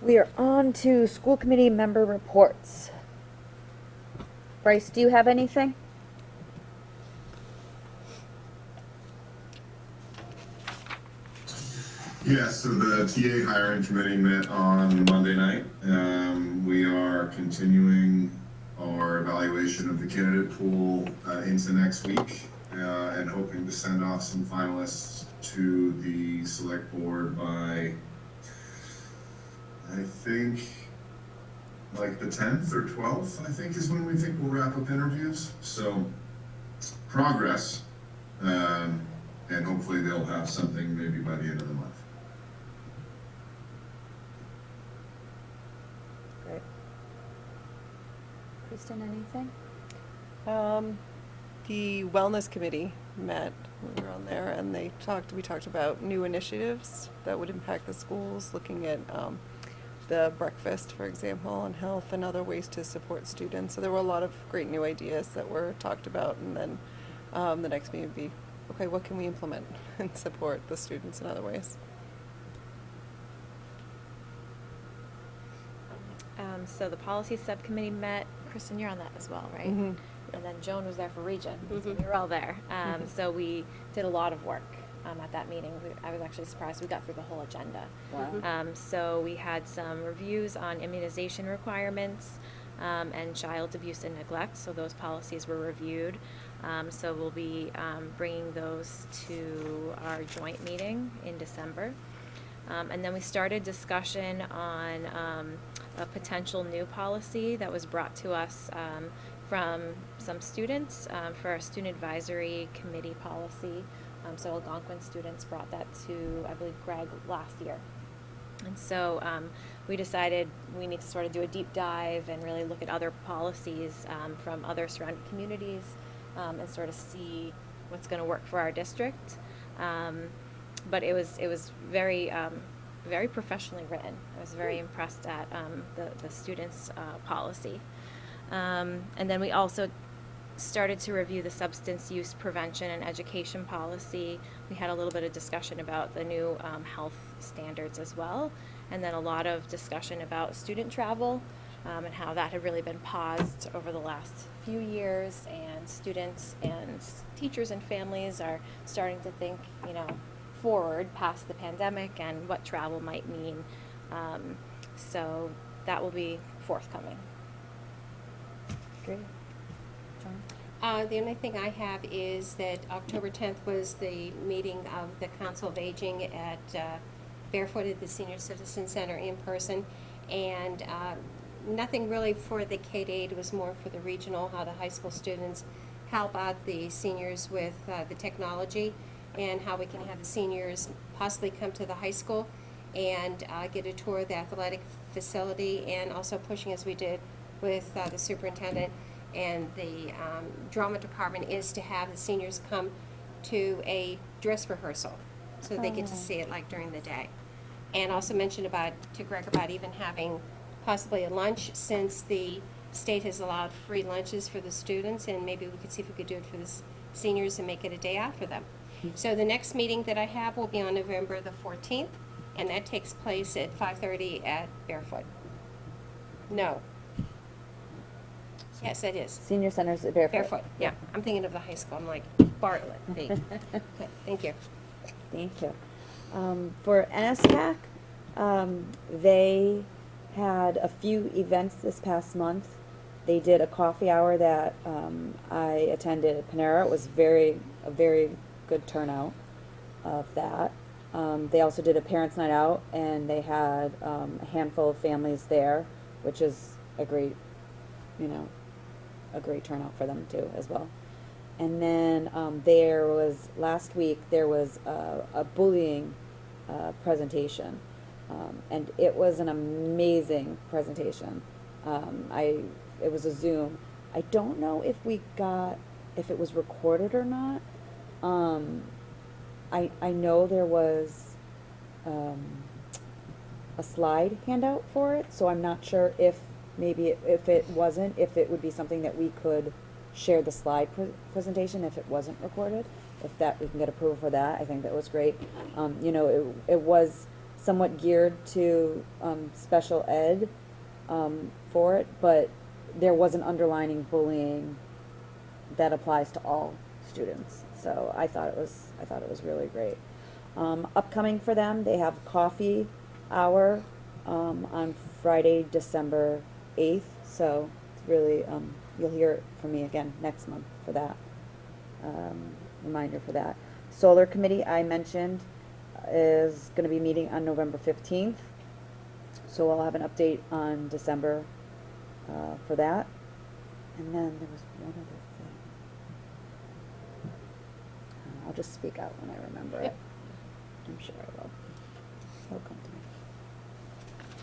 We are on to school committee member reports. Bryce, do you have anything? Yes, so the TA hiring committee met on Monday night. We are continuing our evaluation of the candidate pool into next week and hoping to send off some finalists to the select board by, I think, like the 10th or 12th, I think is when we think we'll wrap up interviews. So progress, and hopefully they'll have something maybe by the end of the month. Great. Kristen, anything? The wellness committee met, we were on there, and we talked about new initiatives that would impact the schools, looking at, the breakfast, for example, on health and other ways to support students. So there were a lot of great new ideas that were talked about, and then, the next meeting would be, okay, what can we implement and support the students in other ways? So the policy subcommittee met. Kristen, you're on that as well, right? Mhm. And then Joan was there for region. So Mhm. we were all there. So we did a lot of work at that meeting. I was actually surprised we got through the whole agenda. Wow. So we had some reviews on immunization requirements and child abuse and neglect. So those policies were reviewed. So we'll be bringing those to our joint meeting in December. And then we started discussion on a potential new policy that was brought to us from some students for our student advisory committee policy. So Algonquin students brought that to, I believe, Greg last year. And so we decided we need to sort of do a deep dive and really look at other policies from other surrounding communities and sort of see what's going to work for our district. But it was very very professionally written. I was very impressed at the students' policy. And then we also started to review the substance use prevention and education policy. We had a little bit of discussion about the new health standards as well, and then a lot of discussion about student travel and how that had really been paused over the last few years, and students and teachers and families are starting to think, forward past the pandemic and what travel might mean. So that will be forthcoming. Great. John? The only thing I have is that October 10th was the meeting of the Council of Aging at Barefoot at the Senior Citizen Center in person, and nothing really for the K-8, it was more for the regional, how the high school students help out the seniors with the technology, and how we can have the seniors possibly come to the high school and get a tour of the athletic facility, and also pushing, as we did with the superintendent and the drama department, is to have the seniors come to a dress rehearsal so they get to see it like during the day. And also mentioned to Greg about even having possibly a lunch, since the state has allowed free lunches for the students, and maybe we could see if we could do it for the seniors and make it a day out for them. So the next meeting that I have will be on November the 14th, and that takes place at 5:30 at Barefoot. No. Yes, that is. Senior Center's at Barefoot. Barefoot, yeah. I'm thinking of the high school. I'm like, Bartlett. Okay, thank you. Thank you. For NSTAC, they had a few events this past month. They did a coffee hour that I attended at Panera. It was a very good turnout of that. They also did a parents' night out, and they had a handful of families there, which is a great turnout for them too as well. And then last week there was a bullying presentation, and it was an amazing presentation. It was a Zoom. I don't know if it was recorded or not. I know there was a slide handout for it, so I'm not sure if it would be something that we could share the slide presentation if it wasn't recorded, if that we can get approval for that. I think that was great. It was somewhat geared to special ed for it, but there was an underlining bullying that applies to all students. So I thought it was really great. Upcoming for them, they have coffee hour on Friday, December 8th. So it's really you'll hear it from me again next month for that. Reminder for that. Solar Committee, I mentioned, is going to be meeting on November 15th. So I'll have an update on December for that. And then there was one other thing. I'll just speak out when I remember it. I'm sure I will. It'll come to me.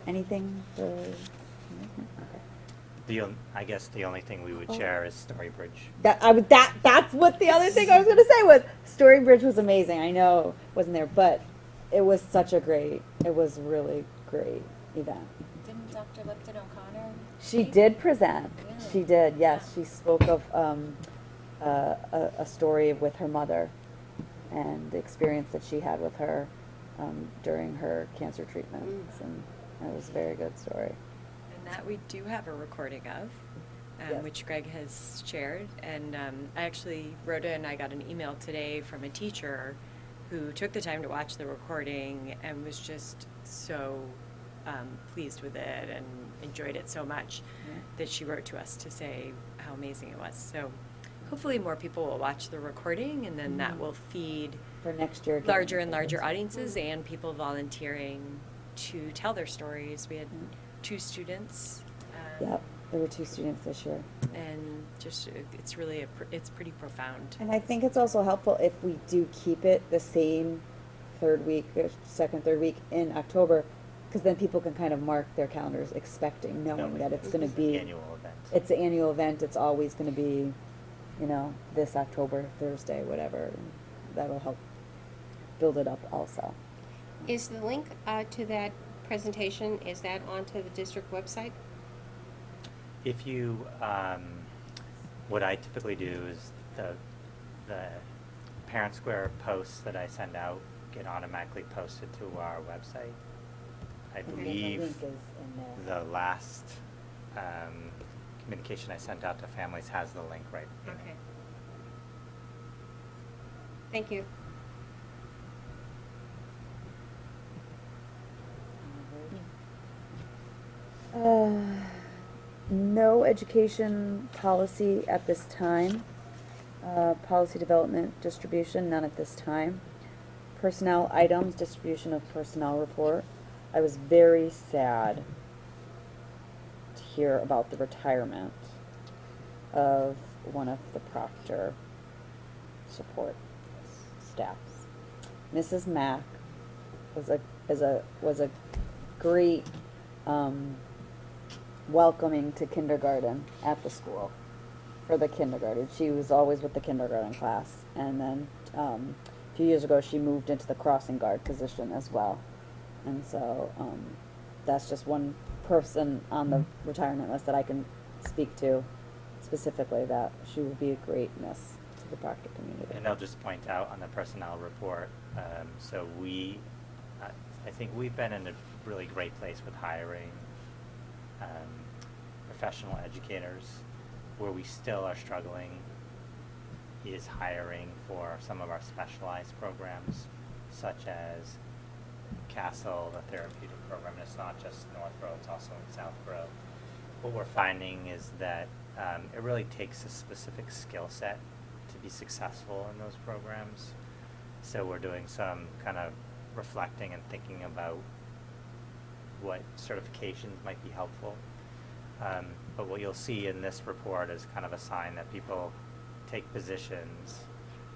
Anything for... Okay. I guess the only thing we would share is Storybridge. That's what the other thing I was going to say was. Storybridge was amazing. I know it wasn't there, but it was it was really great event. Didn't Dr. Lipton O'Connor? She did present. Really? She did, yes. She spoke of a story with her mother and the experience that she had with her during her cancer treatments, and it was a very good story. And that we do have a recording of, Yes. which Greg has shared. And Rhoda and I got an email today from a teacher who took the time to watch the recording and was just so pleased with it and enjoyed it so much that she wrote to us to say how amazing it was. So hopefully more people will watch the recording, and then that will feed For next year. larger and larger audiences and people volunteering to tell their stories. We had 2 students. Yep, there were 2 students this year. And just, it's really, it's pretty profound. And I think it's also helpful if we do keep it the same second, third week in October, because then people can kind of mark their calendars knowing that it's going to be. Annual event. It's an annual event. It's always going to be, this October, Thursday, whatever. And that'll help build it up also. Is the link to that presentation, is that onto the district website? If you, what I typically do is the Parent Square posts that I send out get automatically posted to our website. I And the believe link is in there. the last communication I sent out to families has the link right in it. Okay. Thank you. No education policy at this time. Policy development distribution, none at this time. Personnel items, distribution of personnel report. I was very sad to hear about the retirement of one of the proctor support staffs. Mrs. Mack was a great welcoming to kindergarten at the school for the kindergarten. She was always with the kindergarten class, and then a few years ago she moved into the crossing guard position as well. And so that's just one person on the retirement list that I can speak to specifically, that she will be a great miss to the Proctor community. And I'll just point out on the personnel report, so I think we've been in a really great place with hiring professional educators. Where we still are struggling is hiring for some of our specialized programs, such as Castle, the therapeutic program. And it's not just Northborough, it's also in Southborough. What we're finding is that it really takes a specific skill set to be successful in those programs. So we're doing some kind of reflecting and thinking about what certifications might be helpful. But what you'll see in this report is kind of a sign that people take positions,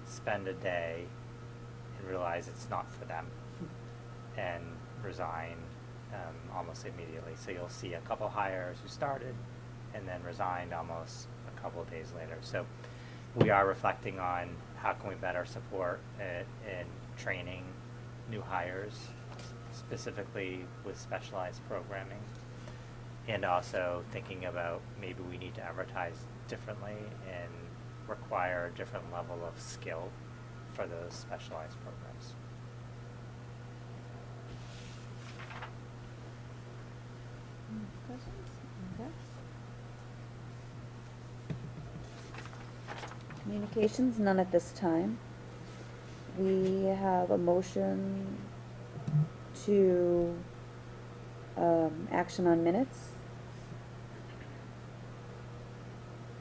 spend a day, and realize it's not for them, and resign almost immediately. So you'll see a couple hires who started and then resigned almost a couple of days later. So we are reflecting on how can we better support in training new hires, specifically with specialized programming, and also thinking about maybe we need to advertise differently and require a different level of skill for those specialized programs. Questions? Okay. Communications, none at this time. We have a motion to action on minutes.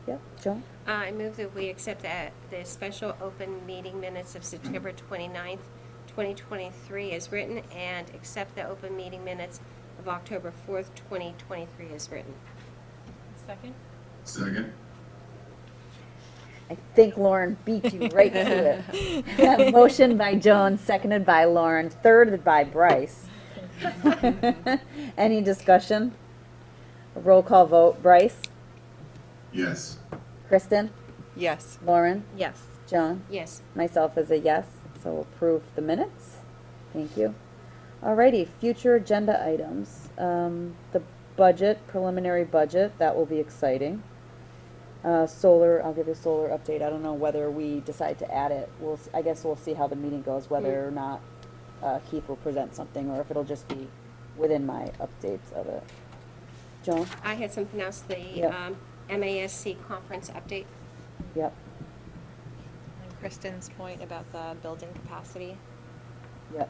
Yep, Joan? I move that we accept the special open meeting minutes of September 29th, 2023 as written, and accept the open meeting minutes of October 4th, 2023 as written. Second? Second? I think Lauren beat you right to it. Motion by Joan, seconded by Lauren, thirded by Bryce. Any discussion? A roll call vote. Bryce? Yes. Kristen? Yes. Lauren? Yes. Joan? Yes. Myself as a yes, so we'll approve the minutes. Thank you. Alrighty, future agenda items. The budget, preliminary budget, that will be exciting. Solar, I'll give you a solar update. I don't know whether we decide to add it. I guess we'll see how the meeting goes, whether or not Keith will present something, or if it'll just be within my updates of it. Joan? I had something else, the Yep. MASC conference update. Yep, And Kristen's point about the building capacity. yep.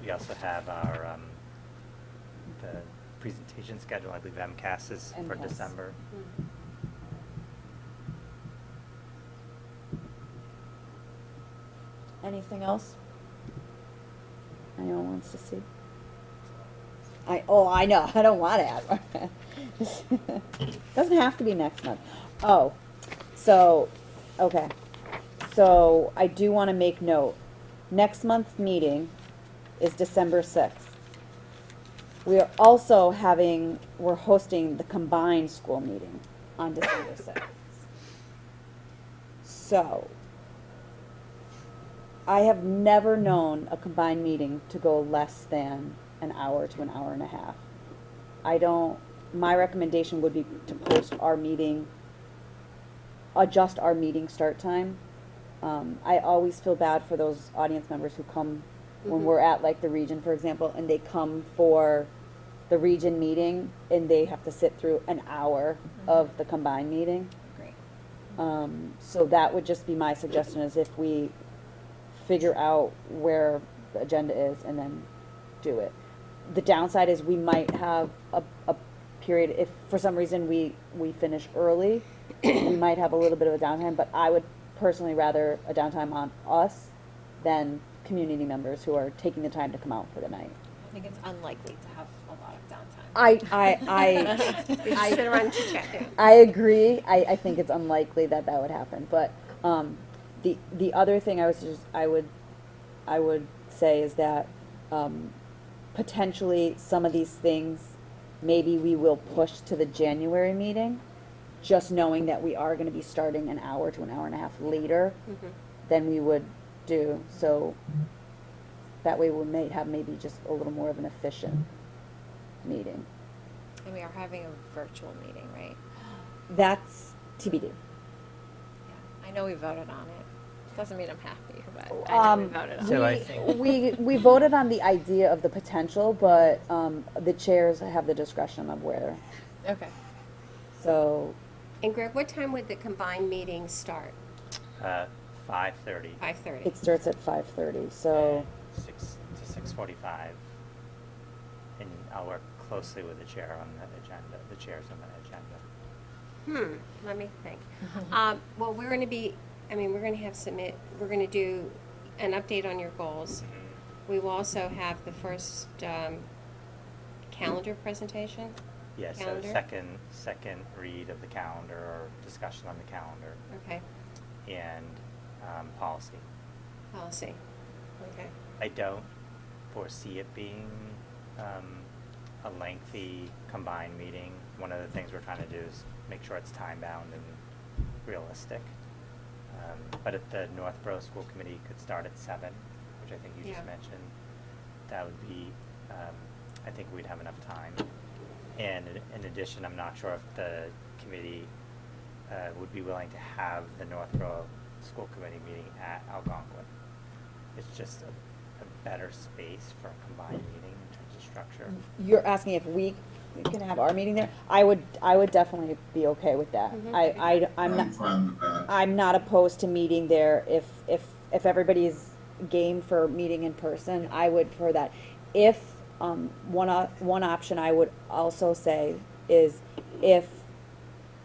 We also have our the presentation schedule. I believe MCAS is for MCAS. December. Anything else? Anyone wants to see? I know, I don't want to add. Doesn't have to be next month. Oh, so, okay. So I do want to make note, next month's meeting is December 6th. We are also we're hosting the combined school meeting on December 6th. So, I have never known a combined meeting to go less than an hour to an hour and a half. My recommendation would be to post our meeting, adjust our meeting start time. I always feel bad for those audience members who come when we're at like the region, for example, and they come for the region meeting and they have to sit through an hour of the combined meeting. Great. So that would just be my suggestion, is if we figure out where the agenda is and then do it. The downside is we might have a period, if for some reason we finish early, we might have a little bit of a downtime, but I would personally rather a downtime on us than community members who are taking the time to come out for the night. I think it's unlikely to have a lot of downtime. They just sit around chit-chatting. I agree. I think it's unlikely that would happen. But the other thing I would say is that potentially some of these things maybe we will push to the January meeting, just knowing that we are going to be starting an hour to an hour and a half later than we would do. So that way we may have maybe just a little more of an efficient meeting. And we are having a virtual meeting, right? That's TBD. Yeah. I know we voted on it. Doesn't mean I'm happy, but I know we voted on So it. I think- we voted on the idea of the potential, but the chairs have the discretion of where. Okay. So And Greg, what time would the combined meeting start? 5:30. 5:30. it starts at 5:30. So 6 to 6:45, and I'll work closely with the chair on the agenda, the chairs on the agenda. Let me think. Well, we're going to do an update on your goals. We will also have the first calendar presentation. Yeah, so Calendar? second read of the calendar or discussion on the calendar Okay, and policy. policy. Okay. I don't foresee it being a lengthy combined meeting. One of the things we're trying to do is make sure it's time-bound and realistic. But if the Northborough School Committee could start at 7, which I think you just Yeah. mentioned, that would be, I think we'd have enough time. And in addition, I'm not sure if the committee would be willing to have the Northborough School Committee meeting at Algonquin. It's just a better space for a combined meeting in terms of structure. you're asking if we can have our meeting there? I would definitely be okay with that. I'm fine with that. I'm not opposed to meeting there if everybody's game for meeting in person. I would prefer that. If one option I would also say is if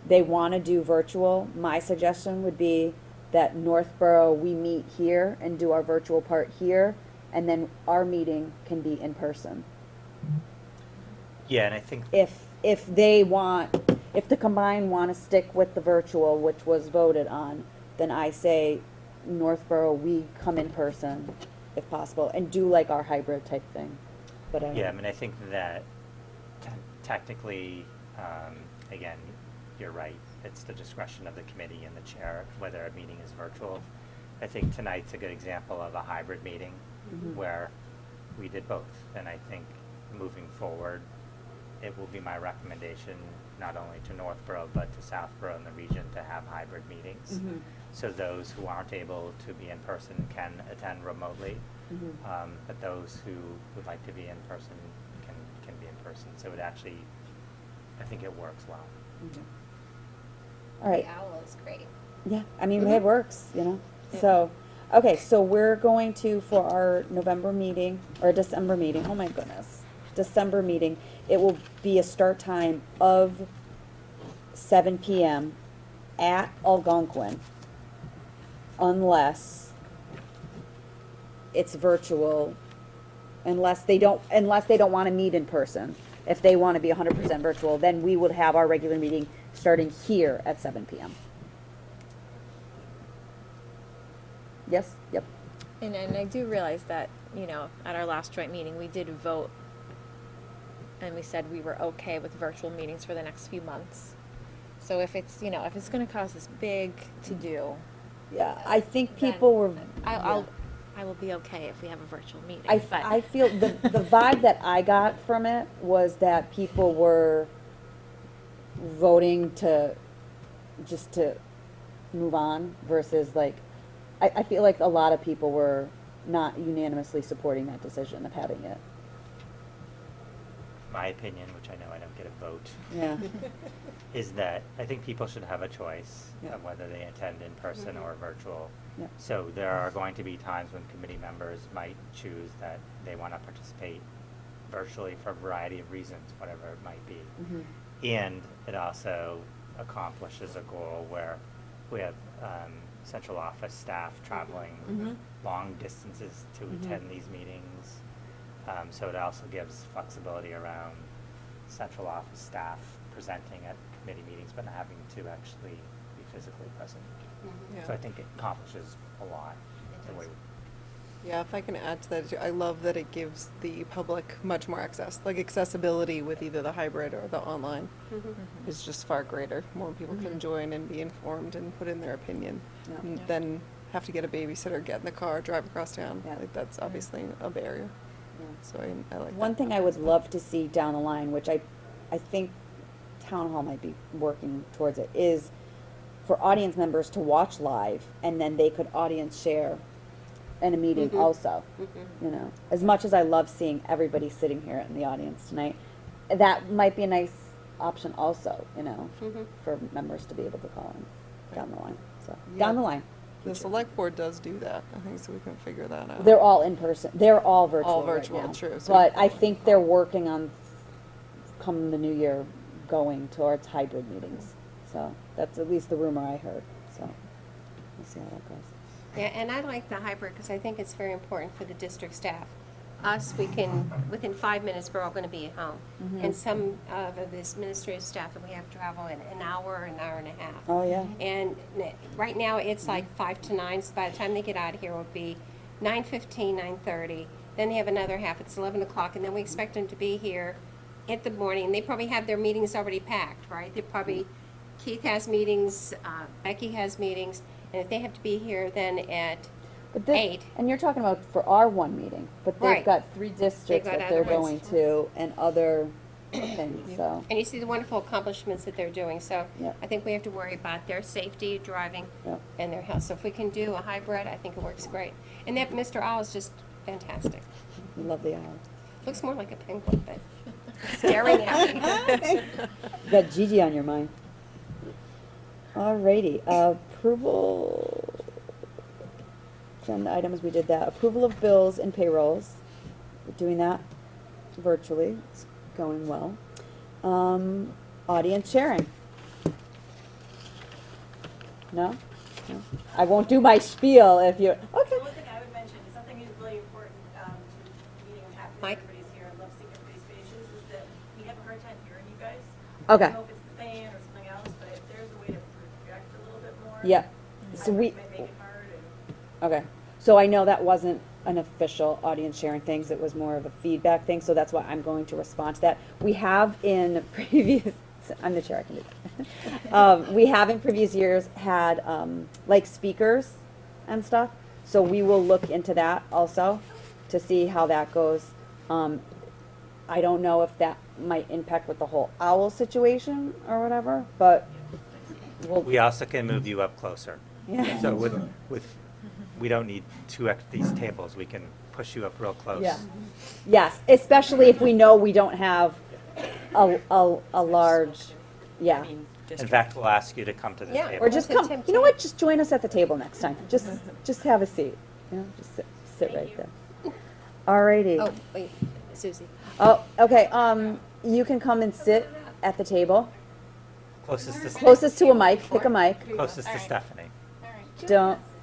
they want to do virtual, my suggestion would be that Northborough, we meet here and do our virtual part here, and then our meeting can be in person. Yeah, and I think If the combined want to stick with the virtual, which was voted on, then I say Northborough, we come in person if possible and do like our hybrid type thing. But yeah, I mean, I think that technically, again, you're right. It's the discretion of the committee and the chair whether a meeting is virtual. I think tonight's a good example of a hybrid meeting where we did both. And I think moving forward, it will be my recommendation not only to Northborough but to Southborough and the region to have hybrid meetings. So those who aren't able to be in person can attend remotely. But those who would like to be in person can be in person. So it actually, I think it works well. all right. The owl is great. Yeah, I mean, it works, you know. So, okay, so we're going to, for our November meeting, or December meeting, oh my goodness, December meeting, it will be a start time of 7 p.m. at Algonquin, unless it's virtual, unless they don't want to meet in person. If they want to be 100% virtual, then we would have our regular meeting starting here at 7 p.m. Yes? Yep. And I do realize that, at our last joint meeting, we did vote and we said we were okay with virtual meetings for the next few months. So if it's, if it's going to cause this big to do, Yeah, I think people were. I'll I will be okay if we have a virtual meeting, I but. feel the vibe that I got from it was that people were voting to move on versus like, I feel like a lot of people were not unanimously supporting that decision of having it. My opinion, which I know I don't get a vote, Yeah. is that I think people should have a choice Yeah. of whether they attend in person or virtual. Yeah. So there are going to be times when committee members might choose that they want to participate virtually for a variety of reasons, whatever it might be. Mhm. And it also accomplishes a goal where we have central office staff traveling Mhm. long distances to attend these meetings. So it also gives flexibility around central office staff presenting at committee meetings, but not having to actually be physically present. So I think it accomplishes a lot. the way- Yeah, if I can add to that, I love that it gives the public much more access, like accessibility with either the hybrid or the online is just far greater. More people can join and be informed and put in their opinion Yeah. than have to get a babysitter, get in the car, drive across town. Yeah. Like that's obviously a barrier. So I like One that. thing I would love to see down the line, which I think town hall might be working towards it, is for audience members to watch live and then they could audience share in a meeting also. You know, as much as I love seeing everybody sitting here in the audience tonight, that might be a nice option also, you know, for members to be able to call in down the line. So, down the line. The select board does do that, I think, so we can figure that out. They're all in person. They're all virtual. All right virtual, now. true, so- But I think they're working on, come the new year, going towards hybrid meetings. So that's at least the rumor I heard. So we'll see how that goes. Yeah, and I like the hybrid because I think it's very important for the district staff. Us, we can, within 5 minutes, we're all going to be at home. And some of the administrative staff, that we have to travel in an hour and a half. Oh, yeah. And right now, it's like 5 to 9, so by the time they get out of here, it will be 9:15, 9:30. Then they have another half, it's 11 o'clock, and then we expect them to be here in the morning. They probably have their meetings already packed, right? They probably, Keith has meetings, Becky has meetings, and if they have to be here then at But this, 8. and you're talking about for our one meeting, but they've Right. got 3 districts got that they're other going ones. to and other things. So And you see the wonderful accomplishments that they're doing, so Yeah. I think we have to worry about their safety, driving, Yeah. and their health. So if we can do a hybrid, I think it works great. And that Mr. Owl is just fantastic. we love the hour. Looks more like a penguin, but staring at me. You got Gigi on your mind. Alrighty, approval. Agenda items, we did that. Approval of bills and payrolls. We're doing that virtually. It's going well. Audience sharing. No? No? I won't do my spiel if you, okay. The one thing I would mention, something is really important to meeting and happy that Mike? everybody's here, and love seeing everybody's faces, is that we have a hard time hearing you guys. Okay. I don't know if it's the fan or something else, but if there's a way to project a little bit more. Yeah. So I we, might make it hard and. okay. So I know that wasn't an official audience sharing things, it was more of a feedback thing, so that's why I'm going to respond to that. We have in previous, I'm the chair, I can do that. We have in previous years had, like speakers and stuff, so we will look into that also to see how that goes. I don't know if that might impact with the whole owl situation or whatever, but we'll. We also can move you up closer. Yeah. So with, we don't need these tables, we can push you up real close. Yeah. Yes, especially if we know we don't have a large, yeah. In fact, we'll ask you to come to the Yeah. table. Or just Tim, come, Tim, you know Tim. what, just join us at the table next time. Just have a seat, you know, just sit right there. Alrighty. Oh, wait, Susie. Oh, okay, you can come and sit at the table, Closest closest to a mic, pick a mic. to Stephanie.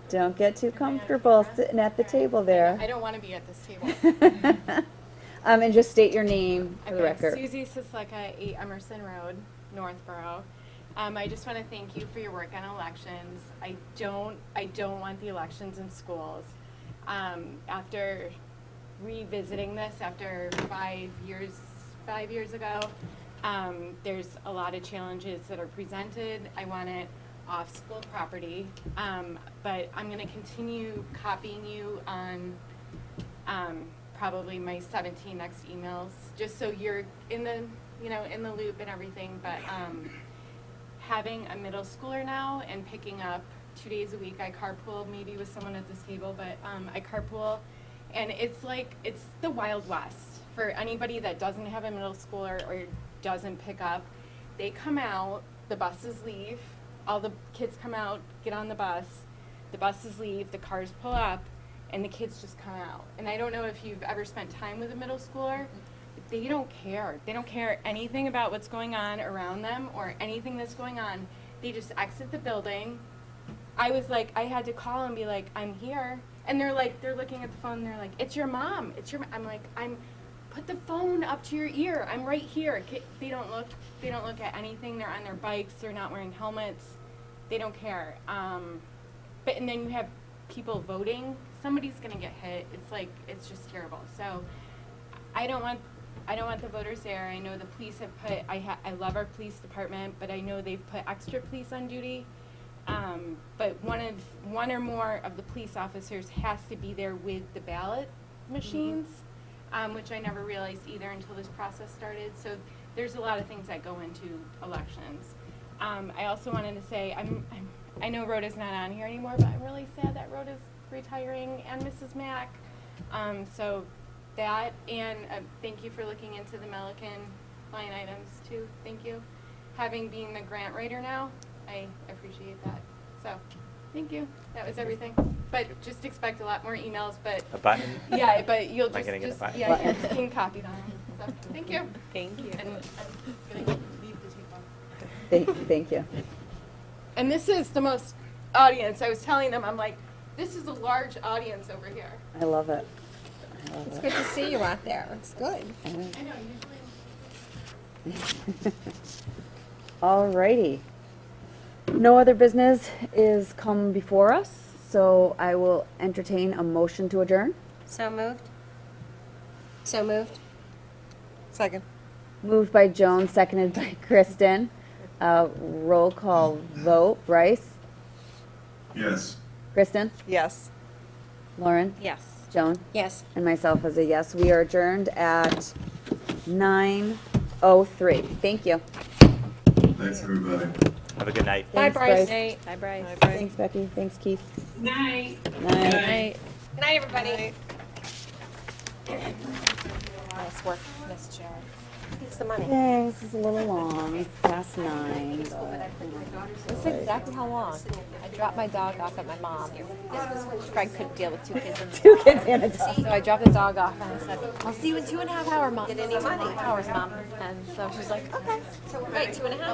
Don't get too comfortable sitting at the table there. I don't want to be at this table. And just state your name for the Okay, record. Susie Sisleka, 8 Emerson Road, Northborough. I just want to thank you for your work on elections. I don't want the elections in schools. After revisiting this after 5 years ago, there's a lot of challenges that are presented. I want it off school property. But I'm gonna continue copying you on probably my 17 next emails, just so you're in the, in the loop and everything. But having a middle schooler now and picking up 2 days a week, I carpool maybe with someone at this table, but I carpool, and it's like, it's the Wild West. For anybody that doesn't have a middle schooler or doesn't pick up, they come out, the buses leave, all the kids come out, get on the buses leave, the cars pull up, and the kids just come out. And I don't know if you've ever spent time with a middle schooler, but they don't care. They don't care anything about what's going on around them or anything that's going on. They just exit the building. I was like, I had to call and be like, I'm here. And they're looking at the phone and they're like, it's your mom. I'm like, put the phone up to your ear. I'm right here. They don't look at anything. They're on their bikes. They're not wearing helmets. They don't care. And then you have people voting. Somebody's gonna get hit. It's just terrible. So I don't want the voters there. I know the police have put, I love our police department, but I know they've put extra police on duty. But one or more of the police officers has to be there with the ballot machines, which I never realized either until this process started. So there's a lot of things that go into elections. I also wanted to say, I know Rhoda's not on here anymore, but I'm really sad that Rhoda's retiring, and Mrs. Mack. So that, and thank you for looking into the Milliken line items too. Thank you. Having been the grant writer now, I appreciate that. So, thank you. That was everything. But just expect a lot more emails. But A button? yeah, but you'll Am I gonna get a button? yeah, you're just being copied on. So, thank you. Thank you. And I'm gonna leave the tape on. Thank you. And this is the most audience. I was telling them, I'm like, this is a large audience over here. I love it. It's good to see you out there. It's good. I know, usually. Alrighty. No other business is come before us, so I will entertain a motion to adjourn. So moved? So moved? Second. Moved by Joan, seconded by Kristen. Roll call vote. Bryce? Yes. Kristen? Yes. Lauren? Yes. Joan? Yes. And myself as a yes. We are adjourned at 9:03. Thank you. Thanks, everybody. Have a good night. Thanks, Bryce. Bye, Bryce. Thanks, Becky. Thanks, Keith. Night. Night. Good night, everybody. Nice work, Miss Chair. It's the money. Thanks. This is a little long. It's past 9. This is exactly how long. I dropped my dog off at my mom's. Craig couldn't deal with 2 kids in the 2 kids and a dog. So I dropped the dog off and I said, I'll see you in 2.5 hours, Mom. Get any money? Hours, Mom. And so she's like, okay. Wait, 2.5?